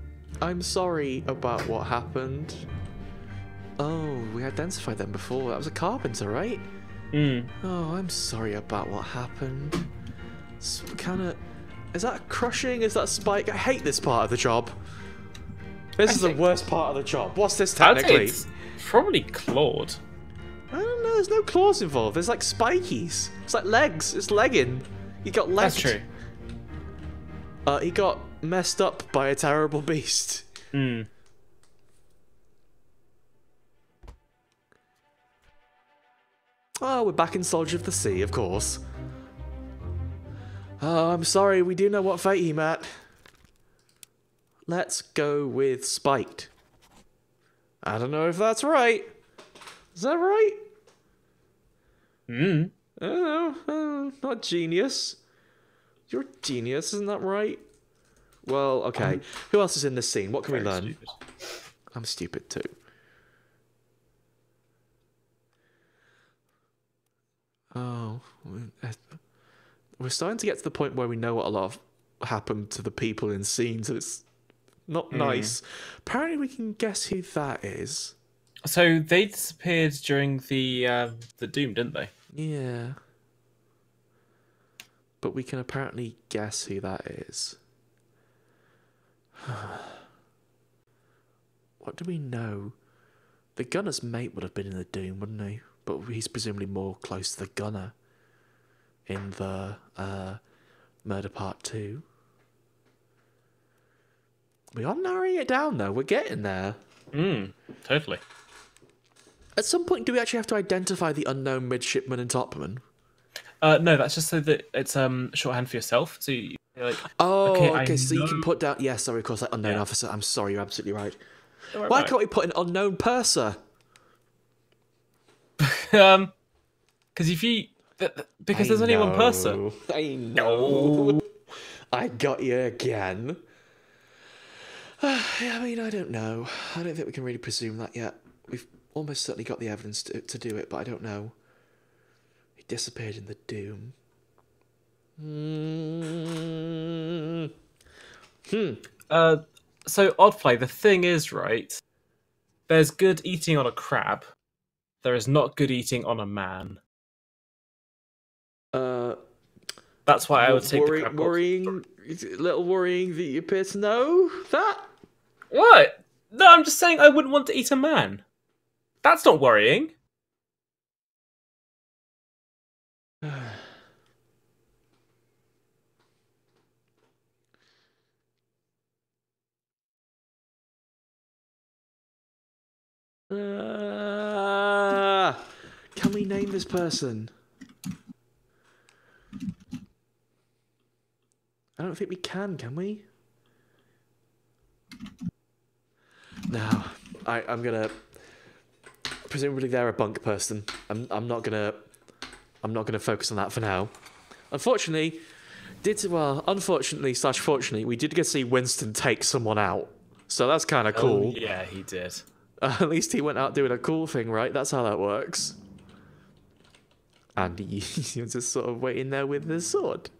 [SPEAKER 1] sorry about what happened. Oh, we identified them before. That was a carpenter, right? Oh, I'm sorry about what happened. Is that crushing? Is that spike? I hate this part of the job. This is the worst part of the job. What's this technically?
[SPEAKER 2] It's probably clawed.
[SPEAKER 1] I don't know. There's no claws involved. There's like spikies. It's like legs. It's legging. He got legged.
[SPEAKER 2] That's true.
[SPEAKER 1] He got messed up by a terrible beast. Oh, we're back in Soldier of the Sea, of course. Oh, I'm sorry, we do know what fate he met. Let's go with Spiked. I don't know if that's right. Is that right?
[SPEAKER 2] Hmm.
[SPEAKER 1] I don't know. Not genius. You're a genius, isn't that right? Well, okay. Who else is in this scene? What can we
[SPEAKER 2] Very
[SPEAKER 1] learn?
[SPEAKER 2] stupid.
[SPEAKER 1] I'm stupid too. Oh, we're starting to get to the point where we know what a lot of happened to the people in scenes, and it's not nice. Apparently, we can guess who that is.
[SPEAKER 2] So they disappeared during the Doom, didn't they?
[SPEAKER 1] Yeah. But we can apparently guess who that is. What do we know? The gunner's mate would have been in the Doom, wouldn't he? But he's presumably more close to the gunner in the Murder Part 2. We are narrowing it down, though. We're getting there.
[SPEAKER 2] Totally.
[SPEAKER 1] At some point, do we actually have to identify the unknown midshipman and topman?
[SPEAKER 2] No, that's just so that it's shorthand for yourself. So you're like,
[SPEAKER 1] okay, so you can put down... Yeah, sorry, of course, like unknown officer. I'm sorry, you're absolutely right. Why can't we put an unknown purser?
[SPEAKER 2] Because if you... Because there's only one person.
[SPEAKER 1] I know. I got you again. I mean, I don't know. I don't think we can really presume that yet. We've almost certainly got the evidence to do it, but I don't know. He disappeared in the Doom.
[SPEAKER 2] So, Oddplay, the thing is, right, there's good eating on a crab. There is not good eating on a man. That's why I would take the crab.
[SPEAKER 1] A little worrying that you appear to know that?
[SPEAKER 2] What? No, I'm just saying I wouldn't want to eat a man. That's not worrying.
[SPEAKER 1] Can we name this person? I don't think we can we? No. I'm gonna... Presumably they're a bunk person. I'm not gonna focus on that for now. Unfortunately, fortunately, we did get to see Winston take someone out. So that's kind of cool.
[SPEAKER 2] Oh, yeah, he did.
[SPEAKER 1] At least he went out doing a cool thing, right? That's how that works. And he was just sort of waiting there with his sword.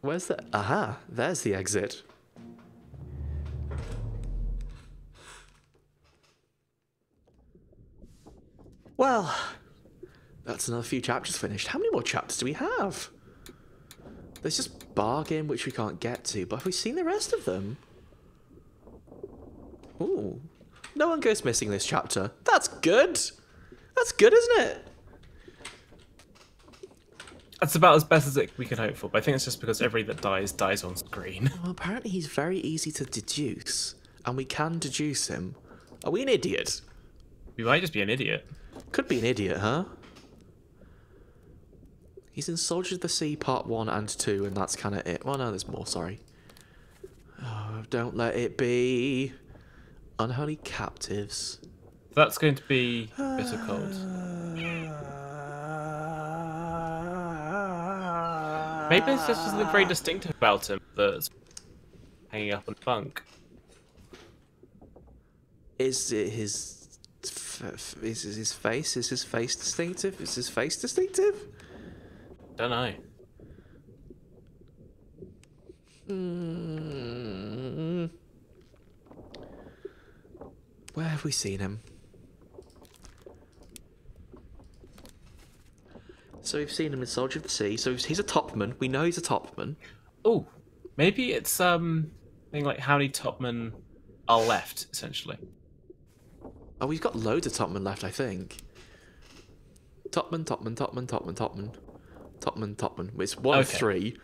[SPEAKER 1] Where's the... Aha, there's the exit. Well, that's another few chapters finished. How many more chapters do we have? There's just Bargain, which we can't get to, but have we seen the rest of them? Ooh. No one goes missing this chapter. That's good. That's good, isn't it?
[SPEAKER 2] That's about as best as we can hope for, but I think it's just because everybody that dies on screen.
[SPEAKER 1] Well, apparently he's very easy to deduce, and we can deduce him. Are we an idiot?
[SPEAKER 2] We might just be an idiot.
[SPEAKER 1] Could be an idiot, huh? He's in Soldiers of the Sea Part 1 and 2, and that's kind of it. Well, no, there's more, sorry. Oh, don't let it be. Unholy Captives.
[SPEAKER 2] That's going to be bitter cold. Maybe there's just something very distinctive about him that's hanging up on bunk.
[SPEAKER 1] Is it his... Is his face? Is his face distinctive? Is his face distinctive?
[SPEAKER 2] Don't know.
[SPEAKER 1] Where have we seen him? So we've seen him in Soldier of the Sea. So he's a topman. We know he's a topman.
[SPEAKER 2] Oh, maybe it's something like how many topmen are left, essentially.
[SPEAKER 1] Oh, we've got loads of topmen left, I think. Topman. It's 1 of 3.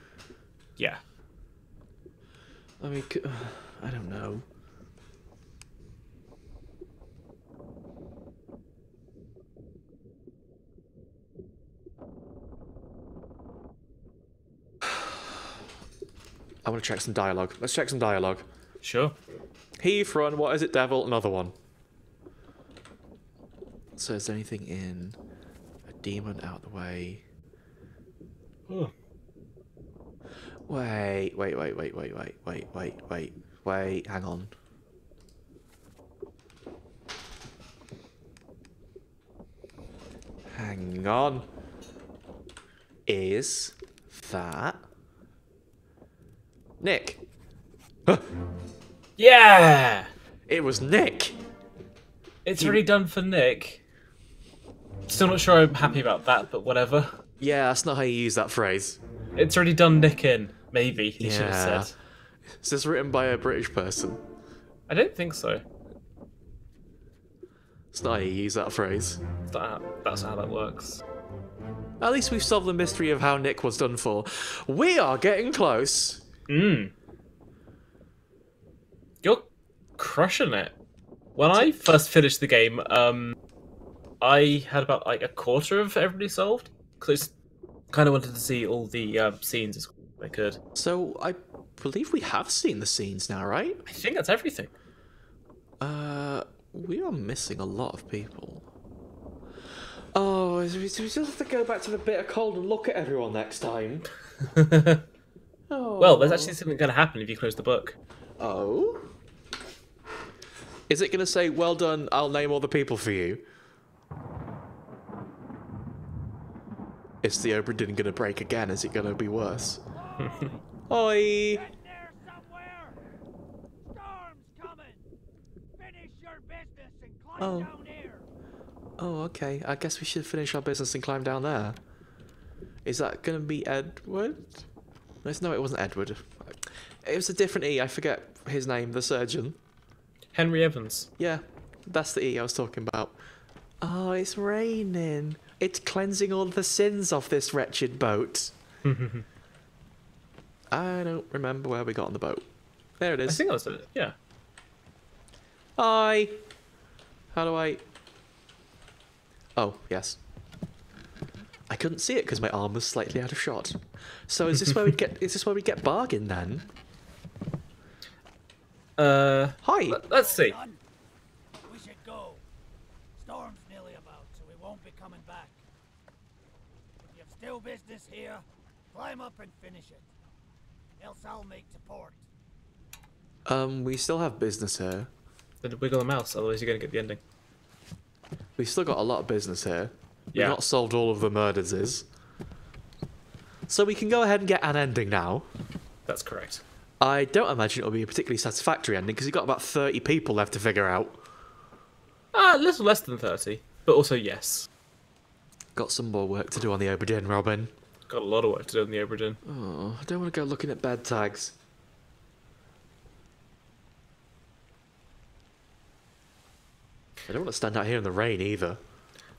[SPEAKER 2] Yeah.
[SPEAKER 1] I mean, I don't know. I want to check some dialogue. Let's check some dialogue.
[SPEAKER 2] Sure.
[SPEAKER 1] Heath, run. What is it, devil? Another one. So is there anything in a demon out the way?
[SPEAKER 2] Oh.
[SPEAKER 1] Wait, hang on. Hang on. Is that Nick?
[SPEAKER 2] Yeah!
[SPEAKER 1] It was Nick!
[SPEAKER 2] It's already done for Nick. Still not sure I'm happy about that, but whatever.
[SPEAKER 1] Yeah, that's not how you use that phrase.
[SPEAKER 2] It's already done Nick in. Maybe, he should have said.
[SPEAKER 1] Is this written by a British person?
[SPEAKER 2] I don't think so.
[SPEAKER 1] It's not how you use that phrase.
[SPEAKER 2] That's how that works.
[SPEAKER 1] At least we've solved the mystery of how Nick was done for. We are getting close.
[SPEAKER 2] You're crushing it. When I first finished the game, I had about like a quarter of everybody solved. Because I kind of wanted to see all the scenes as quick as I could.
[SPEAKER 1] So I believe we have seen the scenes now, right?
[SPEAKER 2] I think that's everything.
[SPEAKER 1] We are missing a lot of people. Oh, we just have to go back to the bitter cold and look at everyone next time. Oh.
[SPEAKER 2] Well, there's actually something going to happen if you close the book.
[SPEAKER 1] Oh? Is it going to say, well done, I'll name all the people for you? Is the Obra Dinn going to break again? Is it going to be worse? Oi!
[SPEAKER 3] Get there somewhere! Storm's coming! Finish your business and climb down here!
[SPEAKER 1] Oh, okay. I guess we should finish our business and climb down there. Is that going to be Edward? No, it wasn't Edward. It was a different E. I forget his name, the surgeon.
[SPEAKER 2] Henry Evans.
[SPEAKER 1] Yeah, that's the E I was talking about. Oh, it's raining. It's cleansing all the sins off this wretched boat. I don't remember where we got on the boat. There it is.
[SPEAKER 2] I think that was it, yeah.
[SPEAKER 1] Hi. How do I... Oh, yes. I couldn't see it because my arm was slightly out of shot. So is this where we get? Is this where we get bargain then? Hi.
[SPEAKER 2] Let's see.
[SPEAKER 5] We should go. Storm's nearly about, so we won't be coming back. If you've still business here, climb up and finish it. Else I'll make to port.
[SPEAKER 1] We still have business here.
[SPEAKER 2] Then wiggle the mouse, otherwise you're going to get the ending.
[SPEAKER 1] We've still got a lot of business here.
[SPEAKER 2] Yeah.
[SPEAKER 1] We've not solved all of the murders. So we can go ahead and get an ending now.
[SPEAKER 2] That's correct.
[SPEAKER 1] I don't imagine it'll be a particularly satisfactory ending because you've got about 30 people left to figure out.
[SPEAKER 2] A little less than 30, but also yes.
[SPEAKER 1] Got some more work to do on the Obra Dinn, Robin.
[SPEAKER 2] Got a lot of work to do on the Obra Dinn.
[SPEAKER 1] Oh, I don't want to go looking at bed tags. I don't want to stand out here in the rain either.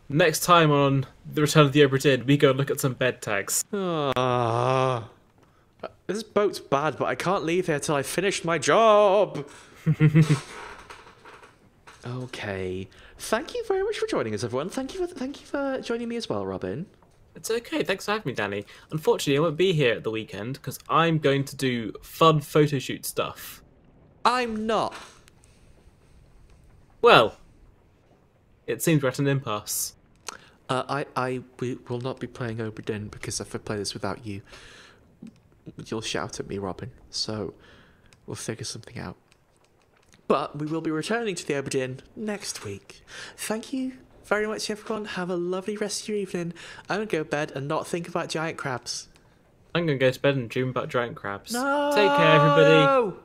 [SPEAKER 2] Next time on The Return of the Obra Dinn, we go and look at some bed tags.
[SPEAKER 1] This boat's bad, but I can't leave here till I finish my job. Okay. Thank you very much for joining us, everyone. Thank you for joining me as well, Robin.
[SPEAKER 2] It's okay, thanks for having me, Danny. Unfortunately, I won't be here at the weekend because I'm going to do fun photo shoot stuff.
[SPEAKER 1] I'm not.
[SPEAKER 2] Well, it seems we're at an impasse.
[SPEAKER 1] We will not be playing Obra Dinn because if I play this without you, you'll shout at me, Robin. So we'll figure something out. But we will be returning to the Obra Dinn next week. Thank you very much, everyone. Have a lovely rest of your evening. I'm going to go to bed and not think about giant crabs.
[SPEAKER 2] I'm going to go to bed and dream about giant crabs.
[SPEAKER 1] No!
[SPEAKER 2] Take care, everybody.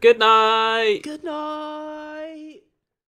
[SPEAKER 2] Good night.
[SPEAKER 1] Good night.